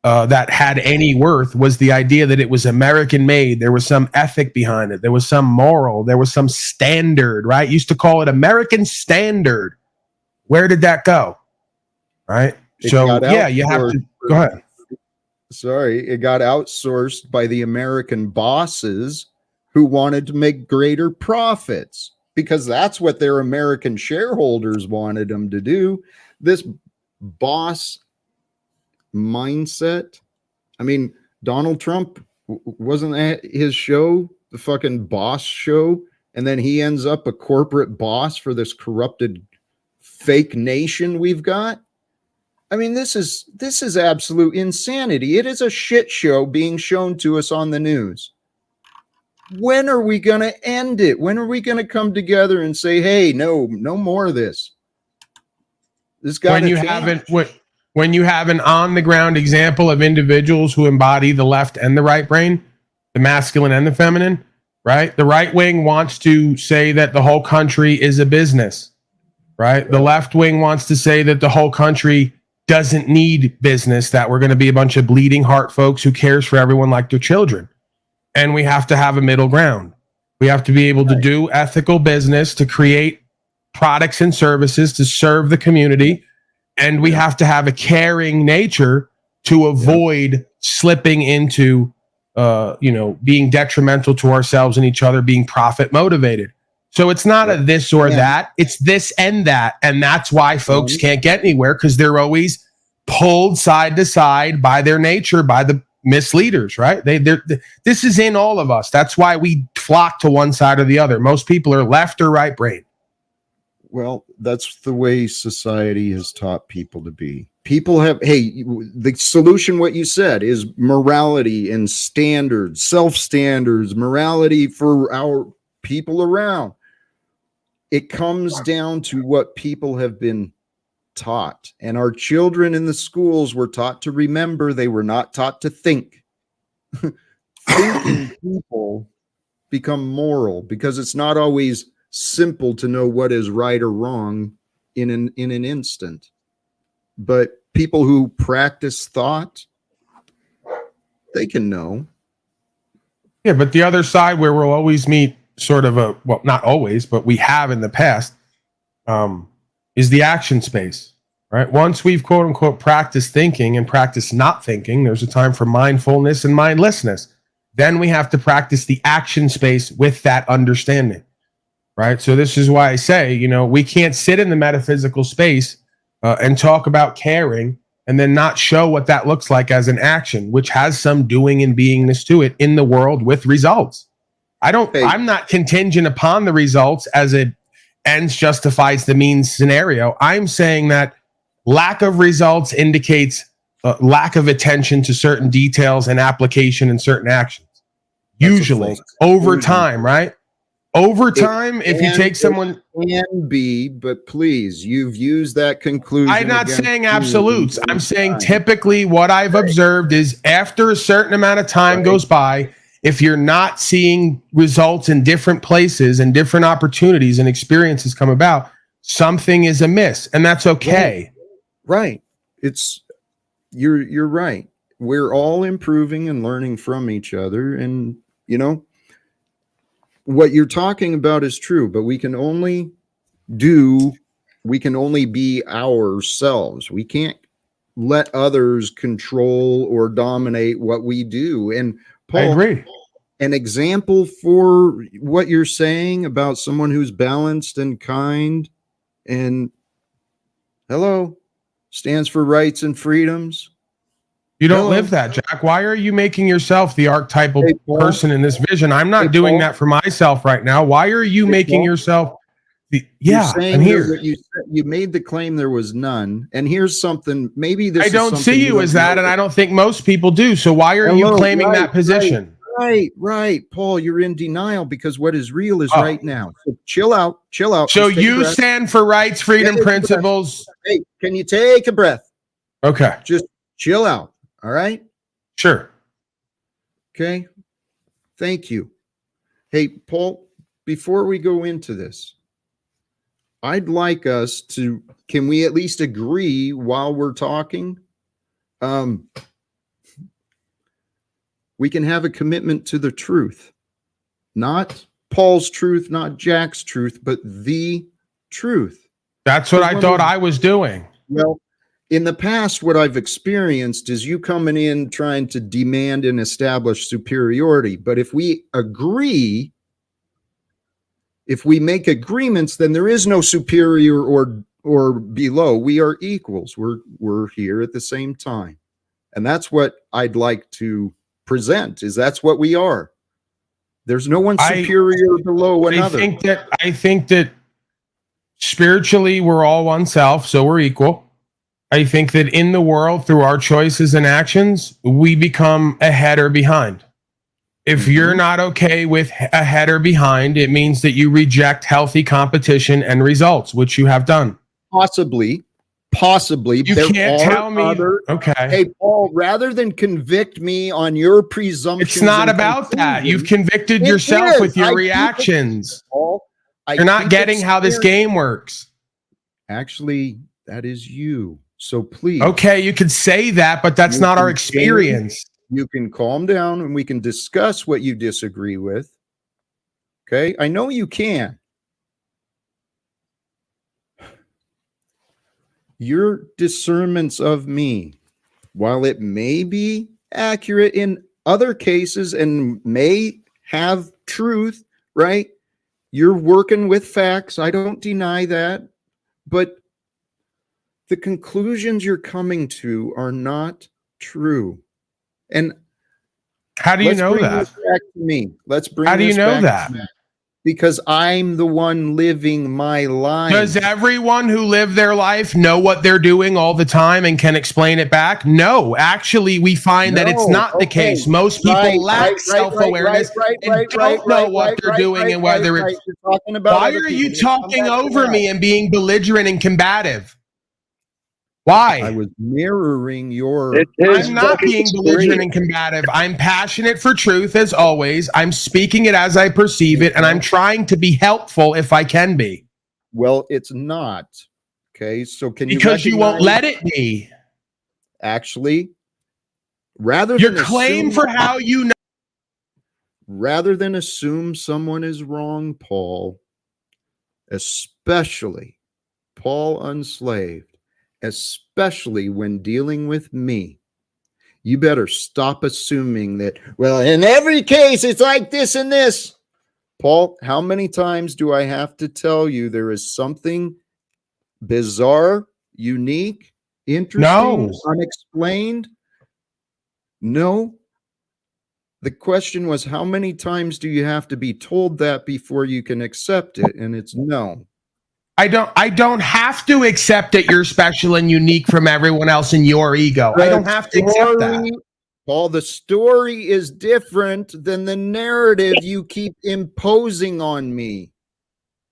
that had any worth was the idea that it was American made. There was some ethic behind it. There was some moral. There was some standard, right? Used to call it American standard. Where did that go? Right? So, yeah, you have to go ahead. Sorry, it got outsourced by the American bosses who wanted to make greater profits because that's what their American shareholders wanted them to do. This boss mindset. I mean, Donald Trump, wasn't that his show, the fucking boss show? And then he ends up a corporate boss for this corrupted fake nation we've got. I mean, this is absolute insanity. It is a shit show being shown to us on the news. When are we going to end it? When are we going to come together and say, hey, no more of this? This got to change. When you have an on-the-ground example of individuals who embody the left and the right brain, the masculine and the feminine, right? The right wing wants to say that the whole country is a business, right? The left wing wants to say that the whole country doesn't need business, that we're going to be a bunch of bleeding heart folks who cares for everyone like their children. And we have to have a middle ground. We have to be able to do ethical business, to create products and services to serve the community. And we have to have a caring nature to avoid slipping into, being detrimental to ourselves and each other, being profit motivated. So it's not a this or that. It's this and that. And that's why folks can't get anywhere, because they're always pulled side to side by their nature, by the misleaders, right? This is in all of us. That's why we flock to one side or the other. Most people are left or right brain. Well, that's the way society has taught people to be. People have, the solution, what you said, is morality and standards, self-standards, morality for our people around. It comes down to what people have been taught. And our children in the schools were taught to remember. They were not taught to think. Thinking people become moral because it's not always simple to know what is right or wrong in an instant. But people who practice thought, they can know. Yeah, but the other side where we'll always meet sort of not always, but we have in the past, is the action space, right? Once we've quote unquote practiced thinking and practice not thinking, there's a time for mindfulness and mindlessness. Then we have to practice the action space with that understanding. Right. So this is why I say, we can't sit in the metaphysical space and talk about caring and then not show what that looks like as an action, which has some doing and beingness to it in the world with results. I'm not contingent upon the results as it ends justifies the means scenario. I'm saying that lack of results indicates lack of attention to certain details and application in certain actions. Usually over time, right? Over time, if you take someone... Can be, but please, you've used that conclusion. I'm not saying absolutes. I'm saying typically what I've observed is after a certain amount of time goes by, if you're not seeing results in different places and different opportunities and experiences come about, something is amiss, and that's okay. Right. You're right. We're all improving and learning from each other, and what you're talking about is true, but we can only be ourselves. We can't let others control or dominate what we do. And Paul, I agree. An example for what you're saying about someone who's balanced and kind and stands for rights and freedoms. You don't live that, Jack. Why are you making yourself the archetypal person in this vision? I'm not doing that for myself right now. Why are you making yourself I'm here. You made the claim there was none. And here's something, maybe this I don't see you as that, and I don't think most people do. So why are you claiming that position? Right. Paul, you're in denial because what is real is Oh. right now. So chill out. So Just take a you breath. stand for rights, freedom, Take a breath. principles. Hey, can you take a breath? Okay, Just chill out. All right. sure. Okay. Thank you. Hey, Paul, before we go into this, I'd like us to, can we at least agree while we're talking? We can have a commitment to the truth, not Paul's truth, not Jack's truth, but the truth. That's what I thought I was doing. Well, in the past, what I've experienced is you coming in trying to demand and establish superiority. But if we agree, if we make agreements, then there is no superior or below. We are equals. We're here at the same time. And that's what I'd like to present, is that's what we are. There's no one superior or below another. I think that spiritually we're all one self, so we're equal. I think that in the world, through our choices and actions, we become ahead or behind. If you're not okay with ahead or behind, it means that you reject healthy competition and results, which you have done. Possibly. You can't tell me. Okay. Hey, Paul, rather than convict me on your presumptions. It's not about that. You've convicted yourself with your reactions. Paul, you're not getting how this game works. Actually, that is you. So please. Okay, you could say that, but that's not our experience. You can calm down and we can discuss what you disagree with. Okay, I know you can. Your discernments of me, while it may be accurate in other cases and may have truth, right? You're working with facts. I don't deny that. But the conclusions you're coming to are not true. And how do you know that? Back to me. Let's bring. How do you know that? Because I'm the one living my life. Does everyone who live their life know what they're doing all the time and can explain it back? No, actually, we find that it's not the case. Most people lack self-awareness and don't know what they're doing and whether it's. Why are you talking over me and being belligerent and combative? Why? I was mirroring your. I'm not being belligerent and combative. I'm passionate for truth as always. I'm speaking it as I perceive it, and I'm trying to be helpful if I can be. Well, it's not. Okay, so can you? Because you won't let it be. Actually, rather your than claim for how you know. Rather than assume someone is wrong, Paul, especially Paul Unslaved. Especially when dealing with me, you better stop assuming that, well, in every case, it's like this and this. Paul, how many times do I have to tell you there is something bizarre, unique, interesting, unexplained? No. The question was, how many times do you have to be told that before you can accept it? And it's no. I don't have to accept that you're special and unique from everyone else in your ego. I don't have to accept that. Paul, the story is different than the narrative you keep imposing on me.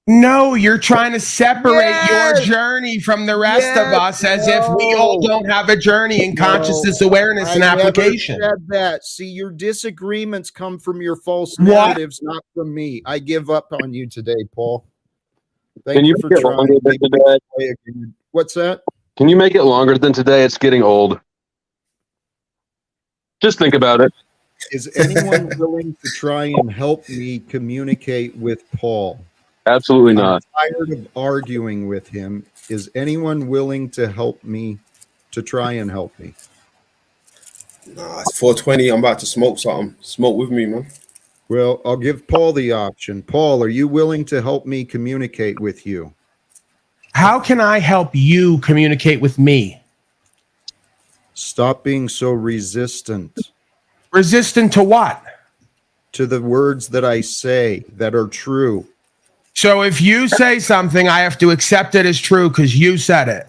No, you're trying to separate your journey from the rest of us as if we all don't have a journey in consciousness, awareness, and application. Never said that. See, your disagreements come from your false narratives, not from me. I give up on you today, Paul. Can you make it longer than today? What's that? Can you make it longer than today? It's getting old. Just think about it. Is anyone willing to try and help me communicate with Paul? Absolutely not. I'm tired of arguing with him. Is anyone willing to help me, to try and help me? Nah, it's 4:20. I'm about to smoke something. Smoke with me, man. Well, I'll give Paul the option. Paul, are you willing to help me communicate with you? How can I help you communicate with me? Stop being so resistant. Resistant to what? To the words that I say that are true. So if you say something, I have to accept it as true because you said it.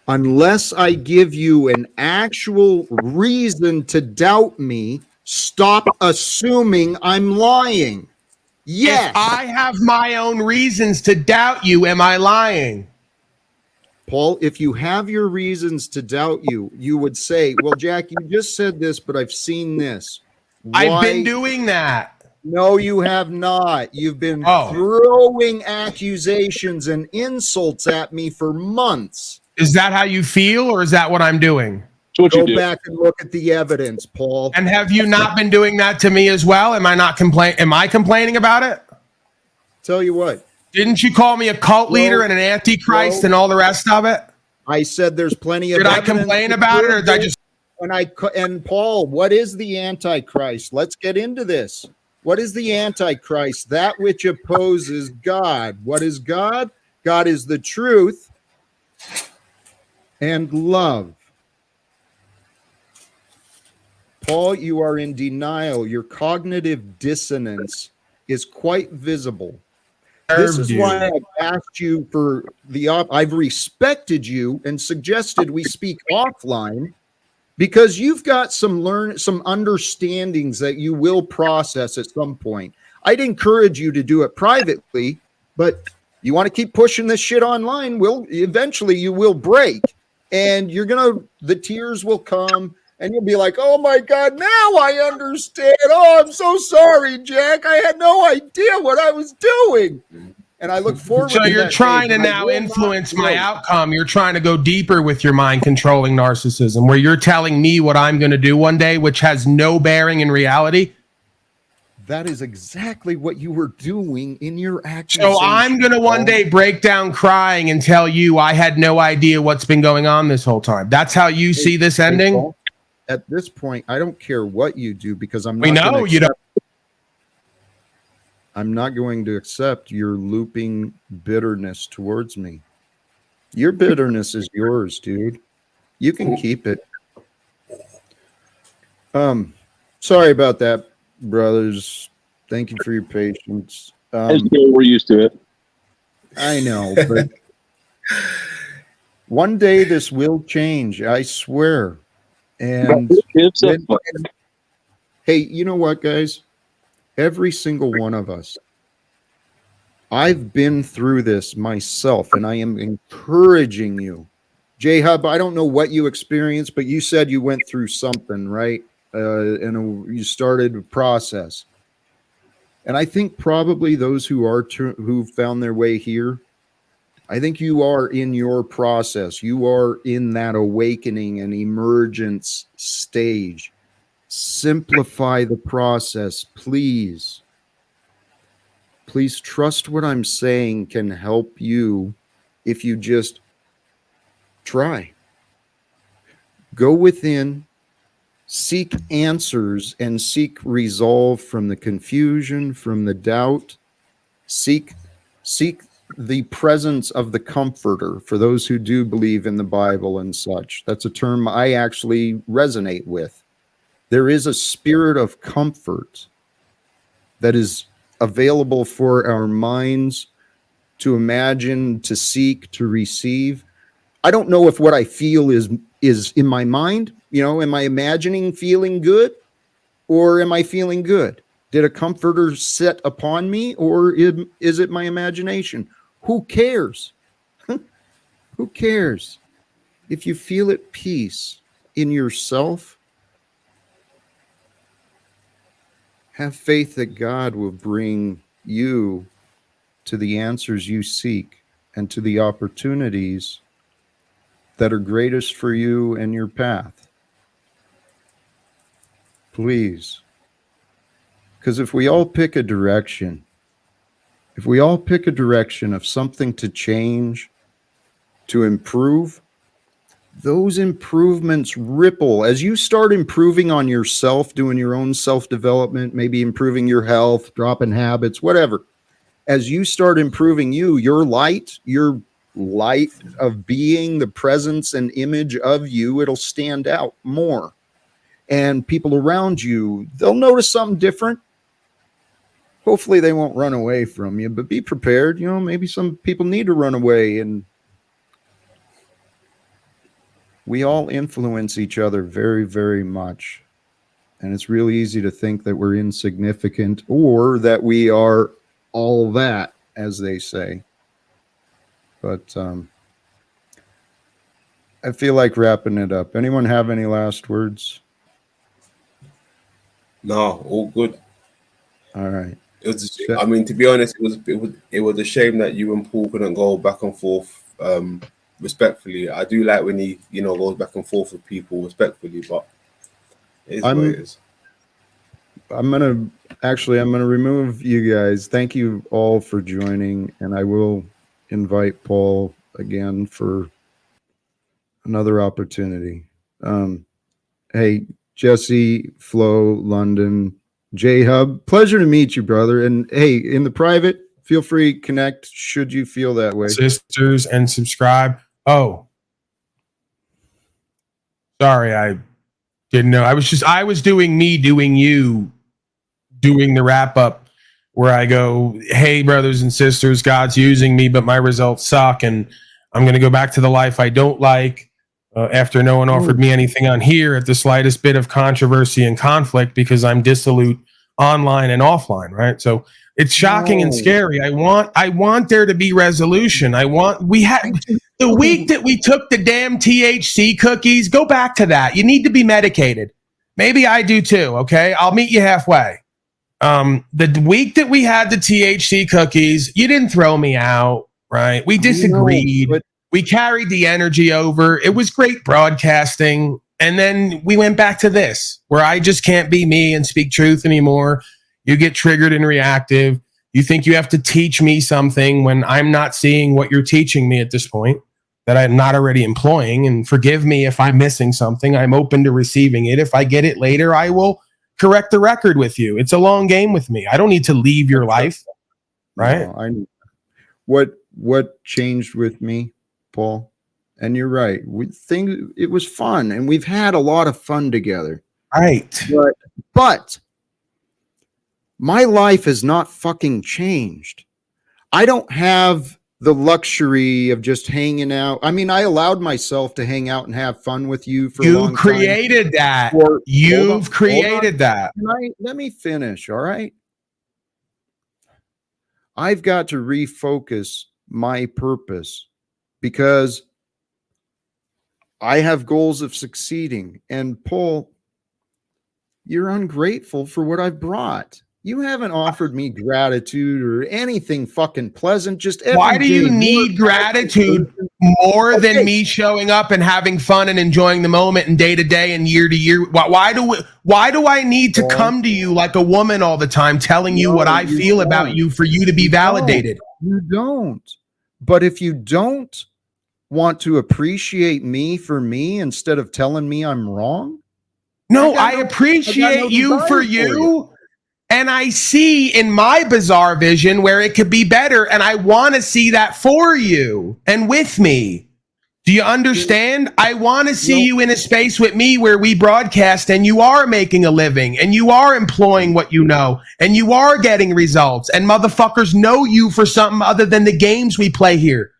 Unless I give you an actual reason to doubt me, Stop assuming I'm lying. Yes. If I have my own reasons to doubt you, am I lying? Paul, if you have your reasons to doubt you, you would say, well, Jack, you just said this, but I've seen this. I've been doing that. No, you have not. You've been Oh. throwing accusations and insults at me for months. Is that how you feel, or is that what I'm doing? Go back and look at the evidence, Paul. And have you not been doing that to me as well? Am I complaining about it? Tell you what. Didn't you call me a cult leader and an antichrist and all the rest of it? I said there's plenty of evidence. Did I complain about it, or did I just... And Paul, what is the Antichrist? Let's get into this. What is the Antichrist? That which opposes God. What is God? God is the truth and love. Paul, you are in denial. Your cognitive dissonance is quite visible. This is why I've asked you for I've respected you and suggested we speak offline, because you've got some understandings that you will process at some point. I'd encourage you to do it privately, but you want to keep pushing this shit online, eventually you will break, and the tears will come. And you'll be like, oh my God, now I understand. Oh, I'm so sorry, Jack. I had no idea what I was doing. And I look forward to that. So you're trying to now influence my outcome. You're trying to go deeper with your mind controlling narcissism, where you're telling me what I'm going to do one day, which has no bearing in reality. That is exactly what you were doing in your accusation. So I'm going to one day break down crying and tell you I had no idea what's been going on this whole time. That's how you see this ending? At this point, I don't care what you do, because I'm not going to accept your looping bitterness towards me. Your bitterness is yours, dude. You can keep it. Sorry about that, brothers. Thank you for your patience. We're used to it. I know, but one day this will change, I swear. And hey, you know what, guys? Every single one of us, I've been through this myself, and I am encouraging you. J-Hub, I don't know what you experienced, but you said you went through something, right? And you started a process. And I think probably those who found their way here, I think you are in your process. You are in that awakening and emergence stage. Simplify the process, please. Please trust what I'm saying can help you if you just try. Go within, seek answers, and seek resolve from the confusion, from the doubt. Seek the presence of the comforter, for those who do believe in the Bible and such. That's a term I actually resonate with. There is a spirit of comfort that is available for our minds to imagine, to seek, to receive. I don't know if what I feel is in my mind. Am I imagining feeling good, or am I feeling good? Did a comforter sit upon me, or is it my imagination? Who cares? Who cares? If you feel at peace in yourself, have faith that God will bring you to the answers you seek and to the opportunities that are greatest for you and your path. Please. Because if we all pick a direction, of something to change, to improve, those improvements ripple. As you start improving on yourself, doing your own self-development, maybe improving your health, dropping habits, whatever. As you start improving your light of being, the presence and image of you, it'll stand out more. And people around you, they'll notice something different. Hopefully they won't run away from you, but be prepared. Maybe some people need to run away, and we all influence each other very, very much. And it's really easy to think that we're insignificant or that we are all that, as they say. But I feel like wrapping it up. Anyone have any last words? No, all good. All right. It was. I mean, to be honest, it was a shame that you and Paul couldn't go back and forth respectfully. I do like when he, goes back and forth with people respectfully, but it is what it is. I'm gonna remove you guys. Thank you all for joining, and I will invite Paul again for another opportunity. Hey, Jesse, Flo, London, J-Hub, pleasure to meet you, brother. And hey, in the private, feel free to connect should you feel that way. Sisters, and subscribe. Oh, sorry, I didn't know. I was doing me, doing you, doing the wrap up where I go, hey, brothers and sisters, God's using me, but my results suck. And I'm going to go back to the life I don't like after no one offered me anything on here at the slightest bit of controversy and conflict because I'm dissolute online and offline. Right. So it's shocking and scary. I want there to be resolution. We had the week that we took the damn THC cookies, go back to that. You need to be medicated. Maybe I do too. Okay. I'll meet you halfway. The week that we had the THC cookies, you didn't throw me out, right? We disagreed. We carried the energy over. It was great broadcasting. And then we went back to this, where I just can't be me and speak truth anymore. You get triggered and reactive. You think you have to teach me something when I'm not seeing what you're teaching me at this point that I'm not already employing. And forgive me if I'm missing something. I'm open to receiving it. If I get it later, I will correct the record with you. It's a long game with me. I don't need to leave your life, right? No, what changed with me, Paul? And you're right. It was fun, and we've had a lot of fun together. Right. But my life has not fucking changed. I don't have the luxury of just hanging out. I mean, I allowed myself to hang out and have fun with you for a long time. You created that. You've created that. Let me finish, all right? I've got to refocus my purpose because I have goals of succeeding. And Paul, you're ungrateful for what I've brought. You haven't offered me gratitude or anything fucking pleasant. Just why do you need gratitude more than me showing up and having fun and enjoying the moment and day to day and year to year? Why do I need to come to you like a woman all the time, telling you what I feel about you for you to be validated? You don't. But if you don't want to appreciate me for me instead of telling me I'm wrong, no, I appreciate you for you. And I see in my bizarre vision where it could be better. And I want to see that for you and with me. Do you understand? I want to see you in a space with me where we broadcast and you are making a living and you are employing what you know and you are getting results and motherfuckers know you for something other than the games we play here.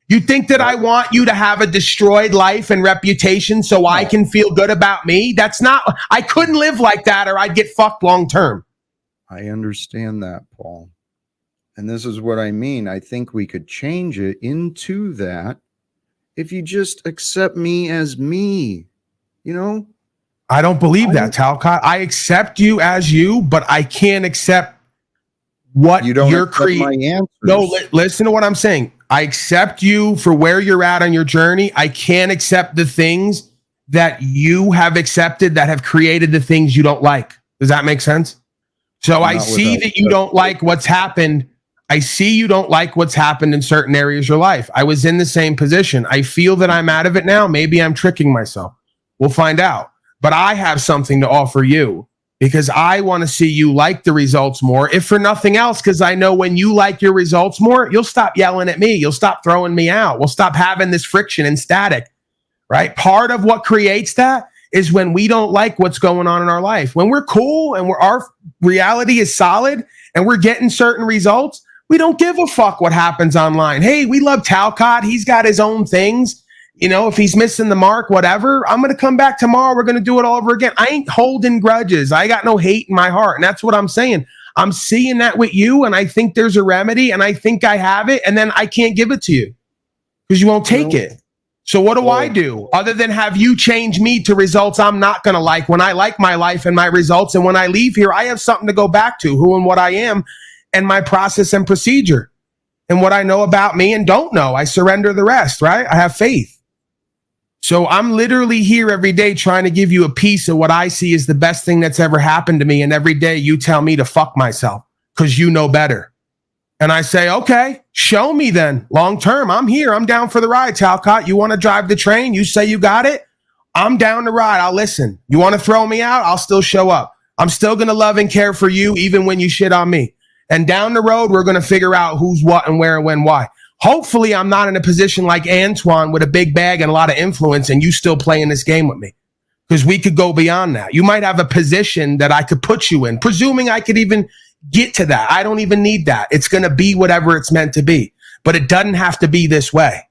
You think that I want you to have a destroyed life and reputation so I can feel good about me? That's not, I couldn't live like that or I'd get fucked long term. I understand that, Paul. And this is what I mean. I think we could change it into that if you just accept me as me, you know? I don't believe that, Talcott. I accept you as you, but I can't accept what you're creating. No, listen to what I'm saying. I accept you for where you're at on your journey. I can't accept the things that you have accepted that have created the things you don't like. Does that make sense? So I see that you don't like what's happened. I see you don't like what's happened in certain areas of your life. I was in the same position. I feel that I'm out of it now. Maybe I'm tricking myself. We'll find out. But I have something to offer you because I want to see you like the results more, if for nothing else, because I know when you like your results more, you'll stop yelling at me. You'll stop throwing me out. We'll stop having this friction and static, right? Part of what creates that is when we don't like what's going on in our life. When we're cool and our reality is solid and we're getting certain results, we don't give a fuck what happens online. Hey, we love Talcott. He's got his own things. You know, if he's missing the mark, whatever, I'm going to come back tomorrow. We're going to do it all over again. I ain't holding grudges. I got no hate in my heart. And that's what I'm saying. I'm seeing that with you, and I think there's a remedy, and I think I have it, and then I can't give it to you because you won't take it. So what do I do other than have you change me to results I'm not going to like when I like my life and my results? And when I leave here, I have something to go back to, who and what I am and my process and procedure and what I know about me and don't know. I surrender the rest, right? I have faith. So I'm literally here every day trying to give you a piece of what I see is the best thing that's ever happened to me. And every day you tell me to fuck myself because you know better. And I say, okay, show me then. Long term, I'm here. I'm down for the ride, Talcott. You want to drive the train? You say you got it? I'm down to ride. I'll listen. You want to throw me out? I'll still show up. I'm still going to love and care for you even when you shit on me. And down the road, we're going to figure out who's what and where and when, why. Hopefully, I'm not in a position like Antoine with a big bag and a lot of influence and you still playing this game with me. Because we could go beyond that. You might have a position that I could put you in, presuming I could even get to that. I don't even need that. It's going to be whatever it's meant to be. But it doesn't have to be this way,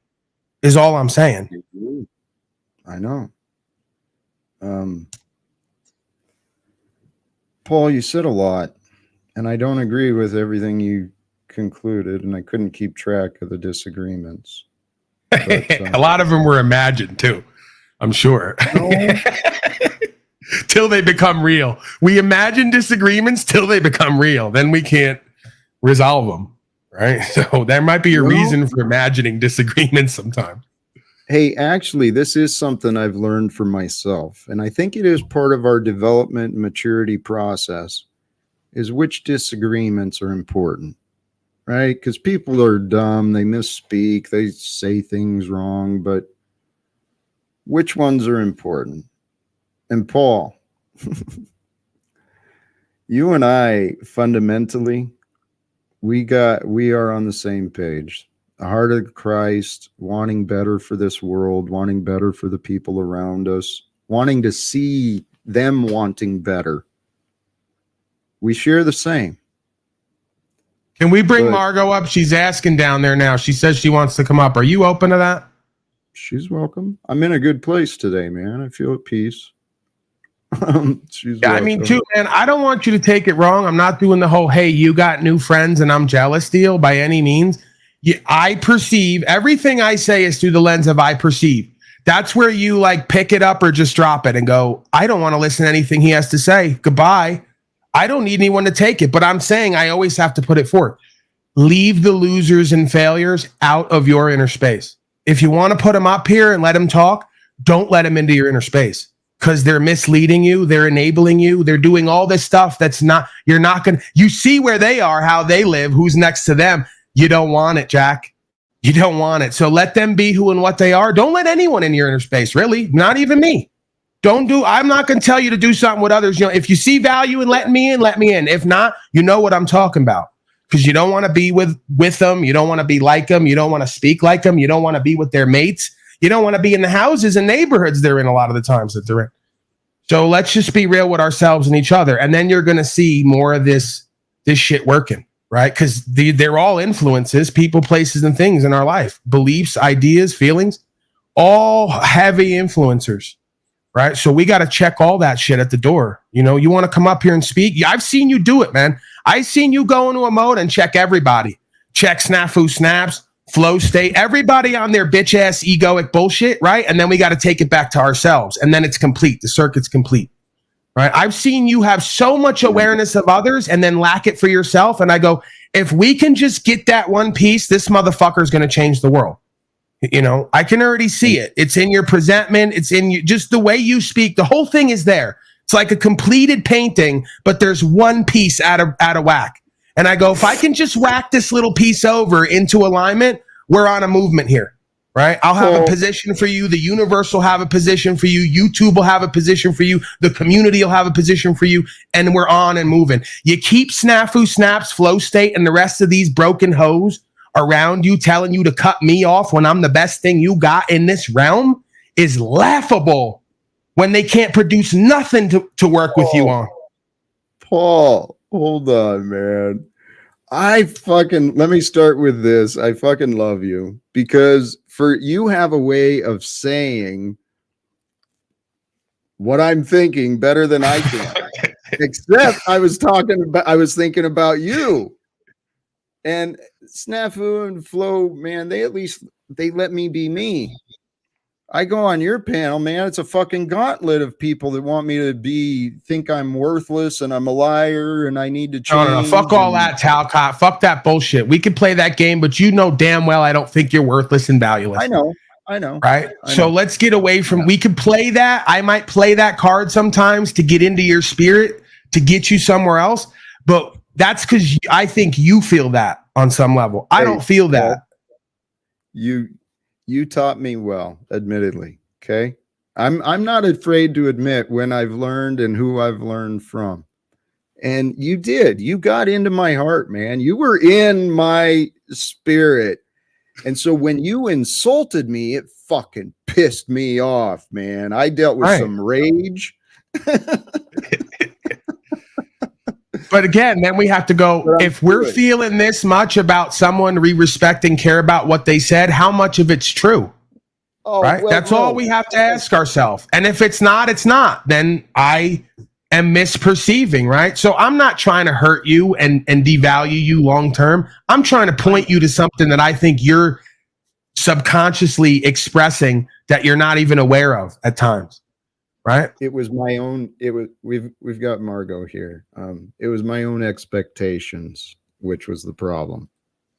is all I'm saying. I know. Paul, you said a lot, and I don't agree with everything you concluded, and I couldn't keep track of the disagreements. But, a lot of them were imagined, too, I'm sure. No. Till they become real. We imagine disagreements till they become real. Then we can't resolve them, right? So there might be a reason for imagining disagreements sometimes. Hey, actually, this is something I've learned for myself, and I think it is part of our development and maturity process, is which disagreements are important, right? Because people are dumb, they misspeak, they say things wrong, but which ones are important? And Paul, you and I fundamentally, we are on the same page. The heart of Christ, wanting better for this world, wanting better for the people around us, wanting to see them wanting better. We share the same. Can we bring Margot up? She's asking down there now. She says she wants to come up. Are you open to that? She's welcome. I'm in a good place today, man. I feel at peace. Yeah, I mean, too, man, I don't want you to take it wrong. I'm not doing the whole, hey, you got new friends and I'm jealous deal by any means. I perceive everything I say is through the lens of I perceive. That's where you like pick it up or just drop it and go, I don't want to listen to anything he has to say. Goodbye. I don't need anyone to take it, but I'm saying I always have to put it forth. Leave the losers and failures out of your inner space. If you want to put them up here and let them talk, don't let them into your inner space. Because they're misleading you, they're enabling you, they're doing all this stuff that's not, you're not going to, you see where they are, how they live, who's next to them. You don't want it, Jack. You don't want it. So let them be who and what they are. Don't let anyone in your inner space, really, not even me. I'm not going to tell you to do something with others. You know, if you see value in letting me in, let me in. If not, you know what I'm talking about. Because you don't want to be with them. You don't want to be like them. You don't want to speak like them. You don't want to be with their mates. You don't want to be in the houses and neighborhoods they're in a lot of the times that they're in. So let's just be real with ourselves and each other. And then you're going to see more of this shit working, right? Because they're all influences, people, places, and things in our life. Beliefs, ideas, feelings, all heavy influencers, right? So we got to check all that shit at the door. You know, you want to come up here and speak? I've seen you do it, man. I've seen you go into a mode and check everybody. Check Snafu Snaps, Flow State, everybody on their bitch ass egoic bullshit, right? And then we got to take it back to ourselves. And then it's complete. The circuit's complete, right? I've seen you have so much awareness of others and then lack it for yourself. And I go, if we can just get that one piece, this motherfucker is going to change the world. You know, I can already see it. It's in your presentment. It's in you, just the way you speak. The whole thing is there. It's like a completed painting, but there's one piece out of whack. And I go, if I can just whack this little piece over into alignment, we're on a movement here, right? I'll have a position for you. The universe will have a position for you. YouTube will have a position for you. The community will have a position for you. And we're on and moving. You keep Snafu Snaps, Flow State, and the rest of these broken hoes around you telling you to cut me off when I'm the best thing you got in this realm is laughable when they can't produce nothing to work with you on. Paul, hold on, man. Let me start with this. I fucking love you because you have a way of saying what I'm thinking better than I can. Except I was thinking about you. And Snafu and Flo, man, they let me be me. I go on your panel, man. It's a fucking gauntlet of people that want me to think I'm worthless and I'm a liar and I need to change. No. Fuck all that, Talcott. Fuck that bullshit. We could play that game, but you know damn well I don't think you're worthless and valueless. I know. Right? So let's get away from, we could play that. I might play that card sometimes to get into your spirit, to get you somewhere else. But that's because I think you feel that on some level. I don't feel that. You taught me well, admittedly. Okay. I'm not afraid to admit when I've learned and who I've learned from. And you did. You got into my heart, man. You were in my spirit. And so when you insulted me, it fucking pissed me off, man. I dealt with some rage. But again, then we have to go, if we're feeling this much about someone we respect and care about what they said, how much of it's true? Right? Well, that's all we have to ask ourselves. And if it's not, it's not. Then I am misperceiving, right? So I'm not trying to hurt you and devalue you long term. I'm trying to point you to something that I think you're subconsciously expressing that you're not even aware of at times. Right. It was my own. We've got Margot here. It was my own expectations, which was the problem.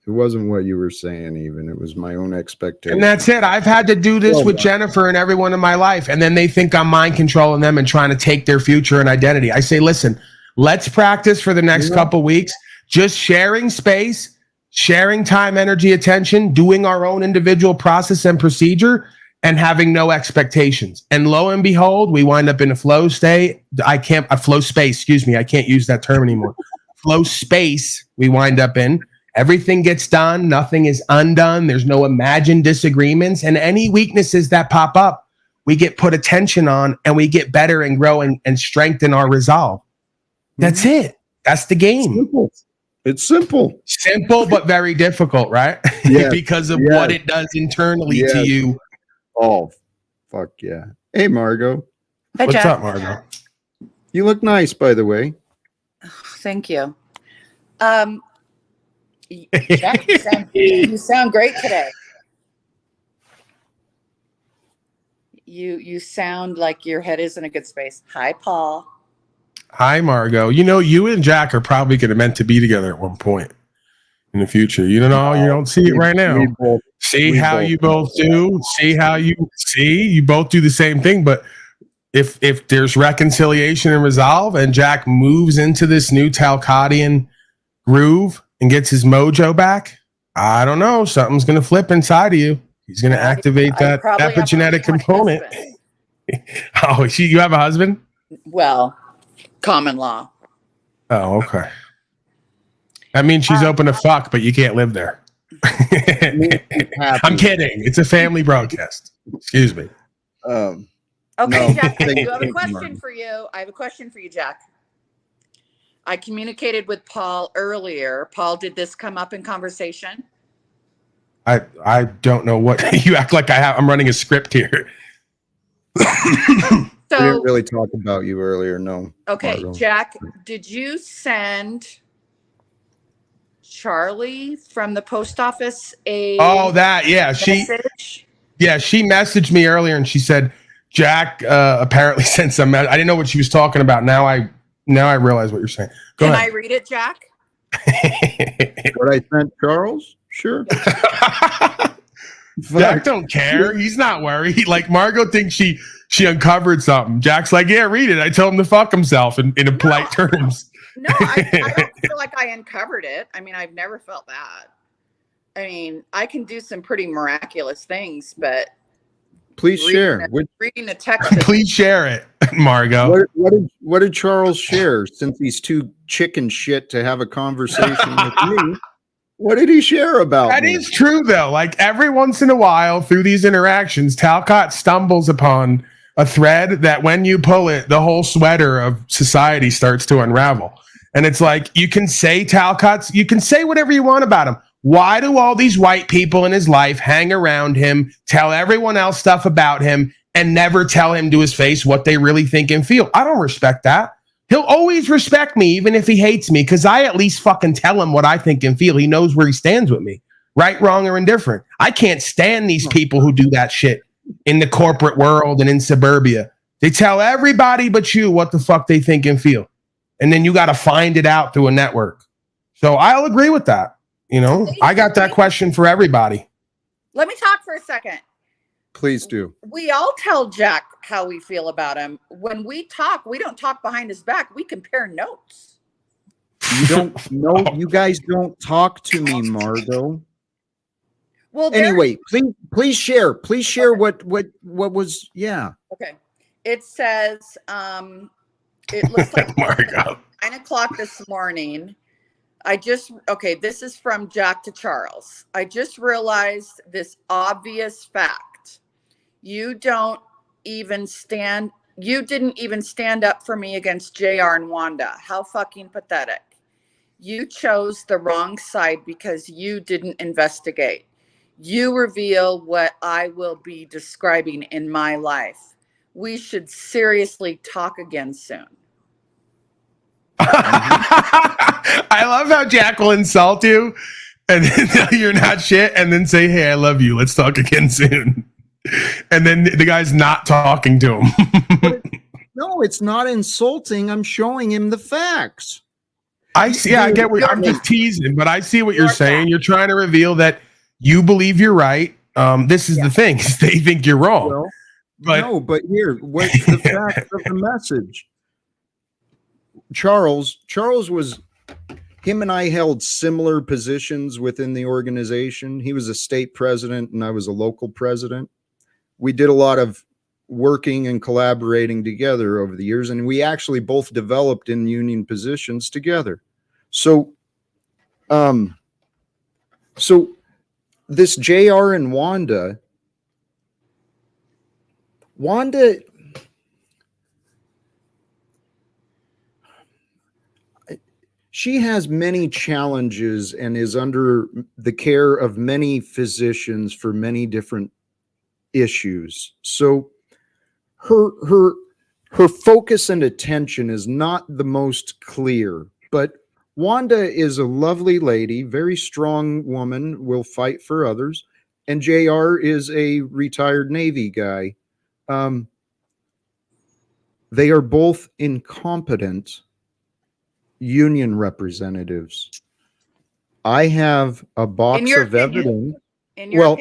It wasn't what you were saying, even. It was my own expectations. And that's it. I've had to do this with Jennifer and everyone in my life. And then they think I'm mind controlling them and trying to take their future and identity. I say, listen, let's practice for the next couple weeks, just sharing space, sharing time, energy, attention, doing our own individual process and procedure, and having no expectations. And lo and behold, we wind up in a flow state. A flow space, excuse me. I can't use that term anymore. Flow space we wind up in. Everything gets done. Nothing is undone. There's no imagined disagreements. And any weaknesses that pop up, we get put attention on and we get better and grow and strengthen our resolve. That's it. That's the game. Simple. It's simple. Simple, but very difficult, right? Yes. Because of what it does internally to you. Oh, fuck yeah. Hey, Margot. Hi, What's Jack. up, Margot? You look nice, by the way. Thank you. Jack, you sound great today. You sound like your head is in a good space. Hi, Paul. Hi, Margot. You know, you and Jack are probably going to meant to be together at one point in the future. You don't see it right now. See how you both do. You both do the same thing. But if there's reconciliation and resolve, and Jack moves into this new Talcottian groove and gets his mojo back, I don't know. Something's going to flip inside of you. He's going to activate that epigenetic component. Oh, you have a husband? Well, common law. Oh, okay. That means she's open to fuck, but you can't live there. I'm kidding. It's a family broadcast. Excuse me. Okay, no. Jack, I do have a question for you. I have a question for you, Jack. I communicated with Paul earlier. Paul, did this come up in conversation? I don't know what you act like I'm running a script here. We didn't really talk about you earlier, no. Okay, Margot. Jack, did you send Charlie from the post office she message? She messaged me earlier and she said Jack apparently sent some I didn't know what she was talking about. Now I realize what you're saying. Can I read it, Jack? What I sent Charles? Sure. Jack don't care. He's not worried. Like Margot thinks she uncovered something. Jack's like, yeah, read it. I told him to fuck himself in polite terms. No, I don't feel like I uncovered it. I mean, I've never felt that. I mean, I can do some pretty miraculous things, but please share. Reading the text. Please share it, Margot. What did Charles share? Since he's too chicken shit to have a conversation with me, what did he share about That me? is true, though. Like every once in a while through these interactions, Talcott stumbles upon a thread that when you pull it, the whole sweater of society starts to unravel. And it's like, you can say Talcott's, you can say whatever you want about him. Why do all these white people in his life hang around him, tell everyone else stuff about him, and never tell him to his face what they really think and feel? I don't respect that. He'll always respect me, even if he hates me, because I at least fucking tell him what I think and feel. He knows where he stands with me, right, wrong, or indifferent. I can't stand these people who do that shit in the corporate world and in suburbia. They tell everybody but you what the fuck they think and feel. And then you got to find it out through a network. So I'll agree with that. You know, I got that question for everybody. Let me talk for a second. Please do. We all tell Jack how we feel about him. When we talk, we don't talk behind his back. We compare notes. You don't know. You guys don't talk to me, Margot. Well, anyway, please share. Please share what was. Yeah. Okay. It says it looks like 9:00 this morning. This is from Jack to Charles. I just realized this obvious fact. You didn't even stand up for me against JR and Wanda. How fucking pathetic. You chose the wrong side because you didn't investigate. You reveal what I will be describing in my life. We should seriously talk again soon. I love how Jack will insult you and then tell you you're not shit and then say, hey, I love you. Let's talk again soon. And then the guy's not talking to him. No, it's not insulting. I'm showing him the facts. I see. I get what I'm just teasing, but I see what you're saying. You're trying to reveal that you believe you're right. This is the thing. They think you're wrong. Well, but here, what's the fact of the message? Charles was, him and I held similar positions within the organization. He was a state president and I was a local president. We did a lot of working and collaborating together over the years, and we actually both developed in union positions together. So this JR and Wanda, she has many challenges and is under the care of many physicians for many different issues. So her focus and attention is not the most clear, but Wanda is a lovely lady, very strong woman, will fight for others, and JR is a retired Navy guy. They are both incompetent union representatives. I have a box of evidence. Well,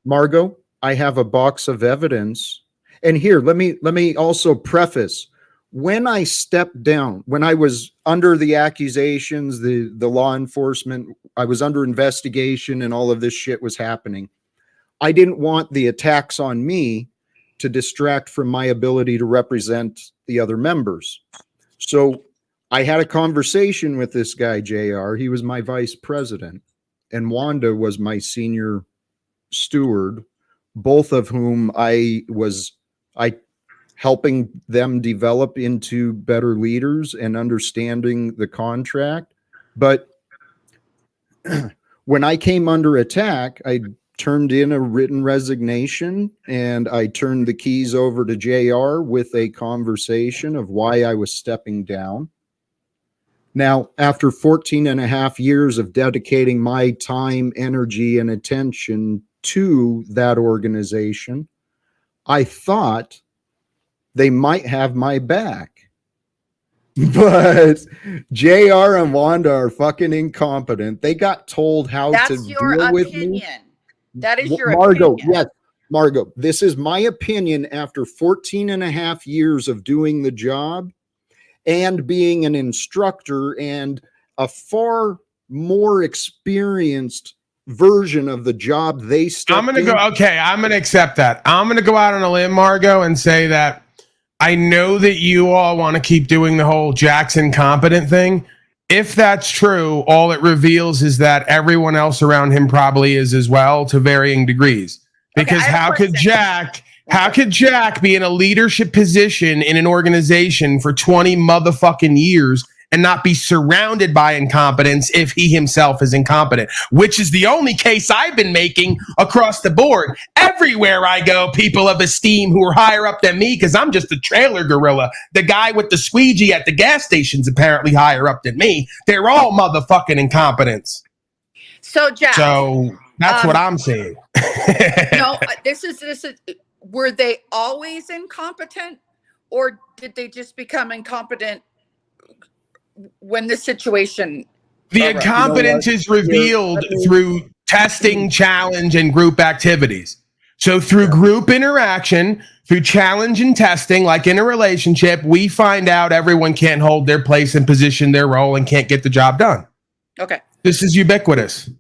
Margot, I have a box of evidence. And here, let me also preface. When I stepped down, when I was under the accusations, the law enforcement, I was under investigation and all of this shit was happening. I didn't want the attacks on me to distract from my ability to represent the other members. So I had a conversation with this guy, JR. He was my vice president, and Wanda was my senior steward, both of whom I helping them develop into better leaders and understanding the contract. But when I came under attack, I turned in a written resignation and I turned the keys over to JR with a conversation of why I was stepping down. Now, after 14 and a half years of dedicating my time, energy, and attention to that organization, I thought they might have my back. But JR and Wanda are fucking incompetent. They got told how to deal with me. That is your Margot, opinion. yes, Margot, this is my opinion after 14 and a half years of doing the job and being an instructor and a far more experienced version of the job they stepped I'm going to accept that. I'm going to go out on a limb, Margot, and say that I know that you all want to keep doing the whole Jackson competent thing. If that's true, all it reveals is that everyone else around him probably is as well, to varying degrees. Because how could Jack be in a leadership position in an organization for 20 motherfucking years and not be surrounded by incompetence if he himself is incompetent, which is the only case I've been making across the board. Everywhere I go, people of esteem who are higher up than me, because I'm just a trailer gorilla. The guy with the squeegee at the gas station's apparently higher up than me. They're all motherfucking incompetents. So, Jack. So that's what I'm saying. No, this is, were they always incompetent, or did they just become incompetent when the situation? The incompetence is revealed through testing, challenge, and group activities. So through group interaction, through challenge and testing, like in a relationship, we find out everyone can't hold their place and position their role and can't get the job done. Okay. This is ubiquitous.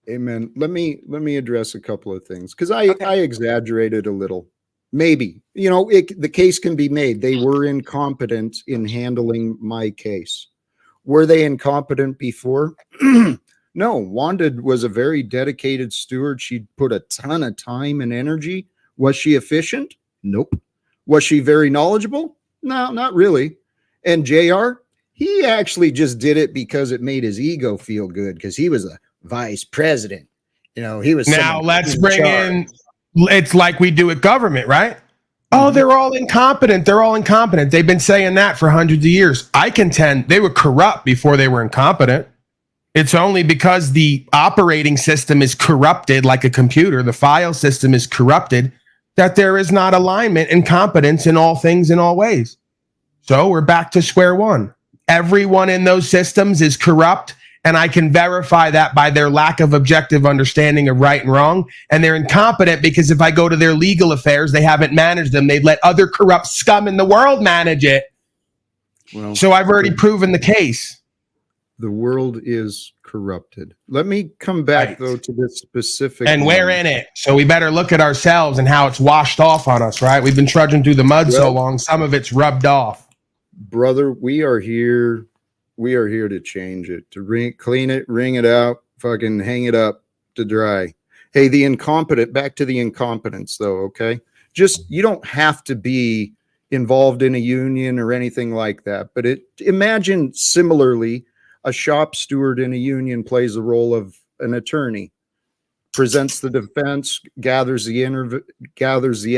Amen. Let me address a couple of things, because I exaggerated a little. Maybe, the case can be made. They were incompetent in handling my case. Were they incompetent before? No, Wanda was a very dedicated steward. She put a ton of time and energy. Was she efficient? Nope. Was she very knowledgeable? No, not really. And JR, he actually just did it because it made his ego feel good, because he was a vice president. He was. Now let's bring in, it's like we do at government, right? Oh, they're all incompetent. They're all incompetent. They've been saying that for hundreds of years. I contend they were corrupt before they were incompetent. It's only because the operating system is corrupted like a computer, the file system is corrupted, that there is not alignment and competence in all things in all ways. So we're back to square one. Everyone in those systems is corrupt, and I can verify that by their lack of objective understanding of right and wrong. And they're incompetent because if I go to their legal affairs, they haven't managed them. They've let other corrupt scum in the world manage it. Well, so I've already proven the case. The world is corrupted. Let me come back, though, to this specific. And we're in it. So we better look at ourselves and how it's washed off on us, right? We've been trudging through the mud so long, some of it's rubbed off. Brother, we are here. We are here to change it, to clean it, wring it out, fucking hang it up to dry. Hey, back to the incompetence, though, okay? You don't have to be involved in a union or anything like that. But imagine similarly, a shop steward in a union plays the role of an attorney, presents the defense, gathers the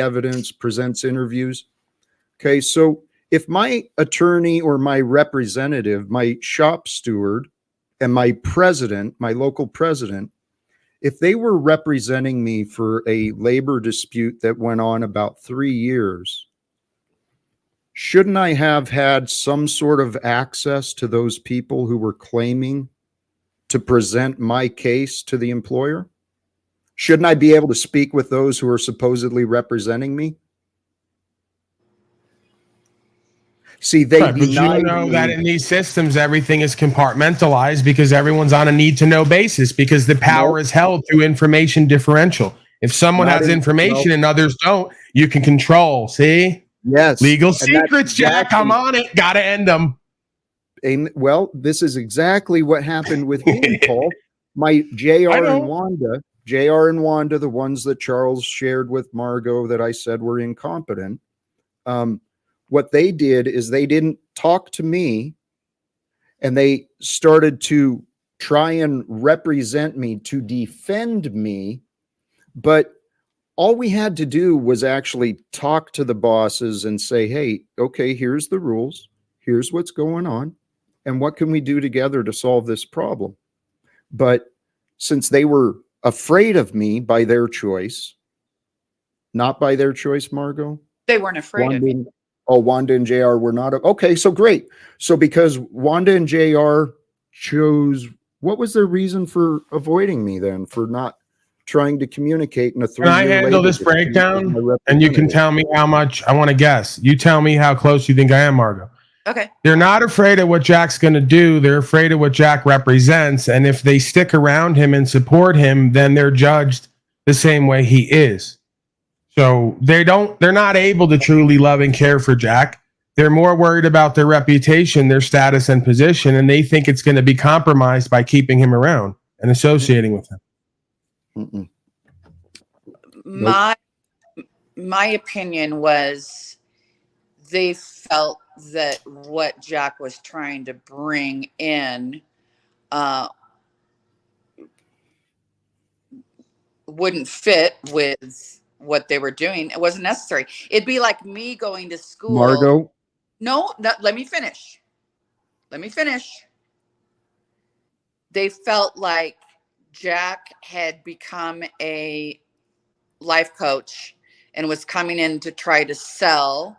evidence, presents interviews. Okay, so if my attorney or my representative, my shop steward, and my president, my local president, if they were representing me for a labor dispute that went on about 3 years, shouldn't I have had some sort of access to those people who were claiming to present my case to the employer? Shouldn't I be able to speak with those who are supposedly representing me? See, they right, but you know that in these systems, everything is compartmentalized because everyone's on a need-to-know basis because the power is held through information differential. If someone has information and others don't, you can control. See? Yes. Legal secrets, Jack. I'm on it. Got to end them. Well, this is exactly what happened with me, Paul. My JR and Wanda, the ones that Charles shared with Margot that I said were incompetent. What they did is they didn't talk to me, and they started to try and represent me, to defend me. But all we had to do was actually talk to the bosses and say, hey, okay, here's the rules. Here's what's going on. And what can we do together to solve this problem? But since they were afraid of me by their choice, not by their choice, Margot? They weren't afraid of me. Oh, Wanda and JR were not. Okay, so great. So because Wanda and JR chose, what was their reason for avoiding me then, for not trying to communicate in a 3 year? Can I handle this breakdown? And you can tell me how much, I want to guess. You tell me how close you think I am, Margot. Okay. They're not afraid of what Jack's going to do. They're afraid of what Jack represents. And if they stick around him and support him, then they're judged the same way he is. So they're not able to truly love and care for Jack. They're more worried about their reputation, their status and position, and they think it's going to be compromised by keeping him around and associating with him. My opinion was they felt that what Jack was trying to bring in wouldn't fit with what they were doing. It wasn't necessary. It'd be like me going to school. Margot? No, let me finish. Let me finish. They felt like Jack had become a life coach and was coming in to try to sell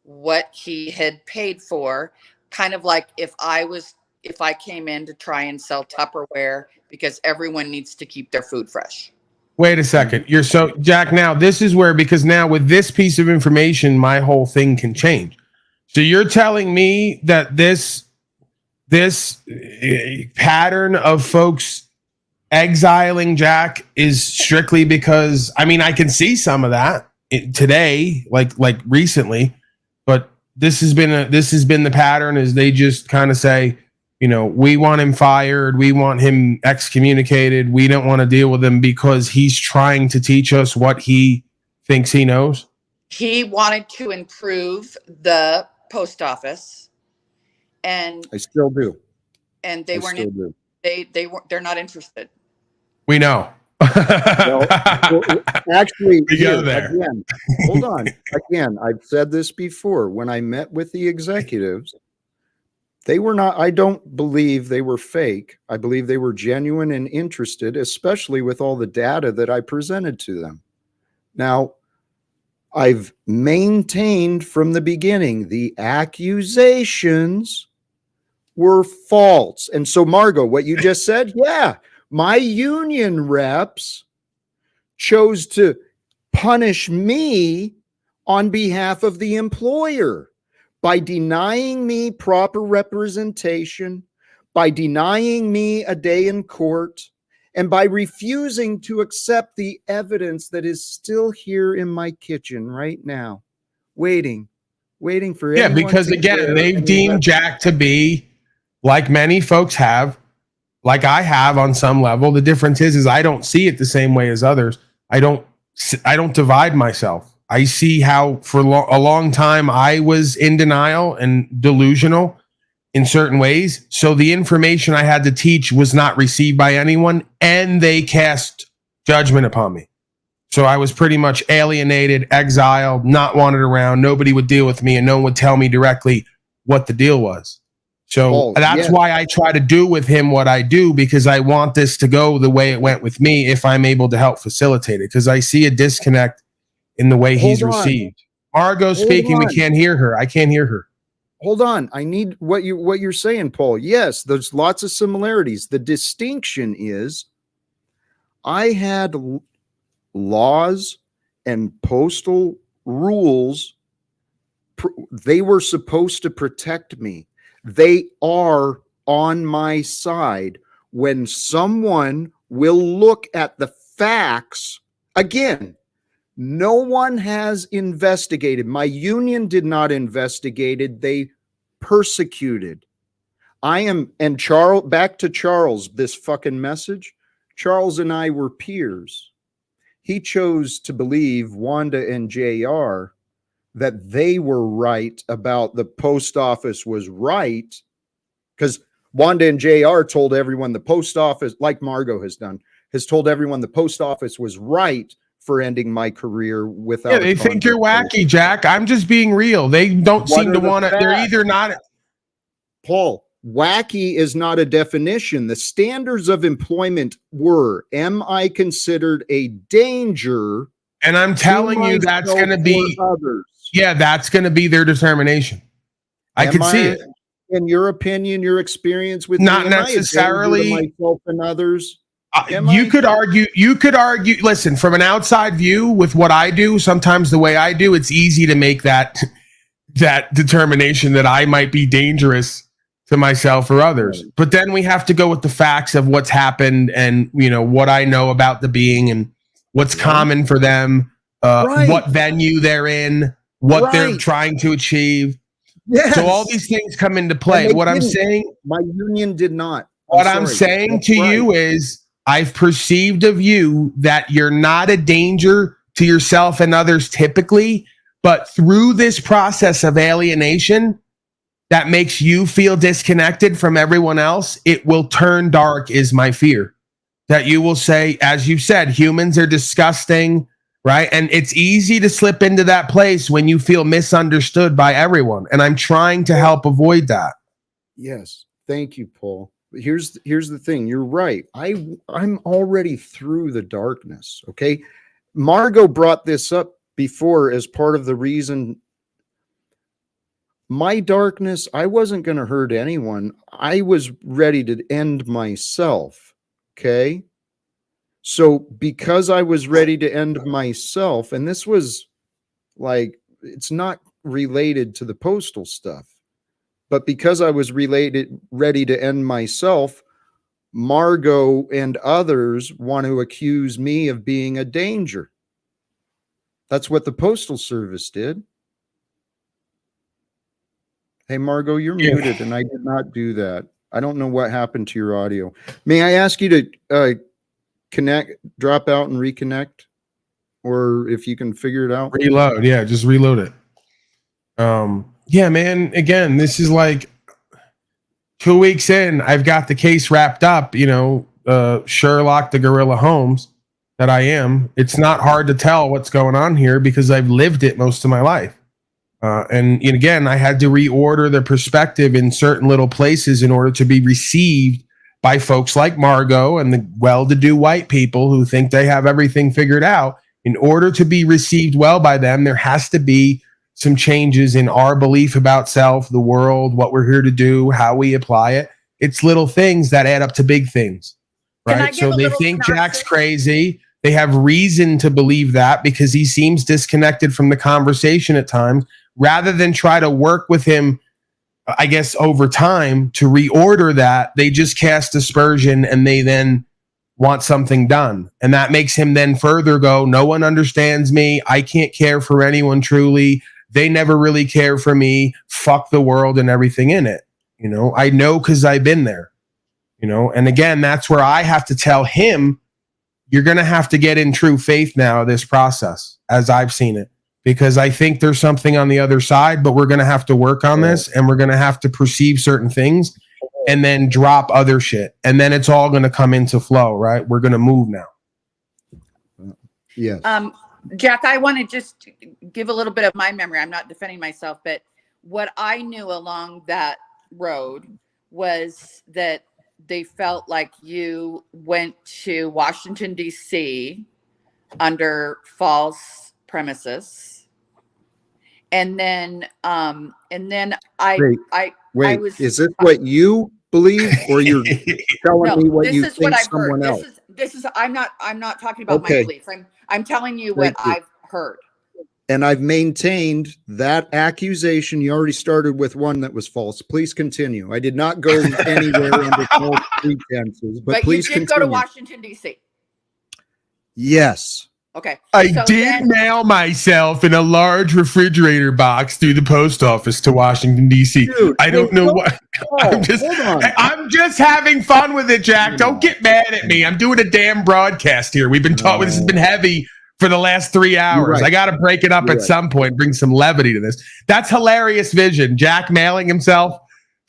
what he had paid for, kind of like if I came in to try and sell Tupperware because everyone needs to keep their food fresh. Wait a second. You're so Jack. Now this is where, because now with this piece of information, my whole thing can change. So you're telling me that this pattern of folks exiling Jack is strictly because, I mean, I can see some of that today, like recently, but this has been the pattern, is they just kind of say, you know, we want him fired, we want him excommunicated, we don't want to deal with him because he's trying to teach us what he thinks he knows. He wanted to improve the post office, and I still do. And they weren't. They're not interested. We know. Well, actually, we go there. Again, hold on. Again, I've said this before. When I met with the executives, they were not, I don't believe they were fake. I believe they were genuine and interested, especially with all the data that I presented to them. Now, I've maintained from the beginning the accusations were false. And so, Margot, what you just said, yeah, my union reps chose to punish me on behalf of the employer by denying me proper representation, by denying me a day in court, and by refusing to accept the evidence that is still here in my kitchen right now, waiting for yeah, because again, they've deemed Jack to be, like many folks have, like I have on some level. The difference is I don't see it the same way as others. I don't divide myself. I see how for a long time I was in denial and delusional in certain ways. So the information I had to teach was not received by anyone, and they cast judgment upon me. So I was pretty much alienated, exiled, not wanted around. Nobody would deal with me, and no one would tell me directly what the deal was. So that's why I try to do with him what I do, because I want this to go the way it went with me if I'm able to help facilitate it, because I see a disconnect in the way he's received. Margot's speaking. We can't hear her. I can't hear her. Hold on. I need what you're saying, Paul. Yes, there's lots of similarities. The distinction is I had laws and postal rules. They were supposed to protect me. They are on my side when someone will look at the facts. Again, no one has investigated. My union did not investigate it. They persecuted. And Charles, back to Charles, this fucking message. Charles and I were peers. He chose to believe Wanda and JR that they were right about the post office was right, because Wanda and JR told everyone the post office, like Margot has done, has told everyone the post office was right for ending my career without. Yeah, they think you're wacky, Jack. I'm just being real. They don't seem to want to. They're either not. Paul, wacky is not a definition. The standards of employment were, am I considered a danger? And I'm telling you, that's going to be others. Yeah, that's going to be their determination. I can see it. In your opinion, your experience with not necessarily myself and others. You could argue. Listen, from an outside view, with what I do, sometimes the way I do, it's easy to make that determination that I might be dangerous to myself or others. Right. But then we have to go with the facts of what's happened, and what I know about the being and what's common for them, what venue they're in, what they're trying to achieve. Yes. So all these things come into play. What I'm saying, my union did not. I'm saying to you is, I've perceived of you that you're not a danger to yourself and others typically, but through this process of alienation, that makes you feel disconnected from everyone else, it will turn dark, is my fear. That you will say, as you said, humans are disgusting, right? And it's easy to slip into that place when you feel misunderstood by everyone. And I'm trying to help avoid that. Yes. Thank you, Paul. Here's the thing. You're right. I'm already through the darkness. Okay. Margot brought this up before as part of the reason. My darkness, I wasn't going to hurt anyone. I was ready to end myself. Okay. So because I was ready to end myself, and this was like, it's not related to the postal stuff, but because I was ready to end myself, Margot and others want to accuse me of being a danger. That's what the Postal Service did. Hey, Margot, you're muted, and I did not do that. I don't know what happened to your audio. May I ask you to drop out and reconnect, or if you can figure it out? Reload. Yeah, just reload it. Yeah, man. Again, this is like 2 weeks in. I've got the case wrapped up. Sherlock the Gorilla Holmes that I am. It's not hard to tell what's going on here because I've lived it most of my life. And again, I had to reorder the perspective in certain little places in order to be received by folks like Margot and the well-to-do white people who think they have everything figured out. In order to be received well by them, there has to be some changes in our belief about self, the world, what we're here to do, how we apply it. It's little things that add up to big things, right? So they think Jack's crazy. They have reason to believe that because he seems disconnected from the conversation at times, rather than try to work with him, I guess, over time to reorder that. They just cast aspersion and they then want something done. And that makes him then further go, no one understands me. I can't care for anyone truly. They never really care for me. Fuck the world and everything in it. I know because I've been there, and again, that's where I have to tell him, you're going to have to get in true faith now, this process, as I've seen it, because I think there's something on the other side, but we're going to have to work on this and we're going to have to perceive certain things and then drop other shit. And then it's all going to come into flow, right? We're going to move now. Yes. Jack, I want to just give a little bit of my memory. I'm not defending myself, but what I knew along that road was that they felt like you went to Washington, D.C. under false premises. And then Wait, I was, is this what you believe, or you're telling me what you think someone else? This is I'm not talking about my beliefs. I'm telling you what I've heard. And I've maintained that accusation. You already started with one that was false. Please continue. I did not go anywhere under false pretenses, but please you did continue. go to Washington, D.C. Yes. Okay. I did mail myself in a large refrigerator box through the post office to Washington, D.C. Dude, I don't know what. I'm just having fun with it, Jack. Don't get mad at me. I'm doing a damn broadcast here. We've been talking. This has been heavy for the last 3 hours. Right. I got to break it up at some point, bring some levity to this. That's hilarious vision. Jack mailing himself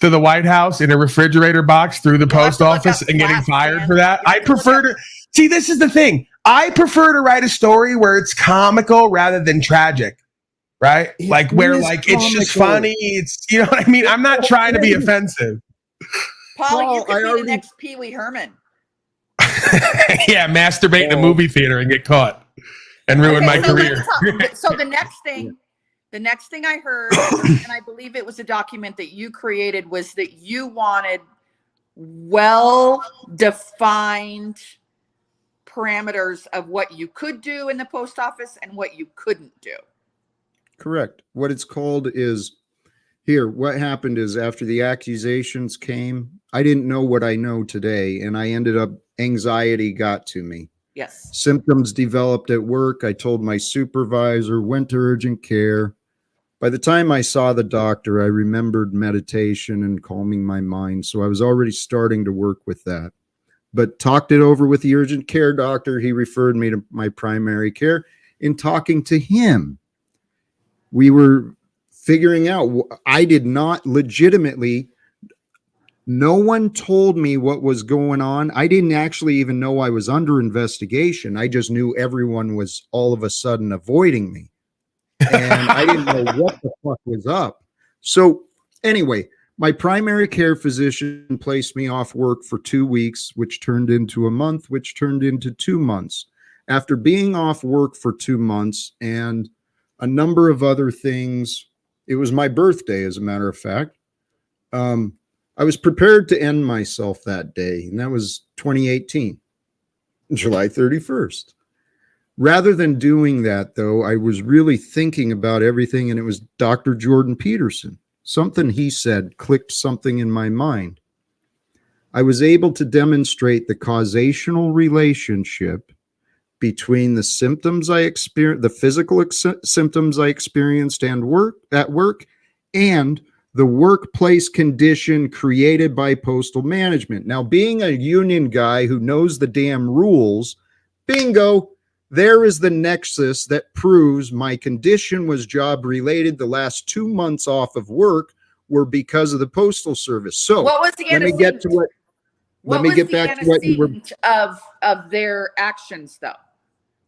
to the White House in a refrigerator box through the post office and getting fired for that. I prefer to see. This is the thing. I prefer to write a story where it's comical rather than tragic, right? Like where it's just funny. It's, you know what I mean? I'm not trying to be offensive. Paul, you could be the next Pee Wee Herman. Yeah, masturbate in a movie theater and get caught and ruin my career. So the next thing I heard, and I believe it was a document that you created, was that you wanted well-defined parameters of what you could do in the post office and what you couldn't do. Correct. What it's called is here. What happened is after the accusations came, I didn't know what I know today, and I ended up, anxiety got to me. Yes. Symptoms developed at work. I told my supervisor, went to urgent care. By the time I saw the doctor, I remembered meditation and calming my mind. So I was already starting to work with that. But talked it over with the urgent care doctor. He referred me to my primary care. In talking to him, we were figuring out. I did not legitimately, no one told me what was going on. I didn't actually even know I was under investigation. I just knew everyone was all of a sudden avoiding me. And I didn't know what the fuck was up. So anyway, my primary care physician placed me off work for 2 weeks, which turned into a month, which turned into 2 months. After being off work for 2 months and a number of other things, it was my birthday, as a matter of fact. I was prepared to end myself that day, and that was 2018, July 31st. Rather than doing that, though, I was really thinking about everything, and it was Dr. Jordan Peterson. Something he said clicked something in my mind. I was able to demonstrate the causational relationship between the symptoms I experienced, the physical symptoms I experienced at work, and the workplace condition created by postal management. Now, being a union guy who knows the damn rules, bingo, there is the nexus that proves my condition was job related. The last 2 months off of work were because of the Postal Service. So what was the let me get to what. Let me get back to what you were. Of their actions, though.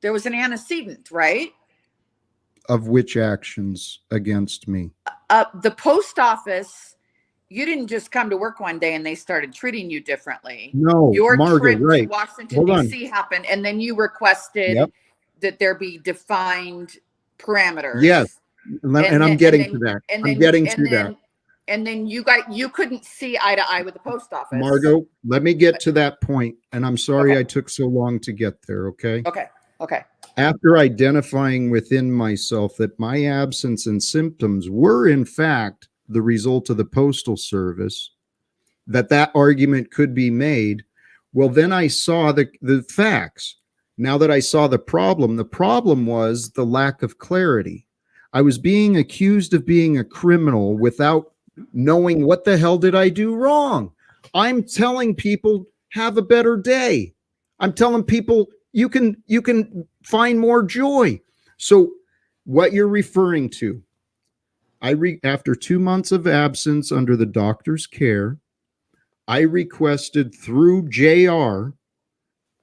There was an antecedent, right? Of which actions against me? The post office. You didn't just come to work one day and they started treating you differently. No, your Margaret, trip right. to Washington, D.C. happened, and then you requested that there be defined parameters. Yes, and I'm getting to that. I'm getting to that. And then you couldn't see eye to eye with the post office. Margot, let me get to that point, and I'm sorry I took so long to get there, okay? Okay. After identifying within myself that my absence and symptoms were, in fact, the result of the Postal Service, that argument could be made, well, then I saw the facts. Now that I saw the problem was the lack of clarity. I was being accused of being a criminal without knowing what the hell did I do wrong. I'm telling people, have a better day. I'm telling people you can find more joy. So what you're referring to, after 2 months of absence under the doctor's care, I requested through JR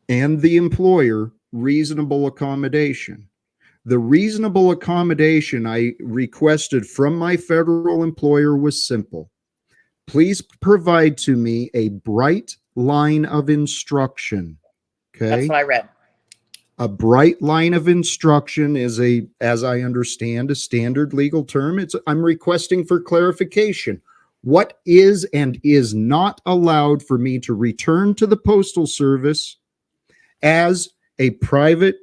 and the employer reasonable accommodation. The reasonable accommodation I requested from my federal employer was simple. Please provide to me a bright line of instruction. Okay. That's what I read. A bright line of instruction is as I understand, a standard legal term. I'm requesting for clarification. What is and is not allowed for me to return to the Postal Service as a private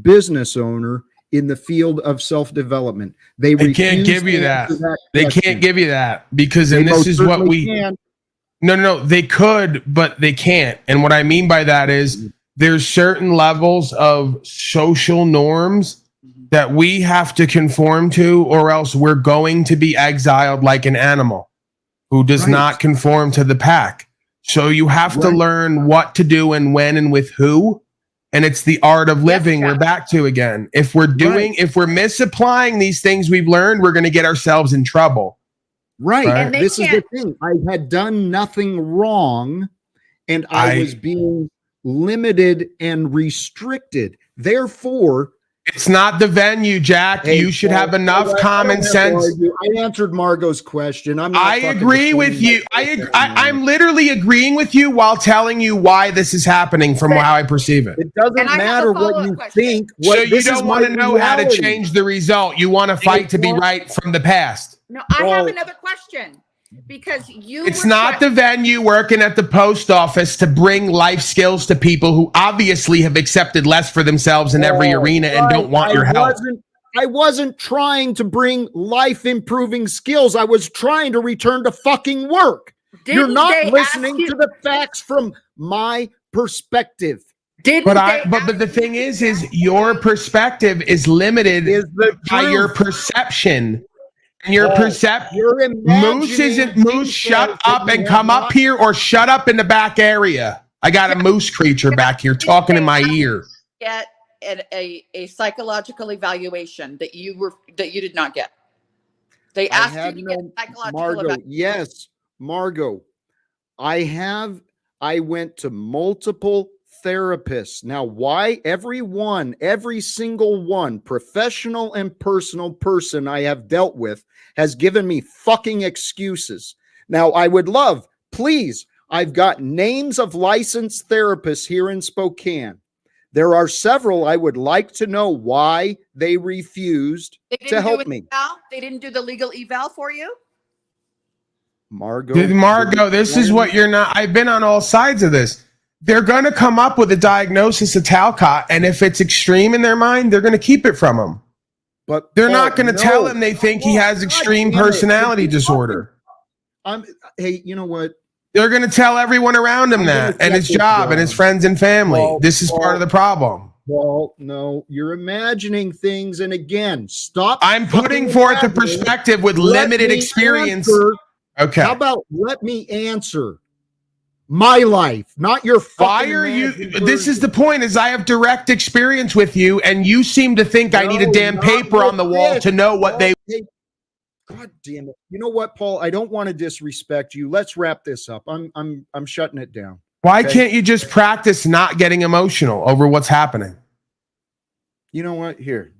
business owner in the field of self-development. They can't give you that. They can't give you that because, and this is what we can. No, they could, but they can't. And what I mean by that is there's certain levels of social norms that we have to conform to, or else we're going to be exiled like an animal who does not conform to the pack. So you have to learn what to do and when and with who. And it's the art of living we're back to again. If we're misapplying these things we've learned, we're going to get ourselves in trouble. Right. This is the thing. I had done nothing wrong, and I was being limited and restricted. Therefore, it's not the venue, Jack. You should have enough common sense. I answered Margot's question. I agree with you. I'm literally agreeing with you while telling you why this is happening from how I perceive it. It doesn't matter what you think. So you don't want to know how to change the result. You want to fight to be right from the past. No, I have another question. Because it's not the venue working at the post office to bring life skills to people who obviously have accepted less for themselves in every arena and don't want your help. I wasn't trying to bring life improving skills. I was trying to return to fucking work. You're not listening to the facts from my perspective. But the thing is your perspective is limited by your perception. And your perception, Moose, shut up and come up here, or shut up in the back area. I got a moose creature back here talking in my ear. Get a psychological evaluation that you did not get. They I asked you had to no get psychological Margot. evaluation. Yes, Margot. I went to multiple therapists. Now, why? Every single one, professional and personal person I have dealt with has given me fucking excuses. Now, I would love, please, I've got names of licensed therapists here in Spokane. There are several. I would like to know why they refused to help me. They didn't do the legal eval for you? Margot, this is what you're not. I've been on all sides of this. They're going to come up with a diagnosis of Talcott, and if it's extreme in their mind, they're going to keep it from him. But they're not going to tell him they think he has extreme personality disorder. Hey, you know what? They're going to tell everyone around him that, and his job, and his friends and family. This is part of the problem. Well, no, you're imagining things, and again, stop. I'm putting forth a perspective with limited experience. Okay. How about let me answer my life, not your fucking. Why are you? This is the point. Is I have direct experience with you, and you seem to think I need a damn paper on the wall to know what they. God damn it! You know what, Paul? I don't want to disrespect you. Let's wrap this up. I'm shutting it down. Why can't you just practice not getting emotional over what's happening? You know what? Here,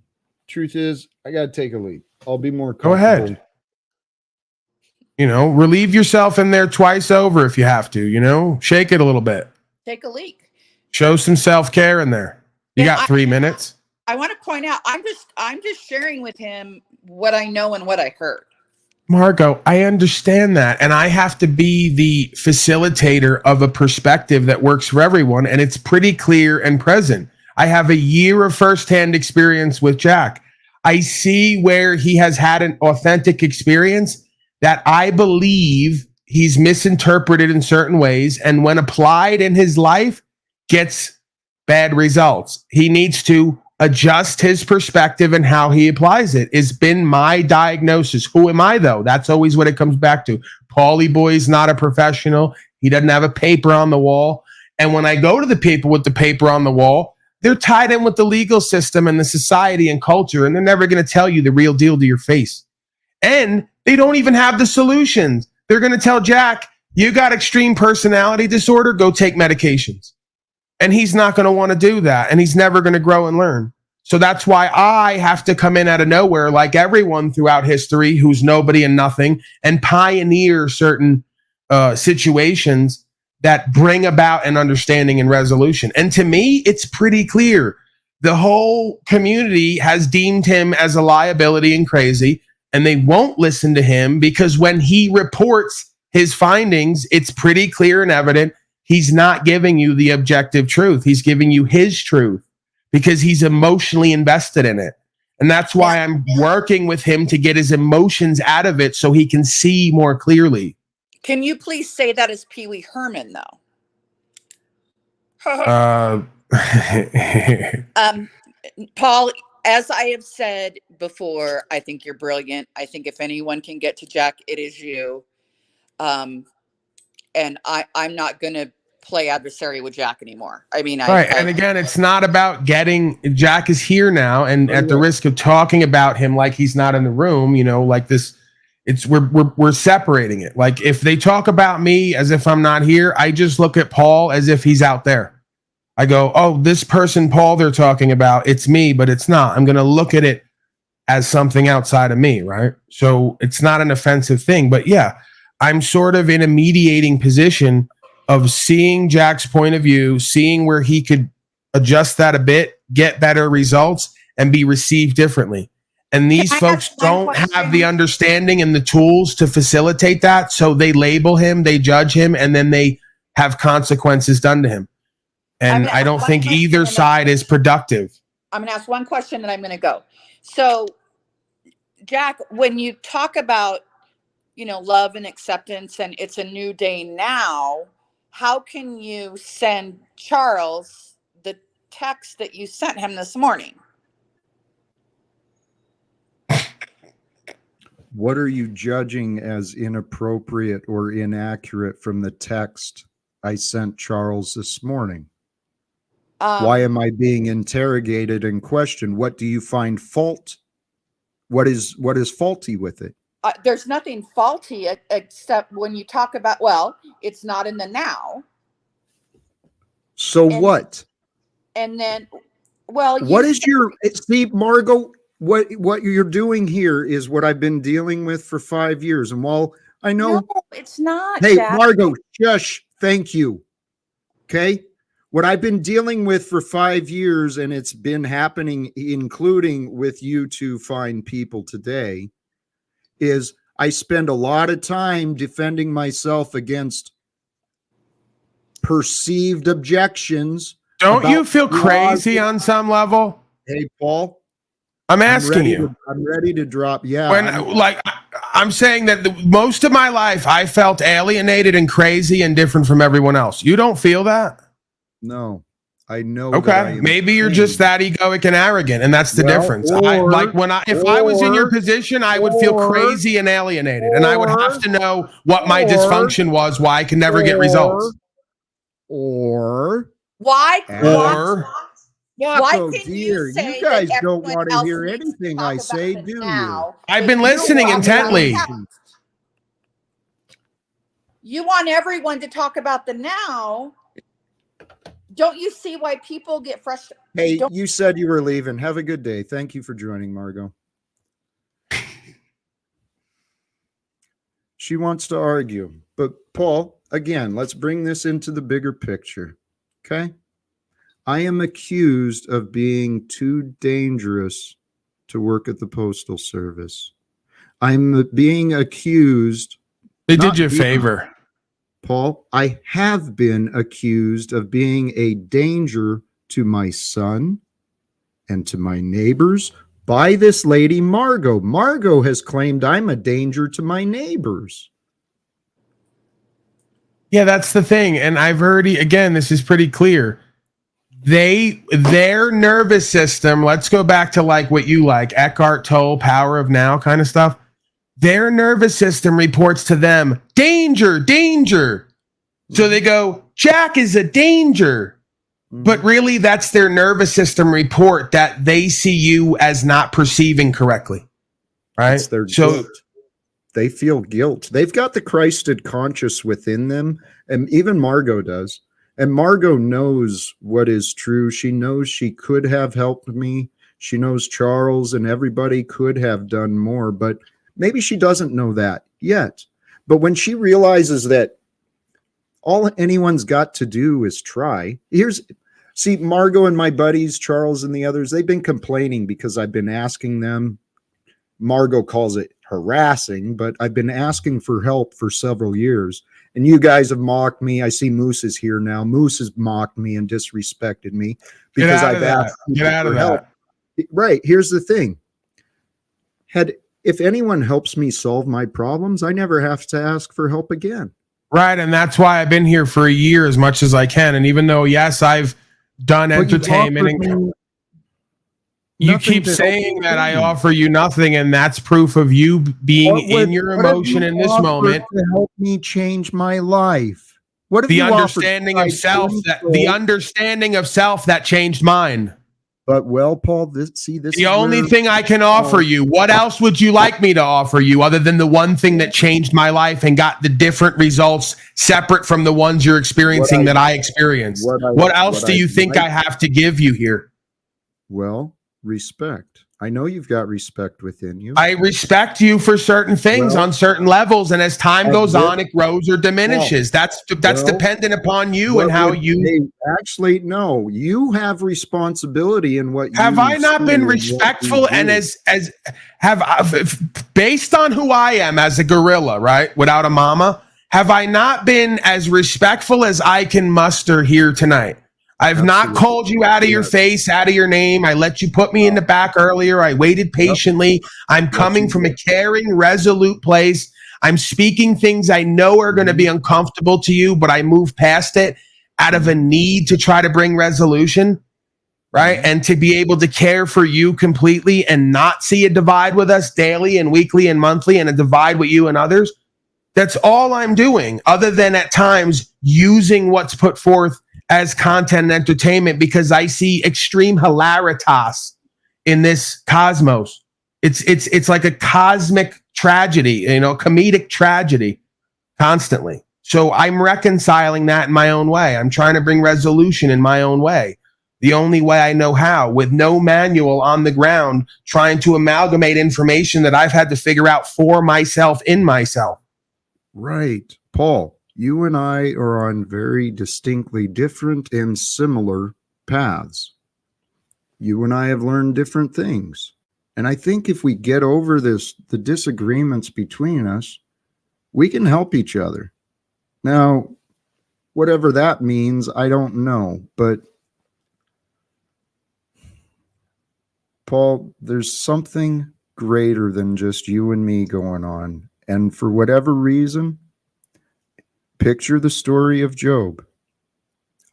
truth is, I got to take a leap. I'll be more comfortable. Go ahead. You know, relieve yourself in there twice over if you have to, you know, shake it a little bit. Take a leak. Show some self-care in there. You got 3 minutes. I want to point out, I'm just sharing with him what I know and what I heard. Margot, I understand that. And I have to be the facilitator of a perspective that works for everyone. And it's pretty clear and present. I have a year of firsthand experience with Jack. I see where he has had an authentic experience that I believe he's misinterpreted in certain ways, and when applied in his life, gets bad results. He needs to adjust his perspective and how he applies it. It's been my diagnosis. Who am I, though? That's always what it comes back to. Paulie Boy's not a professional. He doesn't have a paper on the wall. And when I go to the people with the paper on the wall, they're tied in with the legal system and the society and culture, and they're never going to tell you the real deal to your face. And they don't even have the solutions. They're going to tell Jack, you got extreme personality disorder, go take medications. And he's not going to want to do that. And he's never going to grow and learn. So that's why I have to come in out of nowhere, like everyone throughout history who's nobody and nothing, and pioneer certain situations that bring about an understanding and resolution. And to me, it's pretty clear. The whole community has deemed him as a liability and crazy. And they won't listen to him because when he reports his findings, it's pretty clear and evident he's not giving you the objective truth. He's giving you his truth because he's emotionally invested in it. And that's why I'm working with him to get his emotions out of it so he can see more clearly. Can you please say that as Pee Wee Herman, though? Paul, as I have said before, I think you're brilliant. I think if anyone can get to Jack, it is you. And I'm not going to play adversary with Jack anymore. I mean, and again, it's not about getting. Jack is here now, and at the risk of talking about him like he's not in the room, you know, like this. It's we're separating it. Like if they talk about me as if I'm not here, I just look at Paul as if he's out there. I go, oh, this person, Paul, they're talking about, it's me, but it's not. I'm going to look at it as something outside of me, right? So it's not an offensive thing. But yeah, I'm sort of in a mediating position of seeing Jack's point of view, seeing where he could adjust that a bit, get better results, and be received differently. And these folks don't have the understanding and the tools to facilitate that. So they label him, they judge him, and then they have consequences done to him. And I don't think either side is productive. I'm going to ask one question and I'm going to go. So, Jack, when you talk about, you know, love and acceptance and it's a new day now, how can you send Charles the text that you sent him this morning? What are you judging as inappropriate or inaccurate from the text I sent Charles this morning? Why am I being interrogated and questioned? What do you find fault? What is faulty with it? there's nothing faulty except when you talk about, well, it's not in the now. So what? And then, well, what is your, see, Margot, what you're doing here is what I've been dealing with for 5 years. And while I know, no, it's not. hey, Jack. Margot, shush, thank you. Okay. What I've been dealing with for 5 years, and it's been happening, including with you two fine people today, is I spend a lot of time defending myself against perceived objections. Don't you feel crazy on some level? Hey, Paul. I'm asking you. I'm ready to drop. Yeah. I'm saying that most of my life I felt alienated and crazy and different from everyone else. You don't feel that? No, I know. Okay, maybe you're just that egoic and arrogant, and that's the difference. If I was in your position, I would feel crazy and alienated, and I would have to know what my dysfunction was, why I can never get results. Why can you say you guys that don't want to everyone hear else needs to anything talk I about say, it do now? I've been listening intently. You want everyone to talk about the now. Don't you see why people get frustrated? Hey, you said you were leaving. Have a good day. Thank you for joining, Margot. She wants to argue. But Paul, again, let's bring this into the bigger picture. Okay? I am accused of being too dangerous to work at the Postal Service. I'm being accused. They did you a favor. Paul, I have been accused of being a danger to my son and to my neighbors by this lady, Margot. Margot has claimed I'm a danger to my neighbors. Yeah, that's the thing. And I've already, again, this is pretty clear. Their nervous system, let's go back to like what you like, Eckhart Tolle, Power of Now kind of stuff. Their nervous system reports to them, danger, danger. So they go, Jack is a danger. But really, that's their nervous system report that they see you as not perceiving correctly. Right? It's their guilt. They feel guilt. They've got the Christed conscious within them. And even Margot does. And Margot knows what is true. She knows she could have helped me. She knows Charles and everybody could have done more. But maybe she doesn't know that yet. But when she realizes that all anyone's got to do is try. See, Margot and my buddies, Charles and the others, they've been complaining because I've been asking them. Margot calls it harassing, but I've been asking for help for several years. And you guys have mocked me. I see Moose is here now. Moose has mocked me and disrespected me because I've asked for help. Right. Here's the thing. If anyone helps me solve my problems, I never have to ask for help again. Right. And that's why I've been here for a year as much as I can. And even though, yes, I've done entertainment and you keep saying that I offer you nothing, and that's proof of you being in your emotion in this moment. To help me change my life. What the understanding of self the understanding of self that changed mine. But well, Paul, this the only thing I can offer you. What else would you like me to offer you other than the one thing that changed my life and got the different results separate from the ones you're experiencing that I experienced? What else do you think I have to give you here? Well, respect. I know you've got respect within you. I respect you for certain things on certain levels, and as time goes on, it grows or diminishes. That's dependent upon you and how you. Actually, no. You have responsibility in what. Have I not been respectful and as based on who I am as a gorilla, right? Without a mama, have I not been as respectful as I can muster here tonight? I've not called you out of your face, out of your name. I let you put me in the back earlier. I waited patiently. I'm coming from a caring, resolute place. I'm speaking things I know are going to be uncomfortable to you, but I move past it out of a need to try to bring resolution, right? And to be able to care for you completely and not see a divide with us daily and weekly and monthly and a divide with you and others. That's all I'm doing, other than at times using what's put forth as content and entertainment, because I see extreme hilaritas in this cosmos. It's like a cosmic tragedy, comedic tragedy constantly. So I'm reconciling that in my own way. I'm trying to bring resolution in my own way. The only way I know how, with no manual on the ground, trying to amalgamate information that I've had to figure out for myself in myself. Right. Paul, you and I are on very distinctly different and similar paths. You and I have learned different things. And I think if we get over the disagreements between us, we can help each other. Now, whatever that means, I don't know. But Paul, there's something greater than just you and me going on. And for whatever reason, picture the story of Job.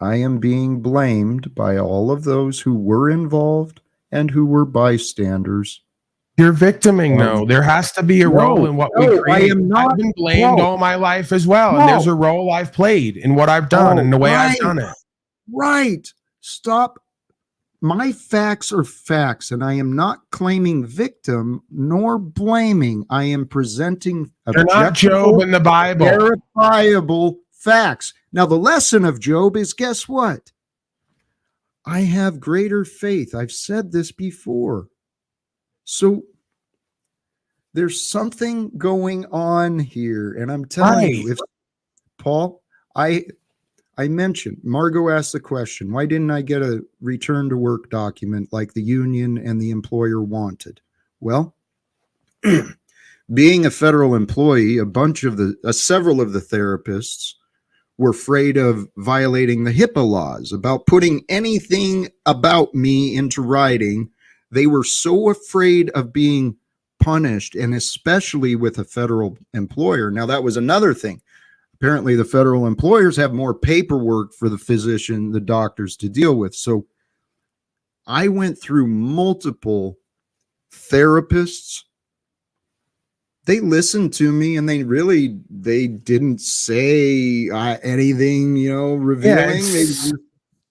I am being blamed by all of those who were involved and who were bystanders. You're victiming, though. There has to be a role in what we create. I've been blamed all my life as well, and there's a role I've played in what I've done and the way I've done it. Right. Stop. My facts are facts, and I am not claiming victim nor blaming. I am presenting You're not Job in the Bible. Verifiable facts. Now, the lesson of Job is, guess what? I have greater faith. I've said this before. So there's something going on here, and I'm telling you, if Paul, I mentioned, Margot asked the question, why didn't I get a return to work document like the union and the employer wanted? Well, being a federal employee, several of the therapists were afraid of violating the HIPAA laws about putting anything about me into writing. They were so afraid of being punished, and especially with a federal employer. Now, that was another thing. Apparently, the federal employers have more paperwork for the physician, the doctors to deal with. So I went through multiple therapists. They listened to me, and they didn't say anything, revealing.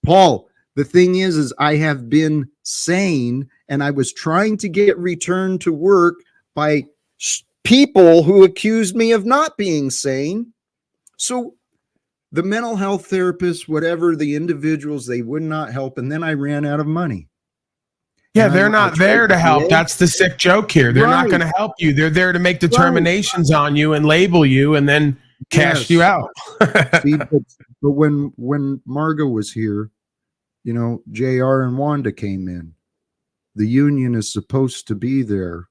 Paul, the thing is I have been sane, and I was trying to get returned to work by people who accused me of not being sane. So the mental health therapists, whatever the individuals, they would not help. And then I ran out of money. Yeah, they're not there to help. That's the sick joke here. They're not going to help you. They're there to make determinations on you and label you and then cash you out. See, but when Margot was here, JR and Wanda came in. The union is supposed to be there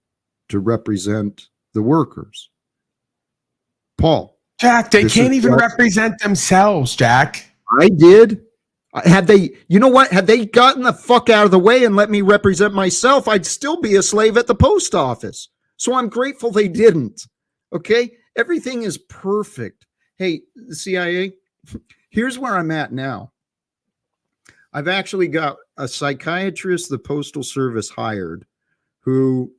to represent the workers. Paul. Jack, they can't even represent themselves, Jack. I did. Had they, had they gotten the fuck out of the way and let me represent myself, I'd still be a slave at the post office. So I'm grateful they didn't. Okay? Everything is perfect. Hey, the CIA, here's where I'm at now. I've actually got a psychiatrist the Postal Service hired who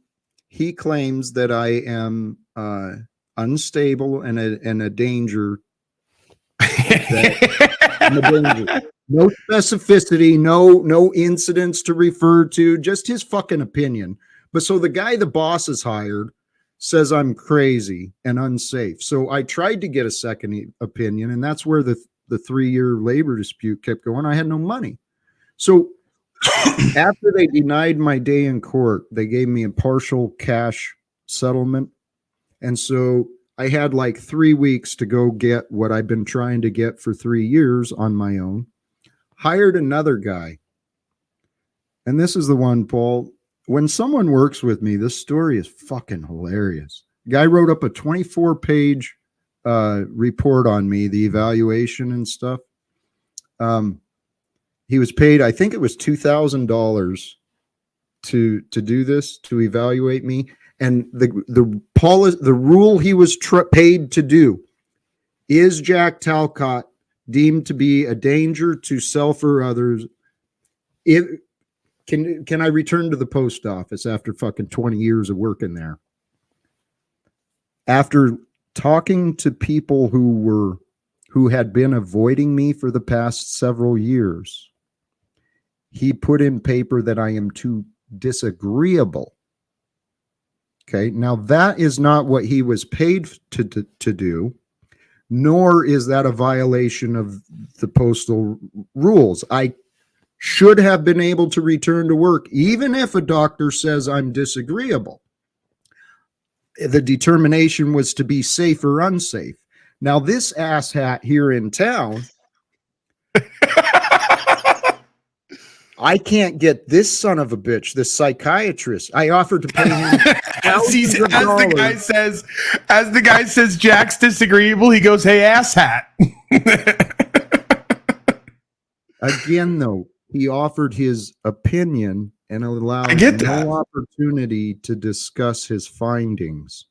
he claims that I am unstable and a danger. I'm a danger. No specificity, no incidents to refer to, just his fucking opinion. But so the guy the boss has hired says I'm crazy and unsafe. So I tried to get a second opinion, and that's where the 3-year labor dispute kept going. I had no money. So after they denied my day in court, they gave me a partial cash settlement. And so I had like 3 weeks to go get what I've been trying to get for 3 years on my own. Hired another guy. And this is the one, Paul. When someone works with me, this story is fucking hilarious. Guy wrote up a 24-page report on me, the evaluation and stuff. He was paid, I think it was $2,000 to do this, to evaluate me. And the rule he was paid to do is Jack Talcott deemed to be a danger to self or others. Can I return to the post office after fucking 20 years of working there? After talking to people who had been avoiding me for the past several years, he put in paper that I am too disagreeable Okay. Now that is not what he was paid to do, nor is that a violation of the postal rules. I should have been able to return to work, even if a doctor says I'm disagreeable. The determination was to be safe or unsafe. Now, this asshat here in town, I can't get this son of a bitch, this psychiatrist. I offered to pay him as the guy says Jack's disagreeable, he goes, "Hey, asshat." Again, though, he offered his opinion and allowed no opportunity to discuss his findings.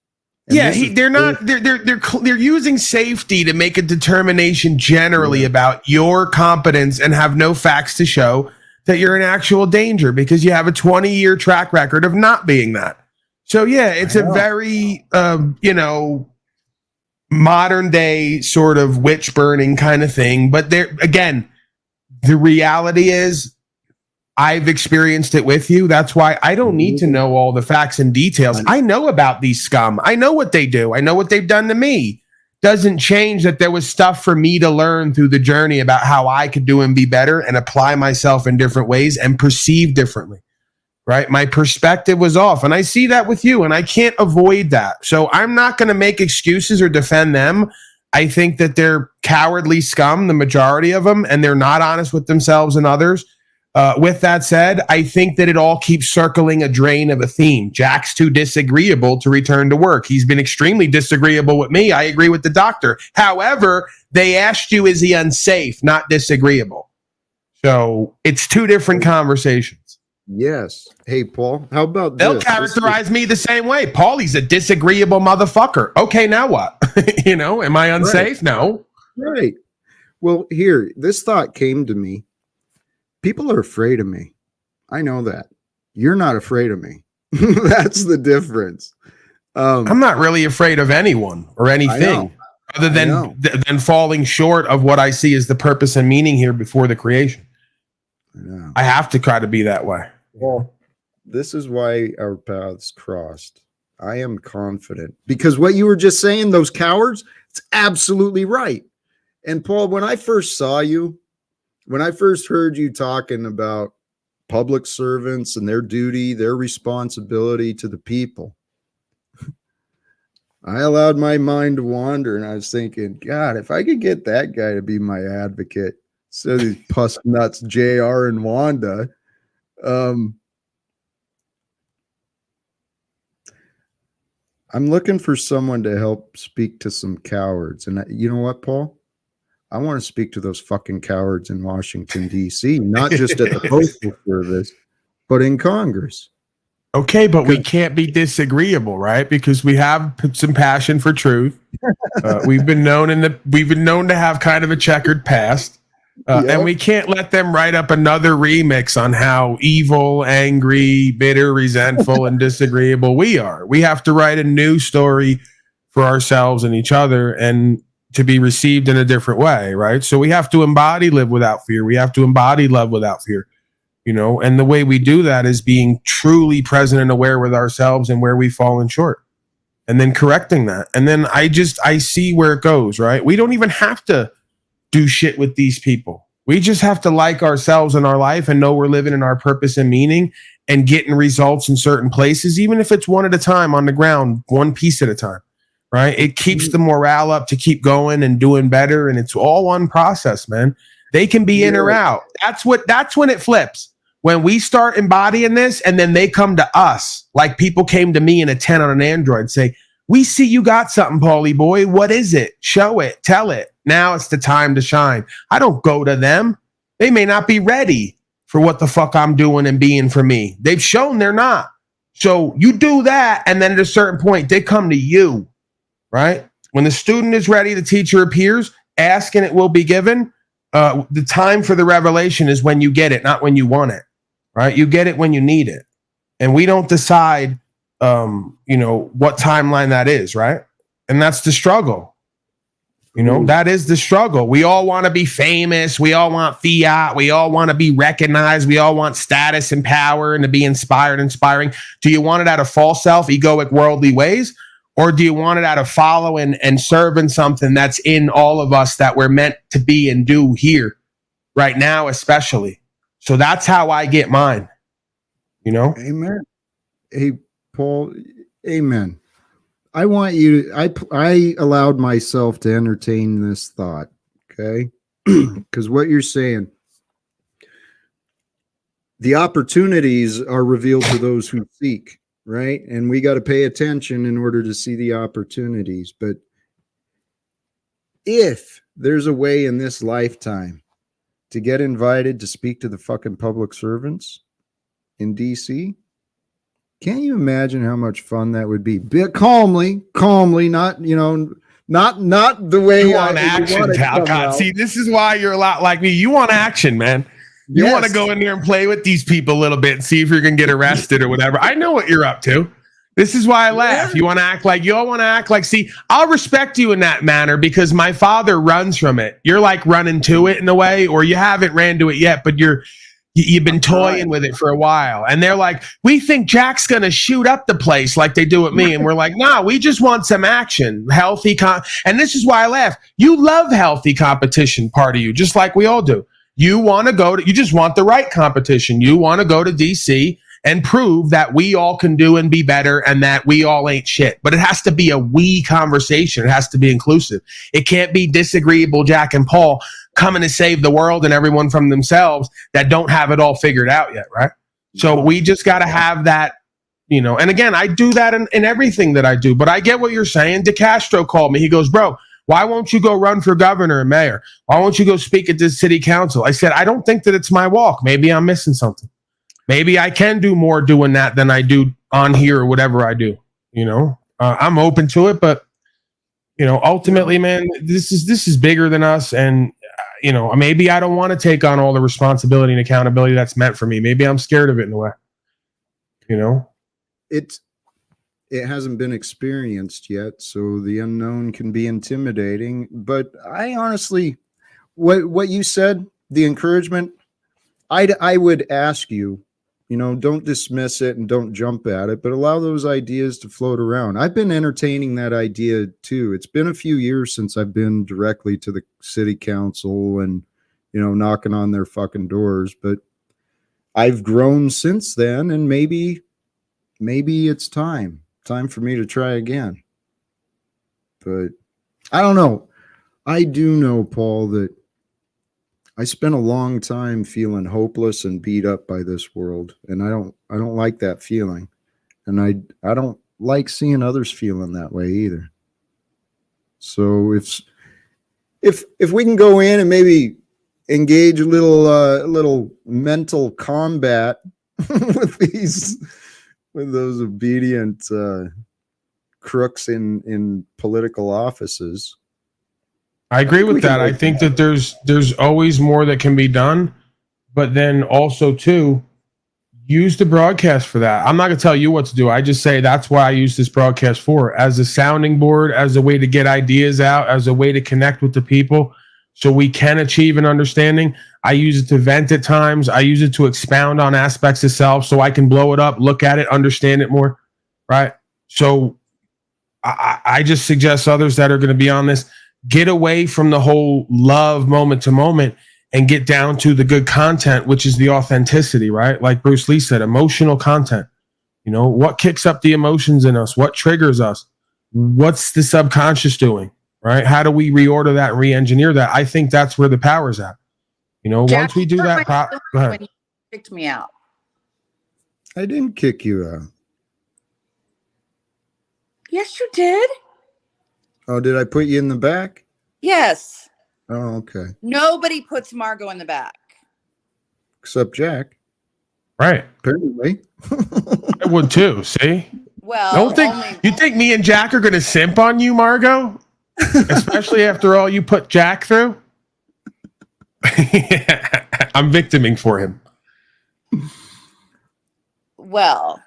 And they're using safety to make a determination generally about your competence and have no facts to show that you're in actual danger because you have a 20-year track record of not being that. So yeah, it's a very modern day sort of witch burning kind of thing. But there again, the reality is I've experienced it with you. That's why I don't need to know all the facts and details. I know about these scum. I know what they do. I know what they've done to me. Doesn't change that there was stuff for me to learn through the journey about how I could do and be better and apply myself in different ways and perceive differently, right? My perspective was off, and I see that with you, and I can't avoid that. So I'm not going to make excuses or defend them. I think that they're cowardly scum, the majority of them, and they're not honest with themselves and others. With that said, I think that it all keeps circling a drain of a theme. Jack's too disagreeable to return to work. He's been extremely disagreeable with me. I agree with the doctor. However, they asked you, is he unsafe, not disagreeable? So it's two different conversations. Yes. Hey, Paul, how about They'll characterize me the same way. Paulie's a disagreeable motherfucker. Okay, now what? Am I unsafe? Right. No. Right. Well, here, this thought came to me. People are afraid of me. I know that. You're not afraid of me. That's the difference. I'm not really afraid of anyone or anything other than falling short of what I see as the purpose and meaning here before the creation. I have to try to be that way. Well, this is why our paths crossed. I am confident because what you were just saying, those cowards, it's absolutely right. And Paul, when I first saw you, when I first heard you talking about public servants and their duty, their responsibility to the people, I allowed my mind to wander, and I was thinking, God, if I could get that guy to be my advocate, instead of these puss nuts, JR and Wanda, I'm looking for someone to help speak to some cowards. And you know what, Paul? I want to speak to those fucking cowards in Washington, D.C., not just at the Postal Service, but in Congress. Okay, but we can't be disagreeable, right? Because we have some passion for truth. We've been known to have kind of a checkered past, and we can't let them write up another remix on how evil, angry, bitter, resentful, and disagreeable we are. We have to write a new story for ourselves and each other, and to be received in a different way, right? So we have to embody live without fear. We have to embody love without fear, and the way we do that is being truly present and aware with ourselves and where we've fallen short, and then correcting that. And then I see where it goes, right? We don't even have to do shit with these people. We just have to like ourselves in our life and know we're living in our purpose and meaning and getting results in certain places, even if it's one at a time on the ground, one piece at a time. Right? It keeps the morale up to keep going and doing better. And it's all one process, man. They can be in or out. That's when it flips. When we start embodying this and then they come to us, like people came to me in a 10 on an Android, say, we see you got something, Paulie boy. What is it? Show it. Tell it. Now it's the time to shine. I don't go to them. They may not be ready for what the fuck I'm doing and being for me. They've shown they're not. So you do that. And then at a certain point, they come to you. Right? When the student is ready, the teacher appears, ask and it will be given. The time for the revelation is when you get it, not when you want it. Right? You get it when you need it. And we don't decide, what timeline that is, right? And that's the struggle. You know, that is the struggle. We all want to be famous. We all want fiat. We all want to be recognized. We all want status and power and to be inspiring. Do you want it out of false self, egoic, worldly ways? Or do you want it out of following and serving something that's in all of us that we're meant to be and do here right now, especially? So that's how I get mine, you know? Amen. Hey, Paul, amen. I want you to, I allowed myself to entertain this thought, okay? Because what you're saying, the opportunities are revealed to those who seek, right? And we got to pay attention in order to see the opportunities. But if there's a way in this lifetime to get invited to speak to the fucking public servants in DC, can't you imagine how much fun that would be? But calmly, not, you know, not the way you want action, Talcott. See, this is why you're a lot like me. You want action, man. You want to go in there and play with these people a little bit and see if you're going to get arrested or whatever. I know what you're up to. This is why I laugh. You want to act like, you all want to act like, see, I'll respect you in that manner because my father runs from it. You're like running to it in a way, or you haven't ran to it yet, but you've been toying with it for a while. And they're like, we think Jack's going to shoot up the place like they do with me. And we're like, nah, we just want some action, healthy. And this is why I laugh. You love healthy competition, part of you, just like we all do. You want to you just want the right competition. You want to go to DC and prove that we all can do and be better and that we all ain't shit. But it has to be a we conversation. It has to be inclusive. It can't be disagreeable Jack and Paul coming to save the world and everyone from themselves that don't have it all figured out yet, right? So we just got to have that, you know. And again, I do that in everything that I do. But I get what you're saying. DeCastro called me. He goes, bro, why won't you go run for governor and mayor? Why won't you go speak at the city council? I said, I don't think that it's my walk. Maybe I'm missing something. Maybe I can do more doing that than I do on here or whatever I do. You know, I'm open to it, but you know, ultimately, man, this is bigger than us. And you know, maybe I don't want to take on all the responsibility and accountability that's meant for me. Maybe I'm scared of it in a way. You know, it hasn't been experienced yet, so the unknown can be intimidating. But I honestly, what you said, the encouragement, I would ask you, you know, don't dismiss it and don't jump at it, but allow those ideas to float around. I've been entertaining that idea too. It's been a few years since I've been directly to the city council and, you know, knocking on their fucking doors, but I've grown since then, and maybe it's time for me to try again. But I don't know. I do know, Paul, that I spent a long time feeling hopeless and beat up by this world, and I don't like that feeling, and I don't like seeing others feeling that way either. So if we can go in and maybe engage a little mental combat with those obedient crooks in political offices. I agree with that. I think that there's always more that can be done, but then also too, use the broadcast for that. I'm not gonna tell you what to do. I just say that's why I use this broadcast for, as a sounding board, as a way to get ideas out, as a way to connect with the people so we can achieve an understanding. I use it to vent at times. I use it to expound on aspects of self so I can blow it up, look at it, understand it more, right? So I just suggest others that are going to be on this, get away from the whole love moment to moment and get down to the good content, which is the authenticity, right? Like Bruce Lee said, emotional content. You know, what kicks up the emotions in us? What triggers us? What's the subconscious doing, right? How do we reorder that and re-engineer that? I think that's where the power's at. You know, Jack, once we do that, go ahead. When you kicked me out. I didn't kick you out. Yes, you did. Oh, did I put you in the back? Yes. Oh, okay. Nobody puts Margot in the back. Except Jack. Right. Apparently. I would too, see? Well, you think me and Jack are going to simp on you, Margot? Especially after all you put Jack through? I'm victiming for him. Well,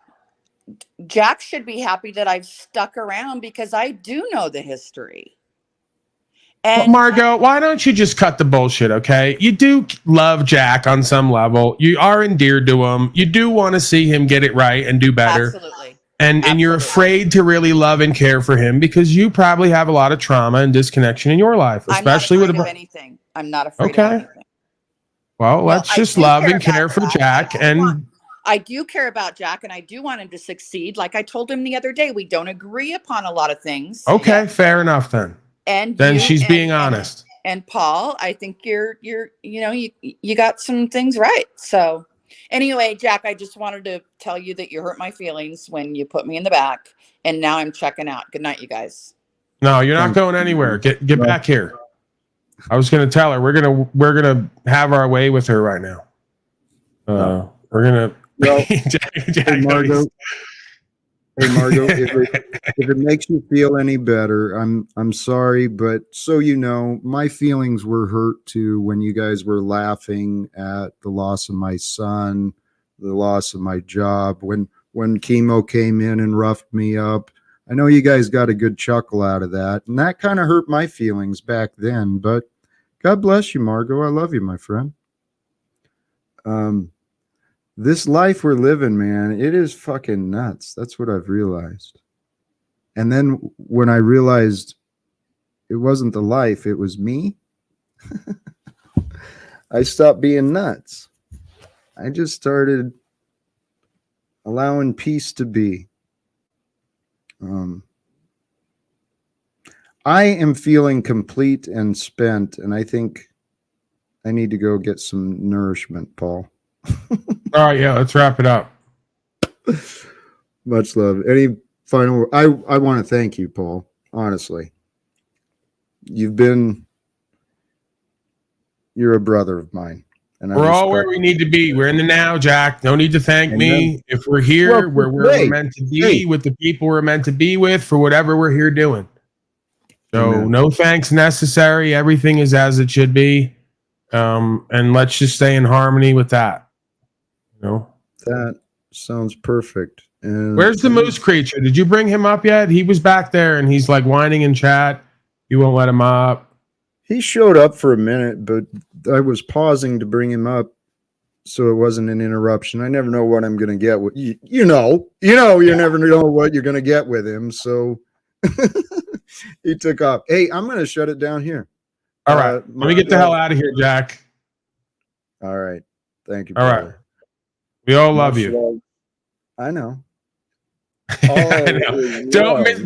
Jack should be happy that I've stuck around because I do know the history. And Margot, why don't you just cut the bullshit, okay? You do love Jack on some level. You are endeared to him. You do want to see him get it right and do better. absolutely. And you're Absolutely. afraid to really love and care for him because you probably have a lot of trauma and disconnection in your life, especially I'm not with afraid of anything. I'm not afraid Okay. of anything. Well, let's I just do love and about care for Jack. And I do care about Jack, and I do want him to succeed. Like I told him the other day, we don't agree upon a lot of things. okay, fair enough then. And Then you, she's being honest. And Paul, I think you're you got some things right. So anyway, Jack, I just wanted to tell you that you hurt my feelings when you put me in the back, and now I'm checking out. Good night, you guys. No, you're not going anywhere. Get back here. I was going to tell her we're gonna have our way with her right now. We're gonna. Well, Jack, hey, Margot. Hey, Margot, if it makes you feel any better, I'm sorry, but so you know, my feelings were hurt too when you guys were laughing at the loss of my son, the loss of my job, when chemo came in and roughed me up. I know you guys got a good chuckle out of that, and that kind of hurt my feelings back then, but God bless you, Margot. I love you, my friend. This life we're living, man, it is fucking nuts. That's what I've realized. And then when I realized it wasn't the life, it was me, I stopped being nuts. I just started allowing peace to be. I am feeling complete and spent, and I think I need to go get some nourishment, Paul. All right, yeah, let's wrap it up. Much love. Any final? I want to thank you, Paul. Honestly, you're a brother of mine, and we're all where we need to be. We're in the now, Jack. No need to thank me. If we're here, we're where we're meant to be with the people we're meant to be with for whatever we're here doing. So no thanks necessary. Everything is as it should be, and let's just stay in harmony with that. You know, that sounds perfect. And where's the moose creature? Did you bring him up yet? He was back there and he's like whining in chat. You won't let him up. He showed up for a minute, but I was pausing to bring him up so it wasn't an interruption. I never know what I'm going to get with you. You never know what you're going to get with him. So he took off. Hey, I'm going to shut it down here. All right. Let me get the hell out of here, Jack. All right. Thank you. All brother. right. We all love you. Love. I know. I know.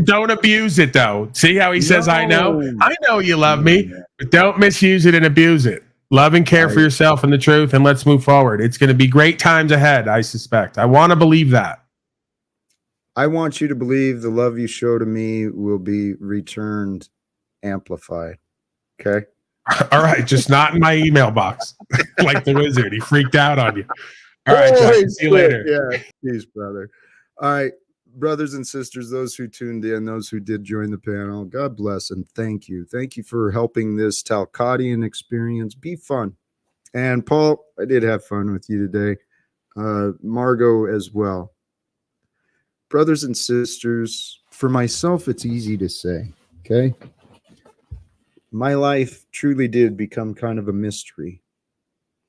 Don't abuse it though. See how he says I know you love me, but don't misuse it and abuse it. Love and care for yourself and the truth, and let's move forward. It's going to be great times ahead, I suspect. I want to believe that. I want you to believe the love you show to me will be returned amplified. Okay? All right, just not in my email box. Like the wizard. He freaked out on you. All right, Jack, see you later. Yeah, peace, brother. All right, brothers and sisters, those who tuned in, those who did join the panel, God bless and thank you. Thank you for helping this Talcottian experience be fun. And Paul, I did have fun with you today. Margot as well. Brothers and sisters, for myself, it's easy to say, okay? My life truly did become kind of a mystery.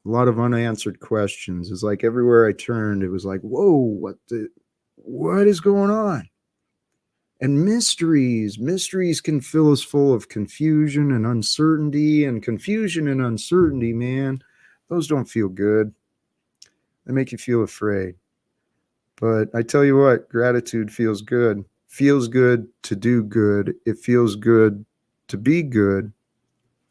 A lot of unanswered questions. It's like everywhere I turned, it was like, whoa, what is going on? And mysteries can fill us full of confusion and uncertainty, and confusion and uncertainty, man, those don't feel good. They make you feel afraid. But I tell you what, gratitude feels good. Feels good to do good. It feels good to be good.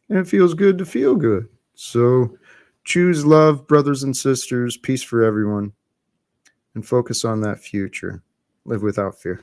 And it feels good to feel good. So choose love, brothers and sisters, peace for everyone, and focus on that future. Live without fear.